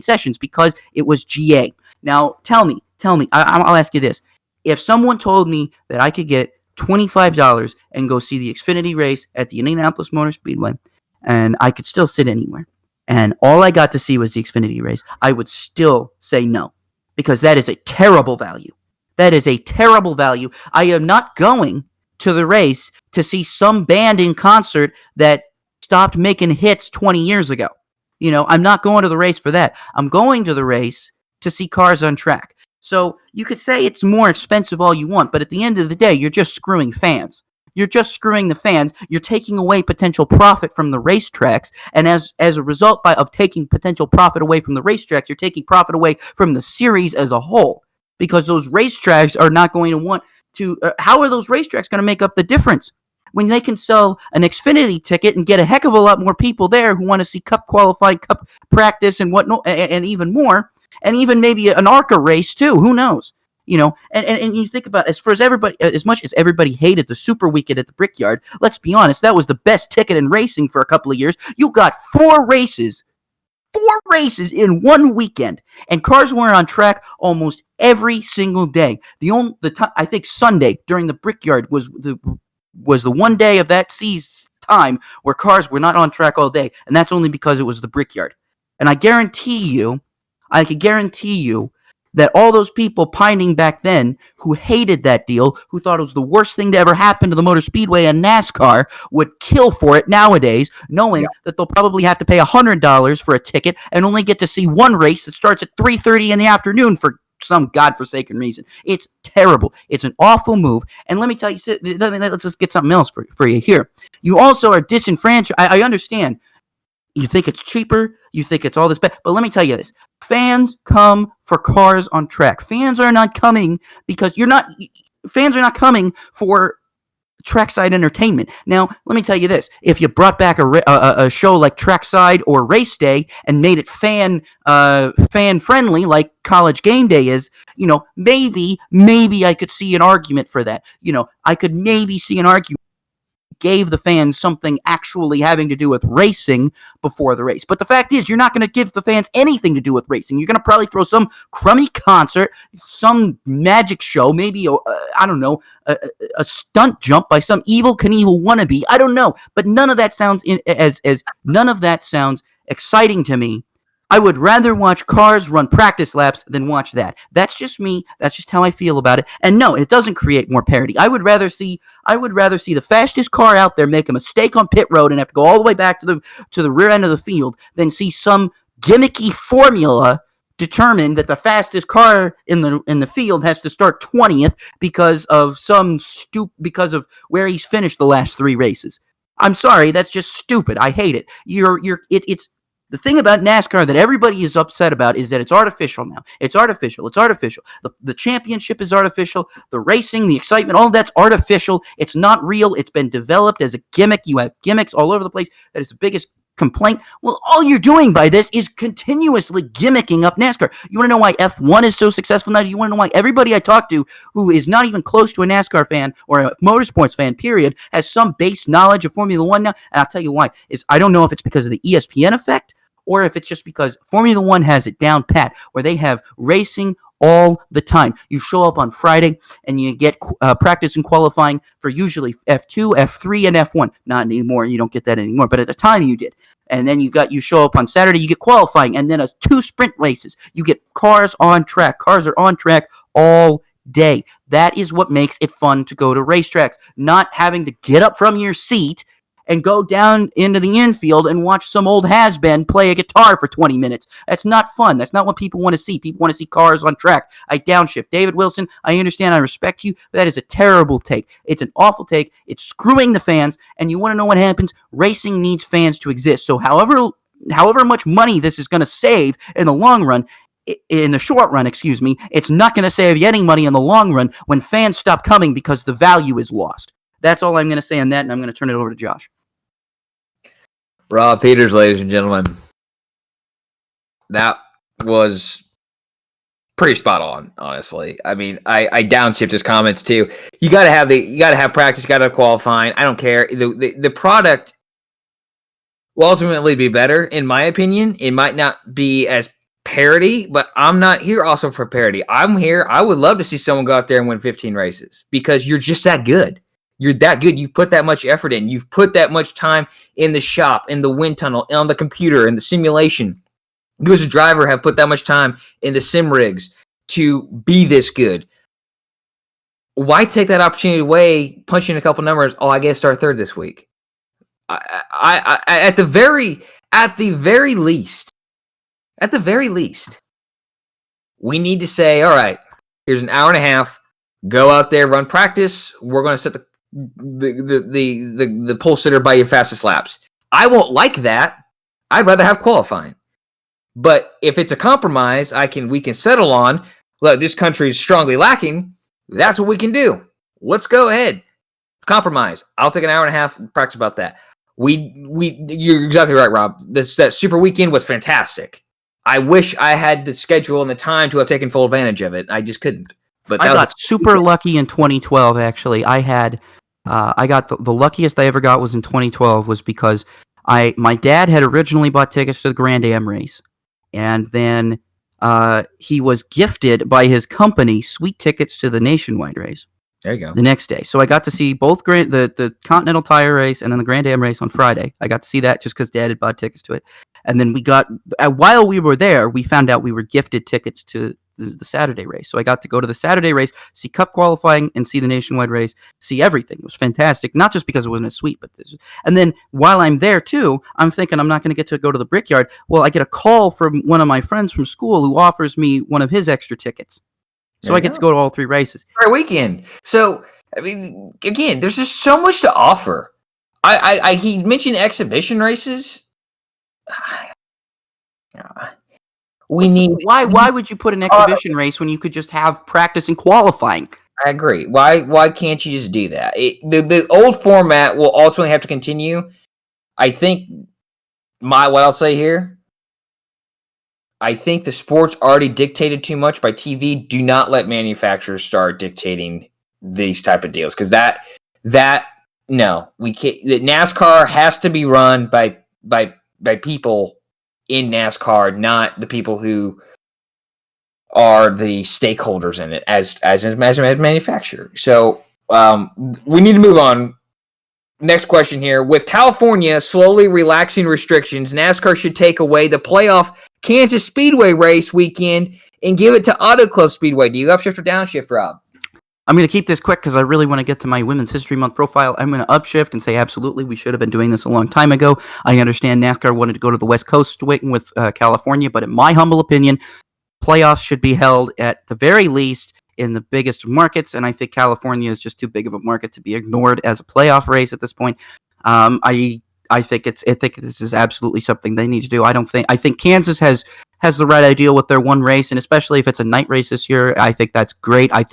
sessions, because it was GA. Now, tell me, I'll ask you this. If someone told me that I could get $25 and go see the Xfinity race at the Indianapolis Motor Speedway, and I could still sit anywhere, and all I got to see was the Xfinity race, I would still say no, because that is a terrible value. That is a terrible value. I am not going to the race to see some band in concert that stopped making hits 20 years ago. I'm not going to the race for that. I'm going to the race to see cars on track. So you could say it's more expensive all you want, but at the end of the day, you're just screwing fans. You're just screwing the fans. You're taking away potential profit from the racetracks, and as a result of taking potential profit away from the racetracks, you're taking profit away from the series as a whole, because those racetracks are not going to want to. How are those racetracks going to make up the difference when they can sell an Xfinity ticket and get a heck of a lot more people there who want to see Cup qualifying, Cup practice, and whatnot, and even more? And even maybe an ARCA race too. Who knows? And you think about, as much as everybody hated the Super Weekend at the Brickyard, let's be honest, that was the best ticket in racing for a couple of years. You got 4 races in one weekend, and cars were on track almost every single day. I think Sunday during the Brickyard was the one day of that time where cars were not on track all day, and that's only because it was the Brickyard. And I can guarantee you that all those people pining back then who hated that deal, who thought it was the worst thing to ever happen to the Motor Speedway and NASCAR, would kill for it nowadays, knowing that they'll probably have to pay $100 for a ticket and only get to see one race that starts at 3:30 in the afternoon for some godforsaken reason. It's terrible. It's an awful move. And let me tell you, let's just get something else for you here. You also are disenfranchised. I understand. You think it's cheaper. You think it's all this bad. But let me tell you this. Fans come for cars on track. Fans are not coming for trackside entertainment. Now, let me tell you this. If you brought back a show like Trackside or Race Day and made it fan friendly like College Game Day is, maybe I could see an argument for that. I could maybe see an argument gave the fans something actually having to do with racing before the race. But the fact is, you're not going to give the fans anything to do with racing. You're going to probably throw some crummy concert, some magic show, maybe, a stunt jump by some Evel Knievel wannabe. I don't know. But none of that sounds exciting to me. I would rather watch cars run practice laps than watch that. That's just me. That's just how I feel about it. And no, it doesn't create more parity. I would rather see the fastest car out there make a mistake on pit road and have to go all the way back to the rear end of the field than see some gimmicky formula determine that the fastest car in the field has to start 20th because of where he's finished the last 3 races. I'm sorry, that's just stupid. I hate it. It's the thing about NASCAR that everybody is upset about is that it's artificial now. It's artificial. The championship is artificial. The racing, the excitement, all of that's artificial. It's not real. It's been developed as a gimmick. You have gimmicks all over the place. That is the biggest complaint. Well, all you're doing by this is continuously gimmicking up NASCAR. You want to know why F1 is so successful now? You want to know why everybody I talk to who is not even close to a NASCAR fan or a motorsports fan, period, has some base knowledge of Formula One now? And I'll tell you why. I don't know if it's because of the ESPN effect or if it's just because Formula One has it down pat, where they have racing all the time. You show up on Friday and you get practice and qualifying for usually F2, F3, and F1. Not anymore. You don't get that anymore. But at the time you did. And then you show up on Saturday, you get qualifying, and then 2 sprint races. You get cars on track. Cars are on track all day. That is what makes it fun to go to racetracks. Not having to get up from your seat and go down into the infield and watch some old has-been play a guitar for 20 minutes. That's not fun. That's not what people want to see. People want to see cars on track. I downshift. David Wilson, I understand. I respect you, but that is a terrible take. It's an awful take. It's screwing the fans, and you want to know what happens? Racing needs fans to exist. So however much money this is going to save in the long run, in the short run, it's not going to save you any money in the long run when fans stop coming because the value is lost. That's all I'm going to say on that, and I'm going to turn it over to Josh. Rob Peeters, ladies and gentlemen. That was pretty spot on, honestly. I mean, I downshift his comments too. You gotta have practice, you gotta have qualifying. I don't care. The product will ultimately be better, in my opinion. It might not be as parity, but I'm not here also for parity. I'm here. I would love to see someone go out there and win 15 races because you're just that good. You're that good. You've put that much effort in. You've put that much time in the shop, in the wind tunnel, on the computer, in the simulation. You as a driver have put that much time in the sim rigs to be this good. Why take that opportunity away, punch in a couple numbers? Oh, I get to start third this week. I at the very least, we need to say, all right, here's an hour and a half. Go out there, run practice. We're going to set the pole sitter by your fastest laps. I won't like that. I'd rather have qualifying. But if it's a compromise, we can settle on. Look, this country is strongly lacking. That's what we can do. Let's go ahead. Compromise. I'll take an hour and a half and practice about that. You're exactly right, Rob. That super weekend was fantastic. I wish I had the schedule and the time to have taken full advantage of it. I just couldn't. But I got super lucky in 2012. Actually, I got the luckiest I ever got was in 2012 was because my dad had originally bought tickets to the Grand Am race, and then he was gifted by his company sweet tickets to the Nationwide race. There you go. The next day. So I got to see both the Continental Tire race and then the Grand Am race on Friday. I got to see that just because Dad had bought tickets to it. And then while we were there, we found out we were gifted tickets to the Saturday race. So I got to go to the Saturday race, see Cup qualifying, and see the Nationwide race, see everything. It was fantastic, not just because it wasn't as sweet, but and then while I'm there too, I'm thinking I'm not going to go to the Brickyard. Well, I get a call from one of my friends from school who offers me one of his extra tickets. So I get to go to all 3 races. For a weekend. So, I mean, again, there's just so much to offer. He mentioned exhibition races. Why would you put an exhibition race when you could just have practice and qualifying? I agree. Why can't you just do that? The old format will ultimately have to continue. I think what I'll say here, I think the sport's already dictated too much by TV. Do not let manufacturers start dictating these type of deals, because no, we can't. The NASCAR has to be run by people in NASCAR, not the people who are the stakeholders in it as a manufacturer. So we need to move on. Next question here. With California slowly relaxing restrictions, NASCAR should take away the playoff Kansas Speedway race weekend and give it to Auto Club Speedway. Do you upshift or downshift, Rob? I'm going to keep this quick because I really want to get to my Women's History Month profile. I'm going to upshift and say absolutely we should have been doing this a long time ago. I understand NASCAR wanted to go to the West Coast with California, but in my humble opinion, playoffs should be held at the very least in the biggest markets, and I think California is just too big of a market to be ignored as a playoff race at this point. I think this is absolutely something they need to do. I think Kansas has the right idea with their one race, and especially if it's a night race this year, I think that's great. I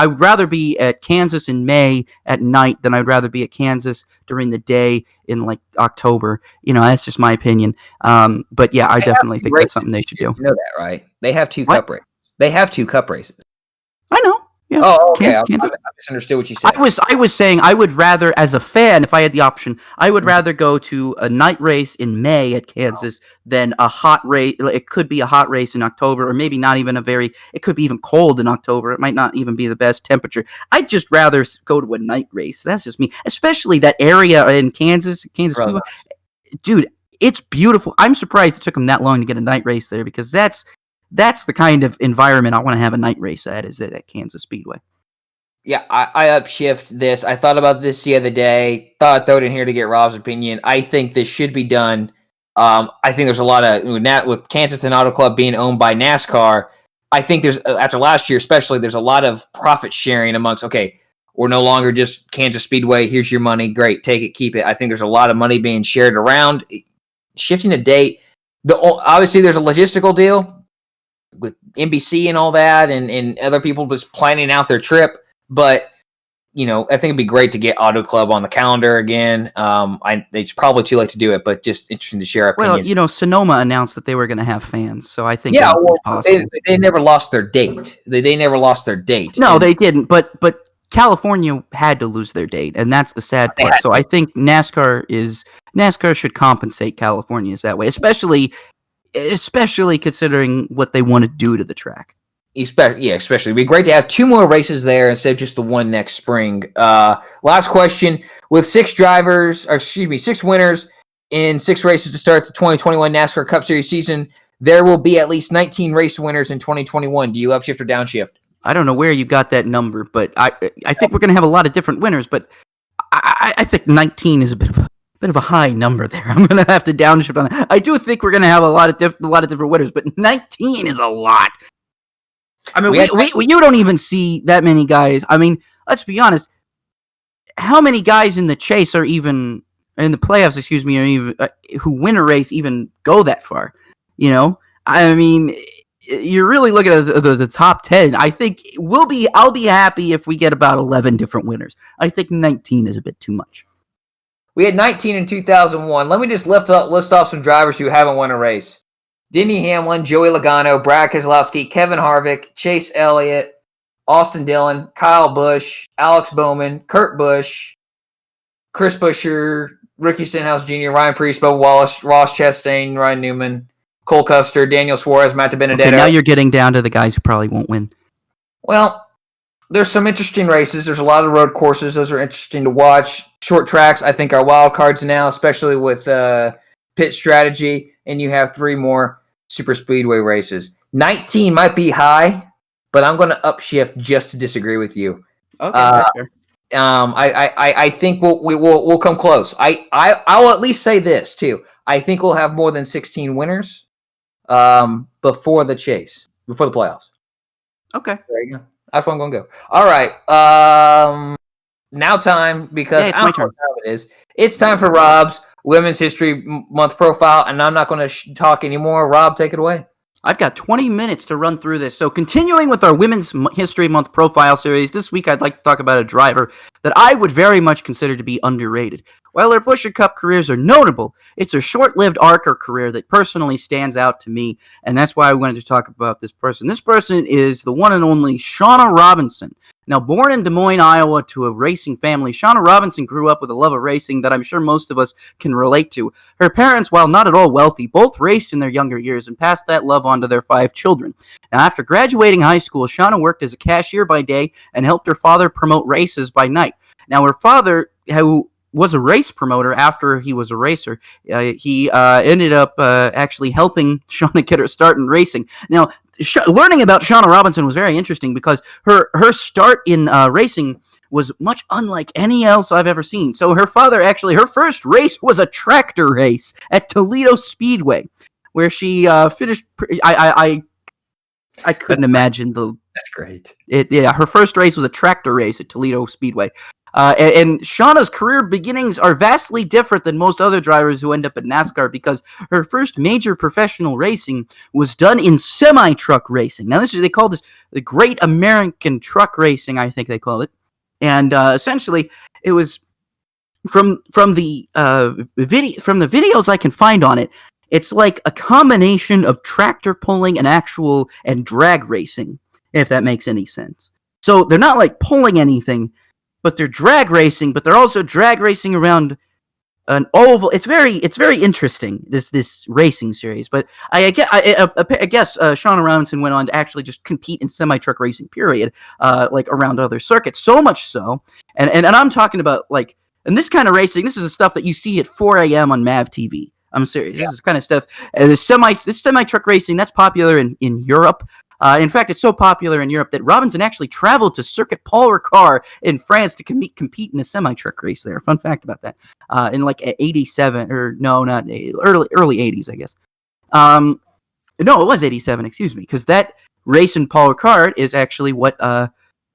would rather be at Kansas in May at night than I'd rather be at Kansas during the day in like October. That's just my opinion. But yeah, I definitely think that's something they should do. You know that, right? They have 2 cup races. They have 2 cup races. I know. Yeah. Oh, okay. I misunderstood what you said. I was saying I would rather, as a fan, if I had the option, I would rather go to a night race in May at Kansas than a hot race. It could be a hot race in October, or maybe not even it could be even cold in October. It might not even be the best temperature. I'd just rather go to a night race. That's just me. Especially that area in Kansas. Dude, it's beautiful. I'm surprised it took them that long to get a night race there, because that's the kind of environment I want to have a night race at, is at Kansas Speedway. Yeah, I upshift this. I thought about this the other day. Thought I'd throw it in here to get Rob's opinion. I think this should be done. I think there's a lot of, with Kansas and Auto Club being owned by NASCAR, I think there's, after last year especially, there's a lot of profit sharing amongst, okay, we're no longer just Kansas Speedway, here's your money, great, take it, keep it. I think there's a lot of money being shared around. Shifting a date, obviously there's a logistical deal with NBC and all that, and other people just planning out their trip. But, I think it'd be great to get Auto Club on the calendar again. It's probably too late to do it, but just interesting to share our opinions. Well, Sonoma announced that they were going to have fans, so I think they never lost their date. They never lost their date. No, they didn't, but California had to lose their date, and that's the sad part. So I think NASCAR should compensate California that way, especially considering what they want to do to the track. Especially. It'd be great to have 2 more races there instead of just the one next spring. Last question. With 6 winners in 6 races to start the 2021 NASCAR Cup Series season, there will be at least 19 race winners in 2021. Do you upshift or downshift? I don't know where you got that number, but I think we're going to have a lot of different winners, but I think 19 is a bit of a high number there. I'm going to have to downshift on that. I do think we're going to have a lot of different winners, but 19 is a lot. I mean, you don't even see that many guys. I mean, let's be honest. How many guys in the chase are even in the playoffs? Excuse me, or even who win a race even go that far? I mean, you're really looking at the top 10. I think I'll be happy if we get about 11 different winners. I think 19 is a bit too much. We had 19 in 2001. Let me just list off some drivers who haven't won a race. Denny Hamlin, Joey Logano, Brad Keselowski, Kevin Harvick, Chase Elliott, Austin Dillon, Kyle Busch, Alex Bowman, Kurt Busch, Chris Buescher, Ricky Stenhouse Jr., Ryan Preece, Bubba Wallace, Ross Chastain, Ryan Newman, Cole Custer, Daniel Suarez, Matt DiBenedetto. Okay, now you're getting down to the guys who probably won't win. Well, there's some interesting races. There's a lot of road courses. Those are interesting to watch. Short tracks, I think, are wild cards now, especially with pit strategy. And you have 3 more super speedway races. 19 might be high, but I'm going to upshift just to disagree with you. Okay, that's fair. I think we'll come close. I'll at least say this too. I think we'll have more than 16 winners before the playoffs. Okay. There you go. That's where I'm going to go. All right. Now time, because it's my turn. How it is. It's time for Rob's Women's History Month profile, and I'm not going to talk anymore. Rob, take it away. I've got 20 minutes to run through this. So continuing with our Women's History Month profile series, this week I'd like to talk about a driver that I would very much consider to be underrated. While her Pusher Cup careers are notable, it's her short-lived ARCA career that personally stands out to me, and that's why I wanted to talk about this person. This person is the one and only Shawna Robinson. Now, born in Des Moines, Iowa, to a racing family, Shawna Robinson grew up with a love of racing that I'm sure most of us can relate to. Her parents, while not at all wealthy, both raced in their younger years and passed that love on to their 5 children. Now, after graduating high school, Shawna worked as a cashier by day and helped her father promote races by night. Now, her father, who was a race promoter after he was a racer, he ended up actually helping Shawna get her start in racing. Now, learning about Shawna Robinson was very interesting because her start in racing was much unlike any else I've ever seen. So her first race was a tractor race at Toledo Speedway, where she finished. I couldn't imagine the. That's great. Her first race was a tractor race at Toledo Speedway. And Shawna's career beginnings are vastly different than most other drivers who end up at NASCAR because her first major professional racing was done in semi-truck racing. Now, they call this the Great American Truck Racing, I think they call it. And essentially, it was from the videos I can find on it. It's like a combination of tractor pulling and drag racing, if that makes any sense. So they're not like pulling anything, but they're drag racing, but they're also drag racing around an oval. It's very interesting, this racing series. But I guess Shawna Robinson went on to actually just compete in semi-truck racing, period, like around other circuits. So much so, and I'm talking about like, and this kind of racing, this is the stuff that you see at 4 a.m. on MAV TV. I'm serious. Yeah. This is kind of stuff. This semi-truck racing, that's popular in Europe. In fact, it's so popular in Europe that Robinson actually traveled to Circuit Paul Ricard in France to compete in a semi-truck race there. Fun fact about that. In like 87, or no, not early 80s, I guess. No, it was 87, excuse me, because that race in Paul Ricard is actually what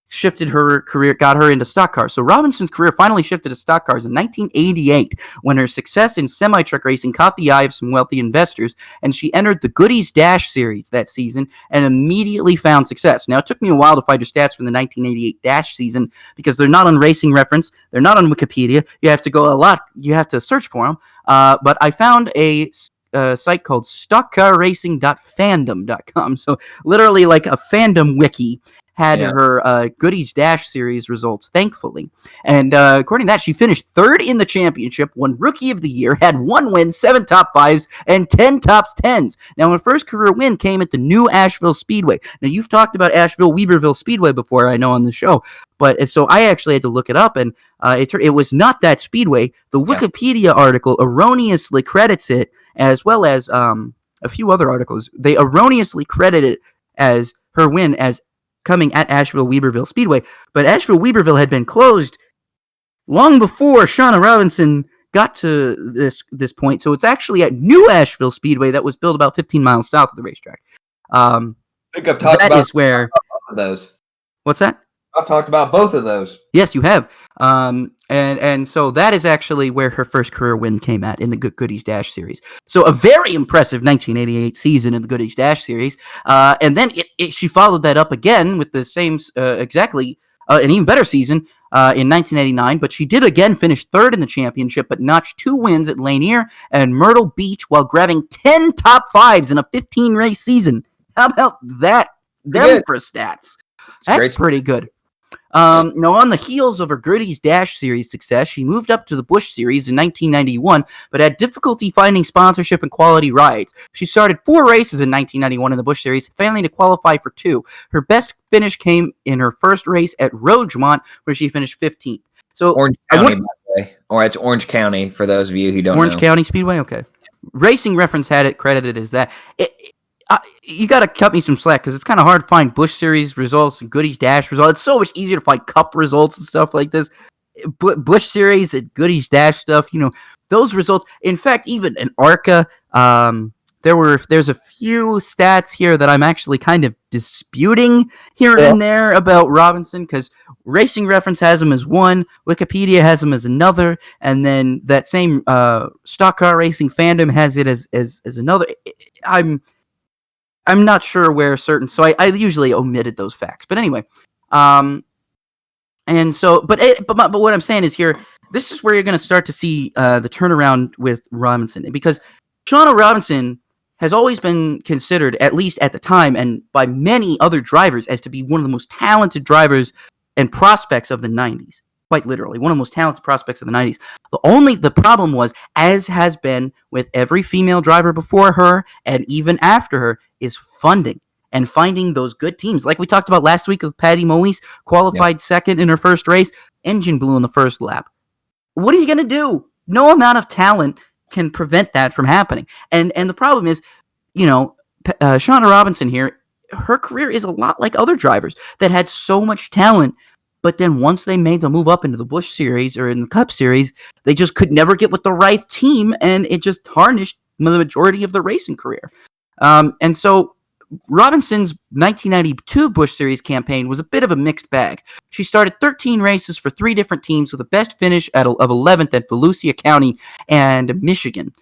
shifted her career, got her into stock cars. So Robinson's career finally shifted to stock cars in 1988 when her success in semi-truck racing caught the eye of some wealthy investors, and she entered the Goodies Dash series that season and immediately found success. Now, it took me a while to find her stats from the 1988 Dash season because they're not on Racing Reference, they're not on Wikipedia. You have to search for them. But I found a site called stockcarracing.fandom.com. So literally like a fandom wiki had her Goodies Dash series results, thankfully. And according to that, she finished 3rd in the championship, won Rookie of the Year, had 1 win, 7 top 5s, and 10 top 10s. Now, her first career win came at the new Asheville Speedway. Now, you've talked about Asheville-Weaverville Speedway before, I know, on the show. But so I actually had to look it up, and it was not that speedway. The Wikipedia article erroneously credits it, as well as a few other articles. They erroneously credit it as her win as coming at Asheville-Weaverville Speedway, but Asheville-Weaverville had been closed long before Shawna Robinson got to this point, so it's actually at New Asheville Speedway that was built about 15 miles south of the racetrack. I think I've talked about both of those. What's that? I've talked about both of those. Yes, you have. And so that is actually where her first career win came at in the Goodies Dash series. So a very impressive 1988 season in the Goodies Dash series. And then she followed that up again with the same an even better season in 1989. But she did again finish 3rd in the championship, but notched 2 wins at Lanier and Myrtle Beach while grabbing 10 top 5s in a 15-race season. How about that? Them for stats. That's pretty good. On the heels of her Goody's Dash Series success, she moved up to the Busch Series in 1991, but had difficulty finding sponsorship and quality rides. She started 4 races in 1991 in the Busch Series, failing to qualify for 2. Her best finish came in her first race at Rogemont, where she finished 15th. So Orange County, by the way. Or it's Orange County, for those of you who don't know. Orange County Speedway? Okay. Racing Reference had it credited as that. You got to cut me some slack because it's kind of hard to find Busch Series results and Goody's Dash results. It's so much easier to find Cup results and stuff like this. Busch Series and Goody's Dash stuff, those results. In fact, even in ARCA, there's a few stats here that I'm actually kind of disputing here and there about Robinson, because Racing Reference has him as one, Wikipedia has him as another, and then that same Stock Car Racing Fandom has it as another. I'm not sure where certain, so I usually omitted those facts. But anyway, but what I'm saying is here, this is where you're going to start to see the turnaround with Robinson, because Shawna Robinson has always been considered, at least at the time, and by many other drivers, as to be one of the most talented drivers and prospects of the 90s. Quite literally, one of the most talented prospects of the 90s. The problem was, as has been with every female driver before her and even after her, is funding and finding those good teams. Like we talked about last week with Patty Moise, qualified second in her first race, engine blew in the first lap. What are you going to do? No amount of talent can prevent that from happening. And the problem is, Shawna Robinson here, her career is a lot like other drivers that had so much talent, but then once they made the move up into the Busch Series or in the Cup Series, they just could never get with the right team, and it just tarnished the majority of the racing career. And so Robinson's 1992 Busch Series campaign was a bit of a mixed bag. She started 13 races for 3 different teams with a best finish of 11th at Volusia County and Michigan,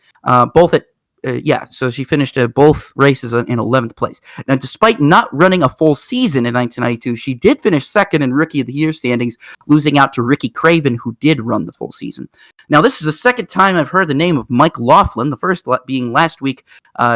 so she finished both races in 11th place. Now, despite not running a full season in 1992, she did finish second in Rookie of the Year standings, losing out to Ricky Craven, who did run the full season. Now, this is the second time I've heard the name of Mike Laughlin, the first being last week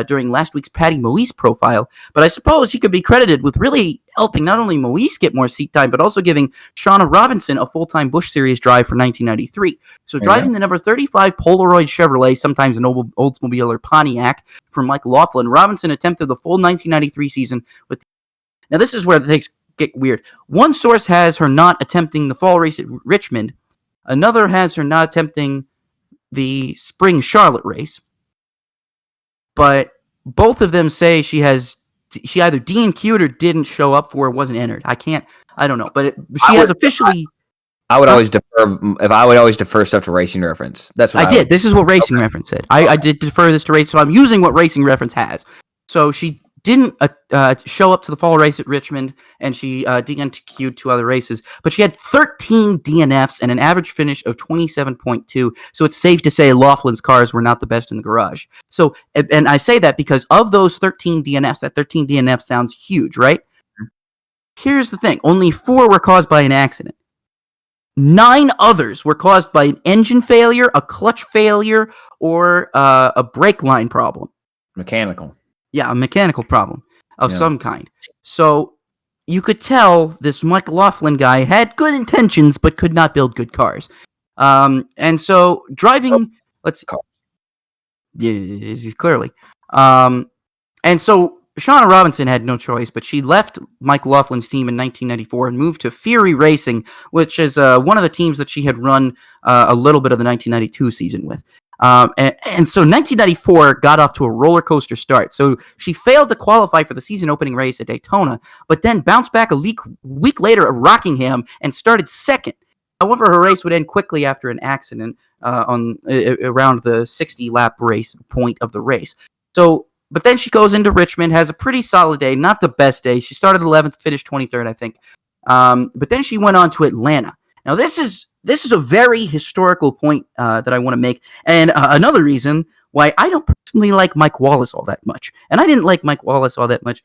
during last week's Patty Moise profile, but I suppose he could be credited with really helping not only Moise get more seat time, but also giving Shawna Robinson a full-time Busch Series drive for 1993. So driving the number 35 Polaroid Chevrolet, sometimes an Oldsmobile or Pontiac, for Mike Laughlin, Robinson attempted the full 1993 season with... Now, this is where things get weird. One source has her not attempting the fall race at Richmond. Another has her not attempting the spring Charlotte race. But both of them say she either DNQ'd or didn't show up for, wasn't entered. I don't know. But she has officially... I would always defer stuff to Racing Reference. That's what I did. This is what Racing Reference said. I did defer this to Racing, so I'm using what Racing Reference has. So she didn't show up to the fall race at Richmond, and she DNQ'd 2 other races, but she had 13 DNFs and an average finish of 27.2, so it's safe to say Laughlin's cars were not the best in the garage. So, and I say that because of those 13 DNFs, that 13 DNF sounds huge, right? Here's the thing. Only 4 were caused by an accident. 9 others were caused by an engine failure, a clutch failure, or a brake line problem. Mechanical. Yeah, a mechanical problem of some kind. So you could tell this Mike Laughlin guy had good intentions, but could not build good cars. And so driving, clearly. And so Shawna Robinson had no choice, but she left Mike Laughlin's team in 1994 and moved to Fury Racing, which is one of the teams that she had run a little bit of the 1992 season with. And so 1994 got off to a roller coaster start. So she failed to qualify for the season opening race at Daytona, but then bounced back a week later at Rockingham and started second. However, her race would end quickly after an accident around the 60-lap race point of the race. But then she goes into Richmond, has a pretty solid day, not the best day. She started 11th, finished 23rd, I think. But then she went on to Atlanta. Now, this is a very historical point that I want to make, and another reason why I don't personally like Mike Wallace all that much. And I didn't like Mike Wallace all that much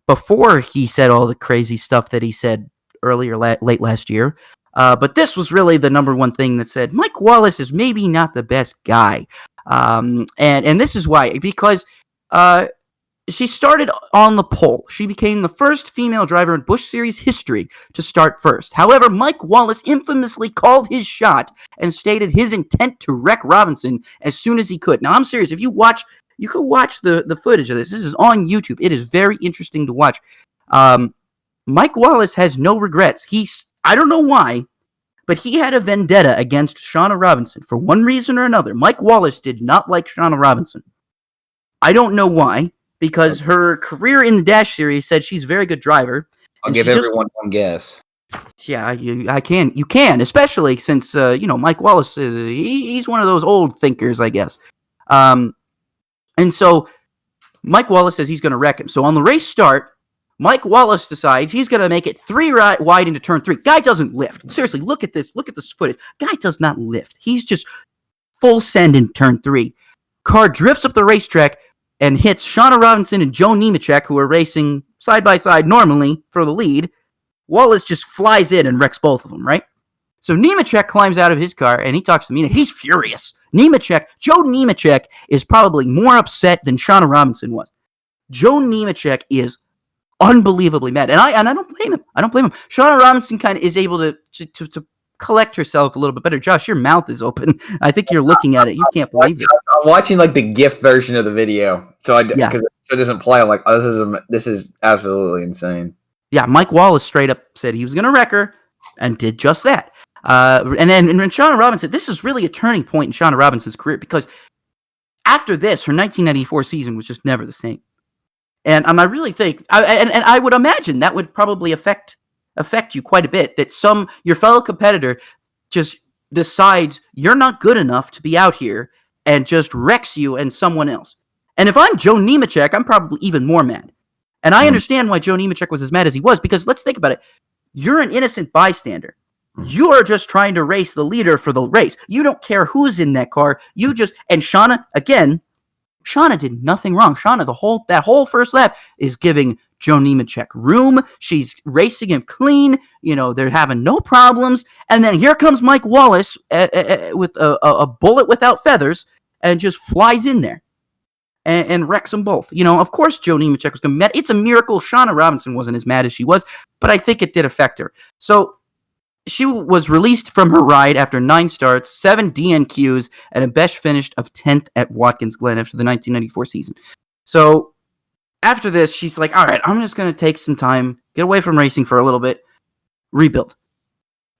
before he said all the crazy stuff that he said earlier, late last year. But this was really the number one thing that said Mike Wallace is maybe not the best guy. And this is why, because She started on the pole. She became the first female driver in Busch Series history to start first. However, Mike Wallace infamously called his shot and stated his intent to wreck Robinson as soon as he could. Now, I'm serious. If you watch, you can watch the footage of this. This is on YouTube. It is very interesting to watch. Mike Wallace has no regrets. I don't know why, but he had a vendetta against Shawna Robinson for one reason or another. Mike Wallace did not like Shawna Robinson. I don't know why. Because her career in the Dash Series said she's a very good driver. I'll give everyone one guess. Yeah, you can, especially since Mike Wallace he's one of those old thinkers, I guess. And so Mike Wallace says he's going to wreck him. So on the race start, Mike Wallace decides he's going to make it 3 wide into turn 3. Guy doesn't lift. Seriously, look at this. Look at this footage. Guy does not lift. He's just full send in turn 3. Car drifts up the racetrack and hits Shawna Robinson and Joe Nemechek, who are racing side by side normally for the lead. Wallace just flies in and wrecks both of them, right? So Nemechek climbs out of his car and he talks to me and he's furious. Joe Nemechek is probably more upset than Shawna Robinson was. Joe Nemechek is unbelievably mad. And I don't blame him. Shawna Robinson kind of is able to collect herself a little bit better. Josh, your mouth is open. I think you're looking at it. You can't believe it. I'm watching like the GIF version of the video, so because it doesn't play. I'm like, oh, this is absolutely insane. Yeah, Mike Wallace straight up said he was going to wreck her, and did just that. And Shawna Robinson, this is really a turning point in Shawna Robinson's career because after this, her 1994 season was just never the same. And I really think, I would imagine that would probably affect you quite a bit, that your fellow competitor just decides you're not good enough to be out here and just wrecks you and someone else. And if I'm Joe Nemechek, I'm probably even more mad. And I understand why Joe Nemechek was as mad as he was, because let's think about it. You're an innocent bystander. You are just trying to race the leader for the race. You don't care who's in that car. And Shawna, again, Shawna did nothing wrong. Shawna, that whole first lap is giving Joe Nemechek room. She's racing him clean. They're having no problems. And then here comes Mike Wallace with a bullet without feathers and just flies in there and wrecks them both. Of course, Joe Nemechek was going to be mad. It's a miracle Shawna Robinson wasn't as mad as she was, but I think it did affect her. So she was released from her ride after 9 starts, 7 DNQs, and a best finish of 10th at Watkins Glen after the 1994 season. So after this, she's like, all right, I'm just going to take some time, get away from racing for a little bit, rebuild.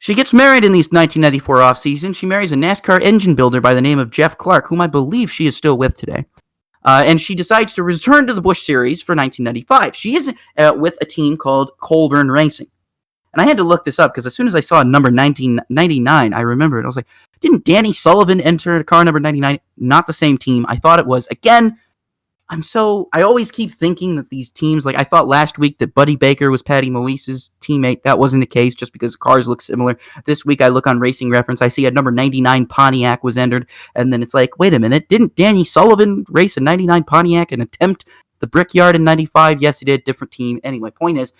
She gets married in the 1994 offseason. She marries a NASCAR engine builder by the name of Jeff Clark, whom I believe she is still with today. And she decides to return to the Busch Series for 1995. She is with a team called Colburn Racing. And I had to look this up because as soon as I saw number 1999, I remembered. I was like, didn't Danny Sullivan enter car number 99? Not the same team. I thought it was. Again, I always keep thinking that these teams, like I thought last week that Buddy Baker was Patty Moise's teammate. That wasn't the case just because the cars look similar. This week I look on Racing Reference. I see a number 99 Pontiac was entered. And then it's like, wait a minute. Didn't Danny Sullivan race a 99 Pontiac and attempt the Brickyard in 95? Yes, he did. Different team. Anyway, point is,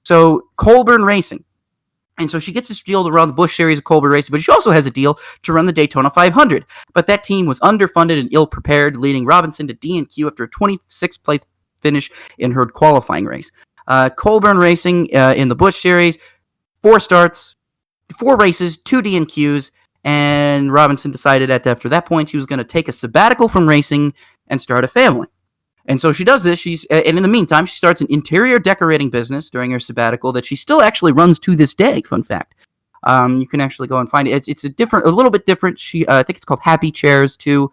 so Colburn Racing. And so she gets this deal to run the Busch Series of Colburn Racing, but she also has a deal to run the Daytona 500. But that team was underfunded and ill-prepared, leading Robinson to DNQ after a 26th place finish in her qualifying race. Colburn Racing in the Busch Series, 4 starts, 4 races, 2 DNQs, and Robinson decided after that point she was going to take a sabbatical from racing and start a family. And so she does this. And in the meantime, she starts an interior decorating business during her sabbatical that she still actually runs to this day. Fun fact. You can actually go and find it. It's a little bit different. I think it's called Happy Chairs too.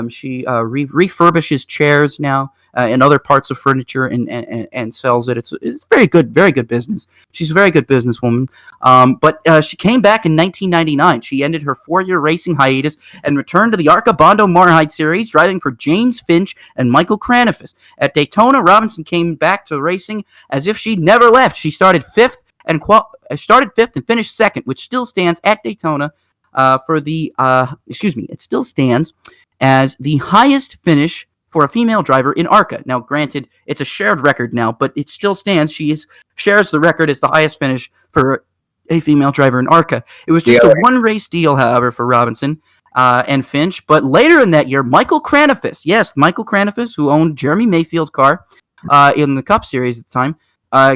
She refurbishes chairs now and other parts of furniture and sells it. It's very good business. She's a very good businesswoman. But she came back in 1999. She ended her 4-year racing hiatus and returned to the ARCA Bondo Marhide Series, driving for James Finch and Michael Cranifus. At Daytona, Robinson came back to racing as if she'd never left. She started 5th and finished 2nd, which still stands at Daytona it still stands as the highest finish for a female driver in ARCA. Now, granted, it's a shared record now, but it still stands. She shares the record as the highest finish for a female driver in ARCA. It was just a one-race deal, however, for Robinson. and Finch. But later in that year, Michael Cranafis, who owned Jeremy Mayfield's car in the Cup Series at the time,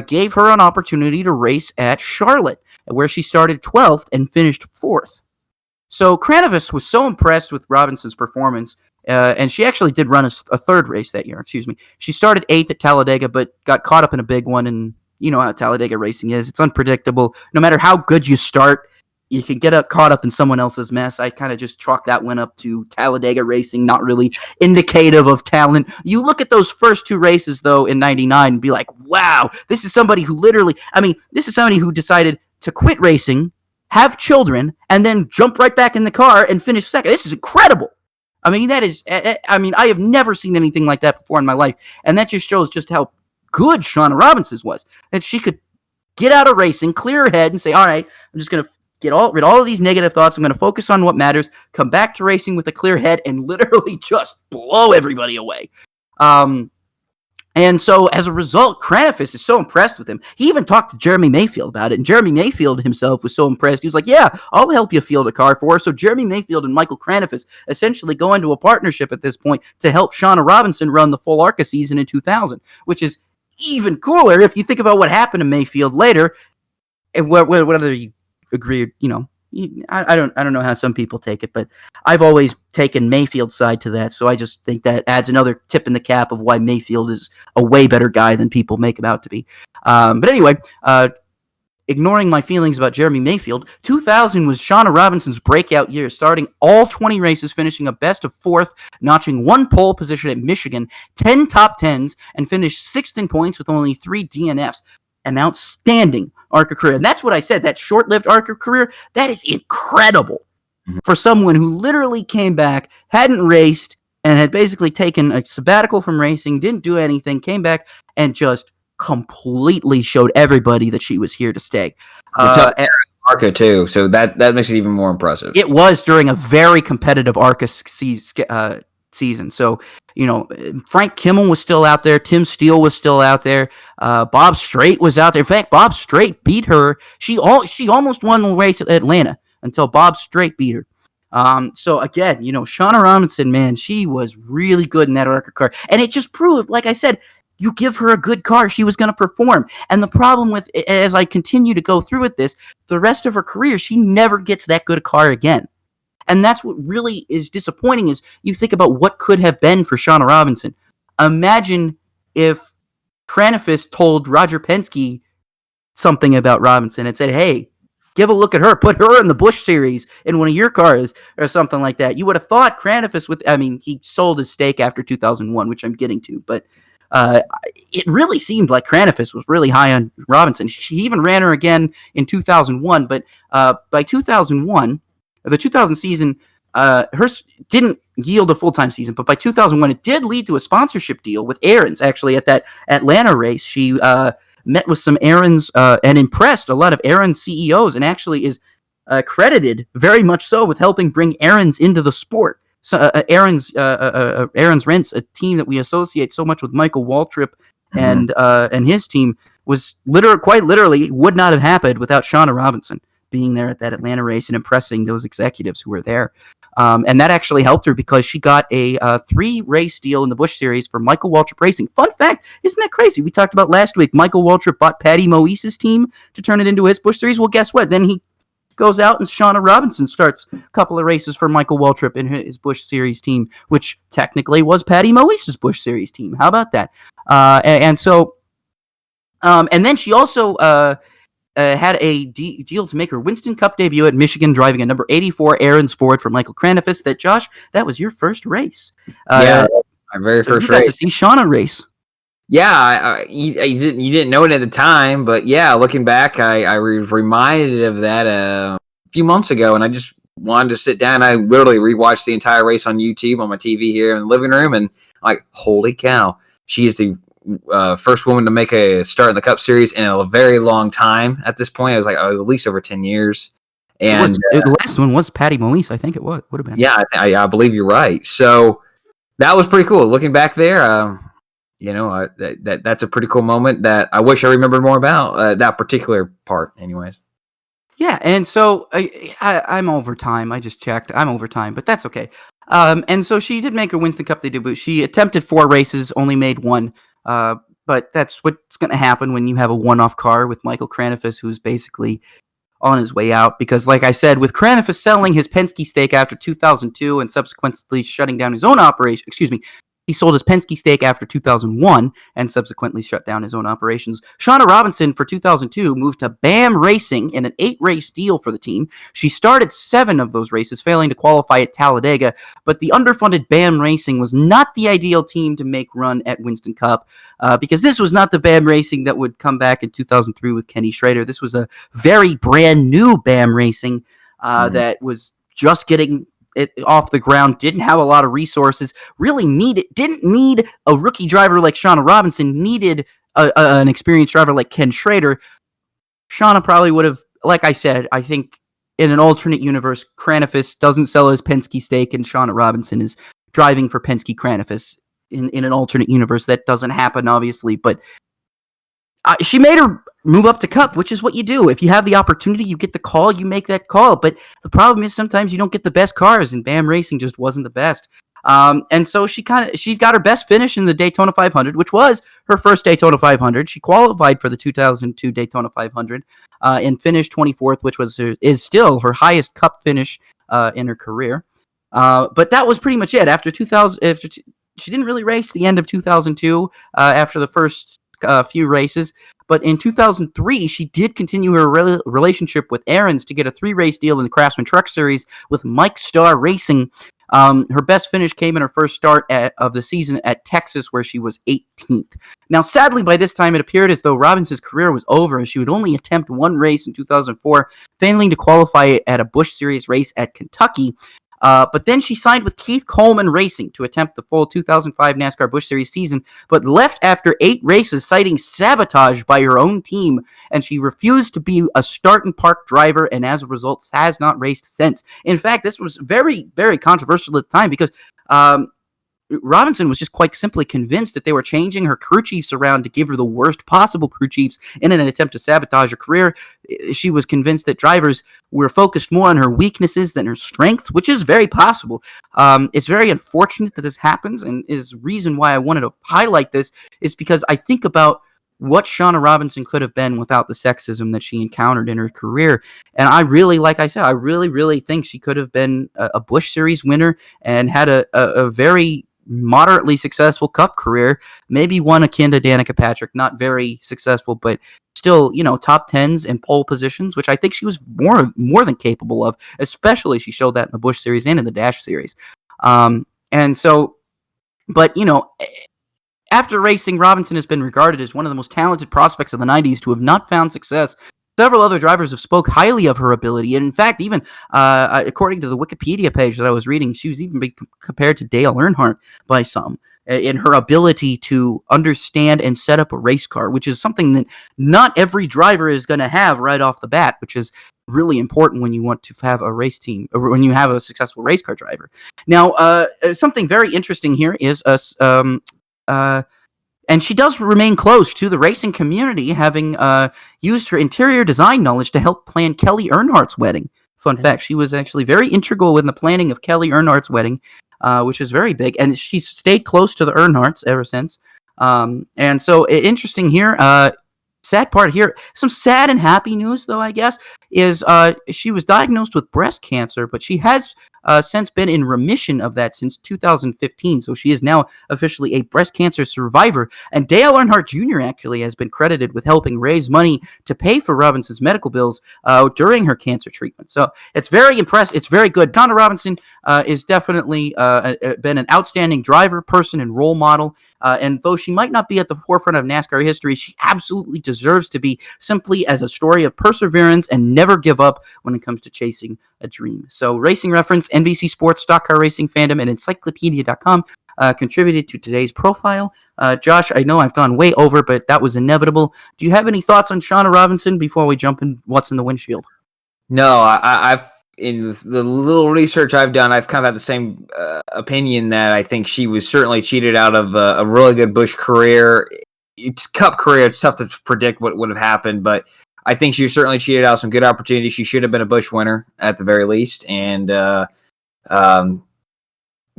gave her an opportunity to race at Charlotte, where she started 12th and finished 4th. So Cranafis was so impressed with Robinson's performance, and she actually did run a third race that year, She started 8th at Talladega, but got caught up in a big one, and you know how Talladega racing is. It's unpredictable. No matter how good you start, you can get caught up in someone else's mess. I kind of just chalk that one up to Talladega racing, not really indicative of talent. You look at those first 2 races, though, in 99 and be like, wow, this is somebody who decided to quit racing, have children, and then jump right back in the car and finish second. This is incredible. I mean, I have never seen anything like that before in my life. And that just shows just how good Shawna Robinson was. That she could get out of racing, clear her head, and say, all right, I'm just going to rid all of these negative thoughts. I'm going to focus on what matters, come back to racing with a clear head, and literally just blow everybody away. And so, as a result, Cranafis is so impressed with him. He even talked to Jeremy Mayfield about it, and Jeremy Mayfield himself was so impressed. He was like, yeah, I'll help you field a car for her. So Jeremy Mayfield and Michael Cranafis essentially go into a partnership at this point to help Shawna Robinson run the full ARCA season in 2000, which is even cooler if you think about what happened to Mayfield later, and whether you agree, I don't know how some people take it, but I've always taken Mayfield's side to that. So I just think that adds another tip in the cap of why Mayfield is a way better guy than people make him out to be. But anyway, ignoring my feelings about Jeremy Mayfield, 2000 was Shawna Robinson's breakout year, starting all 20 races, finishing a best of 4th, notching 1 pole position at Michigan, 10 top 10s, and finished 6th in points with only 3 DNFs. An outstanding ARCA career. And that's what I said, that short-lived ARCA career, that is incredible for someone who literally came back, hadn't raced, and had basically taken a sabbatical from racing, didn't do anything, came back, and just completely showed everybody that she was here to stay. ARCA too, so that makes it even more impressive. It was during a very competitive ARCA season. So, Frank Kimmel was still out there. Tim Steele was still out there. Bob Strait was out there. In fact, Bob Strait beat her. She almost won the race at Atlanta until Bob Strait beat her. So again, Shawna Robinson, man, she was really good in that ARCA car. And it just proved, like I said, you give her a good car, she was going to perform. And the problem with, as I continue to go through with this, the rest of her career, she never gets that good a car again. And that's what really is disappointing, is you think about what could have been for Shawna Robinson. Imagine if Cranafis told Roger Penske something about Robinson and said, hey, give a look at her, put her in the Busch Series in one of your cars or something like that. You would have thought Cranafis he sold his stake after 2001, which I'm getting to, but it really seemed like Cranafis was really high on Robinson. She even ran her again in 2001, but by 2001, the 2000 season, hers didn't yield a full-time season, but by 2001, it did lead to a sponsorship deal with Aaron's. Actually, at that Atlanta race, she met with some Aaron's and impressed a lot of Aaron's CEOs, and actually is credited very much so with helping bring Aaron's into the sport. So Aaron's Rents, a team that we associate so much with Michael Waltrip and his team, was quite literally would not have happened without Shawna Robinson being there at that Atlanta race and impressing those executives who were there. And that actually helped her because she got a 3-race deal in the Busch Series for Michael Waltrip Racing. Fun fact, isn't that crazy? We talked about last week, Michael Waltrip bought Patty Moise's team to turn it into his Busch Series. Well, guess what? Then he goes out and Shawna Robinson starts a couple of races for Michael Waltrip in his Busch Series team, which technically was Patty Moise's Busch Series team. How about that? And then she also had a deal to make her Winston Cup debut at Michigan, driving a number 84 Aaron's Ford for Michael Cranafis. Josh, that was your first race. Yeah, my very first race. You got to see Shawna race. Yeah, you didn't know it at the time, but yeah, looking back, I was reminded of that a few months ago, and I just wanted to sit down. I literally rewatched the entire race on YouTube on my TV here in the living room, and I'm like, holy cow, she is the first woman to make a start in the Cup Series in a very long time. At this point, I was at least over 10 years. And the last one was Patty Moise, I think it would have been. Yeah, I believe you're right. So that was pretty cool. Looking back there, that's a pretty cool moment that I wish I remembered more about, that particular part anyways. Yeah, and so I'm over time. I just checked. I'm over time, but that's okay. And so she did make her Winston Cup debut. She attempted 4 races, only made 1. But that's what's going to happen when you have a one-off car with Michael Kranifus, who's basically on his way out. Because, like I said, with Kranifus selling his Penske stake after 2002 and subsequently shutting down his own operation, he sold his Penske stake after 2001 and subsequently shut down his own operations. Shawna Robinson for 2002 moved to BAM Racing in an 8-race deal for the team. She started 7 of those races, failing to qualify at Talladega, but the underfunded BAM Racing was not the ideal team to make run at Winston Cup because this was not the BAM Racing that would come back in 2003 with Kenny Schrader. This was a very brand new BAM Racing that was just getting it off the ground, didn't have a lot of resources, didn't need a rookie driver like Shawna Robinson, needed an experienced driver like Ken Schrader. Shawna probably would have, like I said, I think in an alternate universe, Kranifus doesn't sell his Penske stake and Shawna Robinson is driving for Penske Kranifus. In an alternate universe, that doesn't happen, obviously, but she made her move up to Cup, which is what you do. If you have the opportunity, you get the call, you make that call. But the problem is sometimes you don't get the best cars, and BAM Racing just wasn't the best. And so she got her best finish in the Daytona 500, which was her first Daytona 500. She qualified for the 2002 Daytona 500 and finished 24th, which is still her highest Cup finish in her career. But that was pretty much it. She didn't really race the end of 2002 after the first few races, but in 2003 she did continue her relationship with Aaron's to get a 3-race deal in the Craftsman Truck Series with Mike Starr Racing. Her best finish came in her first start of the season at Texas, where she was 18th. Now, sadly, by this time it appeared as though Robinson's career was over, and she would only attempt 1 race in 2004, failing to qualify at a Busch Series race at Kentucky. But then she signed with Keith Coleman Racing to attempt the full 2005 NASCAR Busch Series season, but left after 8 races, citing sabotage by her own team, and she refused to be a start and park driver, and as a result has not raced since. In fact, this was very, very controversial at the time because Robinson was just quite simply convinced that they were changing her crew chiefs around to give her the worst possible crew chiefs in an attempt to sabotage her career. She was convinced that drivers were focused more on her weaknesses than her strengths, which is very possible. It's very unfortunate that this happens, and is reason why I wanted to highlight this is because I think about what Shawna Robinson could have been without the sexism that she encountered in her career. And I really, like I said, I really, really think she could have been a Busch Series winner and had a very moderately successful Cup career, maybe one akin to Danica Patrick, not very successful, but still, top 10s and pole positions, which I think she was more than capable of, especially she showed that in the Busch Series and in the Dash Series. And so, but, after racing, Robinson has been regarded as one of the most talented prospects of the 90s to have not found success. Several other drivers have spoke highly of her ability, and in fact, even according to the Wikipedia page that I was reading, she was even compared to Dale Earnhardt by some in her ability to understand and set up a race car, which is something that not every driver is going to have right off the bat, which is really important when you want to have a race team, or when you have a successful race car driver. Now, something very interesting here is and she does remain close to the racing community, having used her interior design knowledge to help plan Kelly Earnhardt's wedding. Fun fact, she was actually very integral in the planning of Kelly Earnhardt's wedding, which is very big, and she's stayed close to the Earnhardts ever since. And so, interesting here, sad part here, some sad and happy news, though, I guess, is she was diagnosed with breast cancer, but she has since been in remission of that since 2015. So she is now officially a breast cancer survivor. And Dale Earnhardt Jr. actually has been credited with helping raise money to pay for Robinson's medical bills during her cancer treatment. So it's very impressive. It's very good. Shawna Robinson is definitely been an outstanding driver, person, and role model. And though she might not be at the forefront of NASCAR history, she absolutely deserves to be, simply as a story of perseverance and never give up when it comes to chasing a dream. So Racing Reference, NBC Sports, Stock Car Racing Fandom, and Encyclopedia.com contributed to today's profile. Josh, I know I've gone way over, but that was inevitable. Do you have any thoughts on Shawna Robinson before we jump in what's in the windshield? No, I've in the little research I've done, I've kind of had the same opinion that I think she was certainly cheated out of a really good Busch career. It's Cup career. It's tough to predict what would have happened, but I think she certainly cheated out some good opportunities. She should have been a Busch winner at the very least, and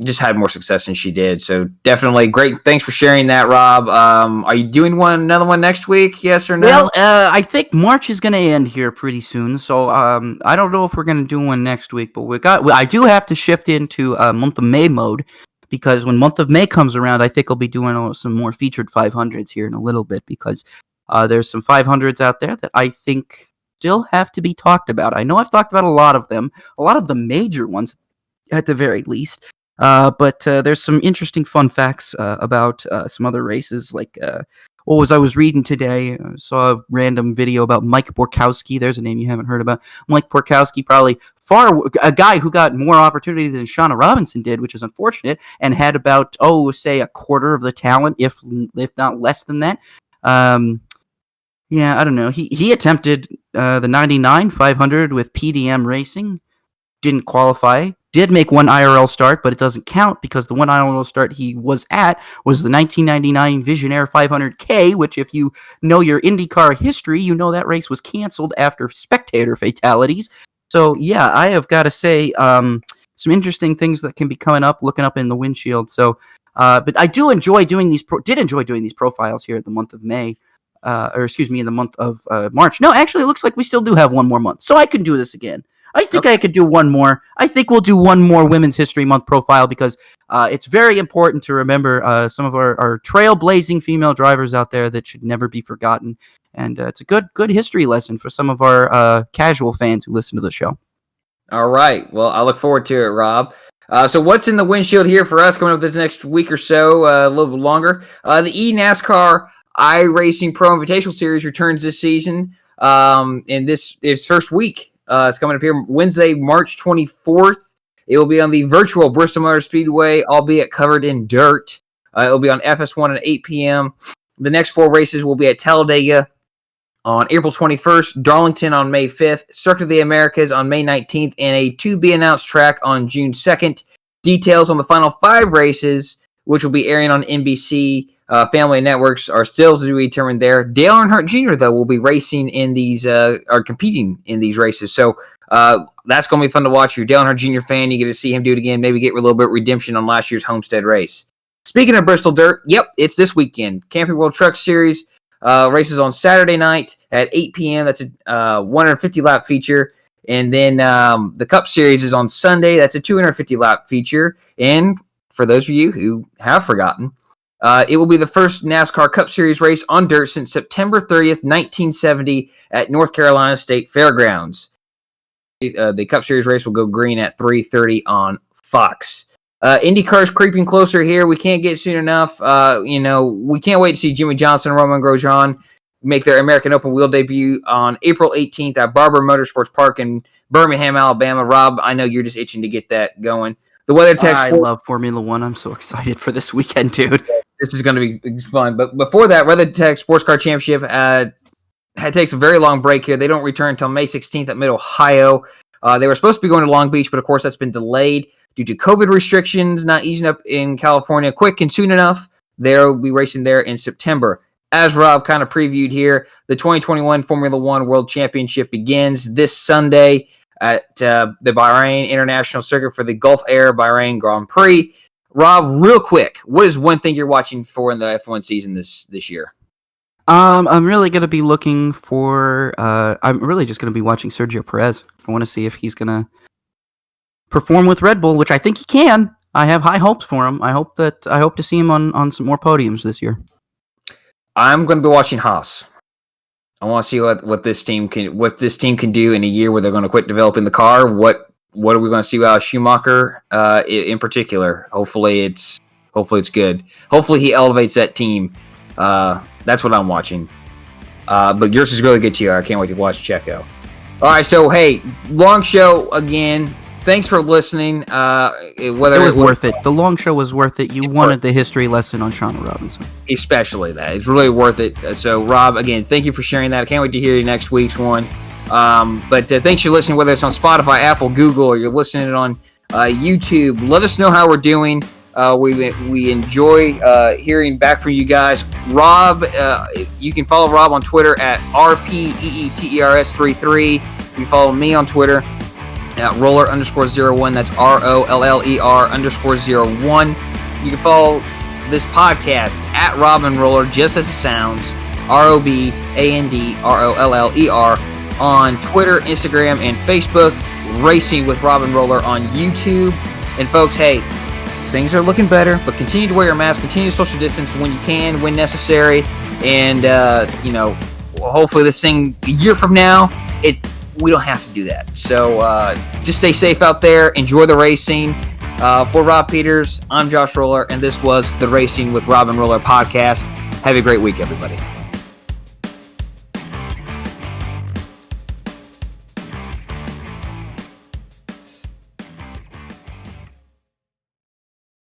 just had more success than she did. So definitely great. Thanks for sharing that, Rob. Are you doing another one next week? Yes or no? Well, I think March is going to end here pretty soon, so I don't know if we're going to do one next week. But I do have to shift into month of May mode, because when month of May comes around, I think I'll be doing some more featured 500s here in a little bit, because there's some 500s out there that I think still have to be talked about. I know I've talked about a lot of them, a lot of the major ones at the very least. But there's some interesting fun facts about some other races. Like, I was reading today, saw a random video about Mike Borkowski. There's a name you haven't heard about. Mike Borkowski, probably a guy who got more opportunity than Shawna Robinson did, which is unfortunate, and had about, say a quarter of the talent, if not less than that. Yeah, I don't know. He attempted the 99 500 with PDM Racing, didn't qualify. Did make one IRL start, but it doesn't count because the one IRL start he was at was the 1999 Visionaire 500K, which, if you know your IndyCar history, you know that race was canceled after spectator fatalities. So, yeah, I have got to say some interesting things that can be coming up, looking up in the windshield. So, but I do enjoy doing these profiles here at the month of May. In the month of March. No, actually, it looks like we still do have one more month, so I can do this again. I think I could do one more. I think we'll do one more Women's History Month profile, because it's very important to remember some of our trailblazing female drivers out there that should never be forgotten. And it's a good history lesson for some of our casual fans who listen to the show. All right. Well, I look forward to it, Rob. So what's in the windshield here for us coming up this next week or so, a little bit longer? The NASCAR iRacing Pro Invitational Series returns this season in its first week. It's coming up here Wednesday, March 24th. It will be on the virtual Bristol Motor Speedway, albeit covered in dirt. It will be on FS1 at 8 p.m. The next 4 races will be at Talladega on April 21st, Darlington on May 5th, Circuit of the Americas on May 19th, and a to-be-announced track on June 2nd. Details on the final 5 races, which will be airing on NBC family networks, are still to be determined there. Dale Earnhardt Jr., though, will be racing in these, competing in these races. So that's going to be fun to watch. If you're a Dale Earnhardt Jr. fan, you get to see him do it again, maybe get a little bit of redemption on last year's Homestead race. Speaking of Bristol Dirt, yep, it's this weekend. Camping World Truck Series races on Saturday night at 8 p.m. That's a 150-lap feature. And then the Cup Series is on Sunday. That's a 250-lap feature. And for those of you who have forgotten, it will be the first NASCAR Cup Series race on dirt since September 30th, 1970 at North Carolina State Fairgrounds. The Cup Series race will go green at 3:30 on Fox. IndyCar is creeping closer here. We can't get soon enough. We can't wait to see Jimmy Johnson and Romain Grosjean make their American Open Wheel debut on April 18th at Barber Motorsports Park in Birmingham, Alabama. Rob, I know you're just itching to get that going. The WeatherTech I love Formula One. I'm so excited for this weekend, dude. This is going to be fun. But before that, WeatherTech Sports Car Championship takes a very long break here. They don't return until May 16th at Mid-Ohio. They were supposed to be going to Long Beach, but of course that's been delayed due to COVID restrictions not easing up in California quick and soon enough. They'll be racing there in September. As Rob kind of previewed here, the 2021 Formula One World Championship begins this Sunday at the Bahrain International Circuit for the Gulf Air Bahrain Grand Prix. Rob, real quick, what is one thing you're watching for in the F1 season this year? I'm really going to be looking for... I'm really just going to be watching Sergio Perez. I want to see if he's going to perform with Red Bull, which I think he can. I have high hopes for him. I hope to see him on some more podiums this year. I'm going to be watching Haas. I want to see what this team can do in a year where they're going to quit developing the car. What are we going to see about Schumacher in particular? Hopefully it's good. Hopefully he elevates that team. That's what I'm watching. But yours is really good too. I can't wait to watch Checo. All right, so hey, long show again. Thanks for listening. It was worth it. The long show was worth it. You wanted the history lesson on Shawna Robinson. Especially that. It's really worth it. So, Rob, again, thank you for sharing that. I can't wait to hear you next week's one. But thanks for listening, whether it's on Spotify, Apple, Google, or you're listening on YouTube. Let us know how we're doing. We enjoy hearing back from you guys. Rob, you can follow Rob on Twitter at RPEETERS33. You can follow me on Twitter at roller_01. That's ROLLER_01. You can follow this podcast at Rob and Roller, just as it sounds, ROBANDROLLER, on Twitter, Instagram, and Facebook. Racing with Rob and Roller on YouTube. And folks, hey, things are looking better, but continue to wear your mask, continue to social distance when you can, when necessary, and hopefully this thing a year from now, we don't have to do that. So just stay safe out there, enjoy the racing. For Rob Peeters, I'm Josh Roller, and this was the Racing with Rob and Roller podcast. Have a great week, everybody.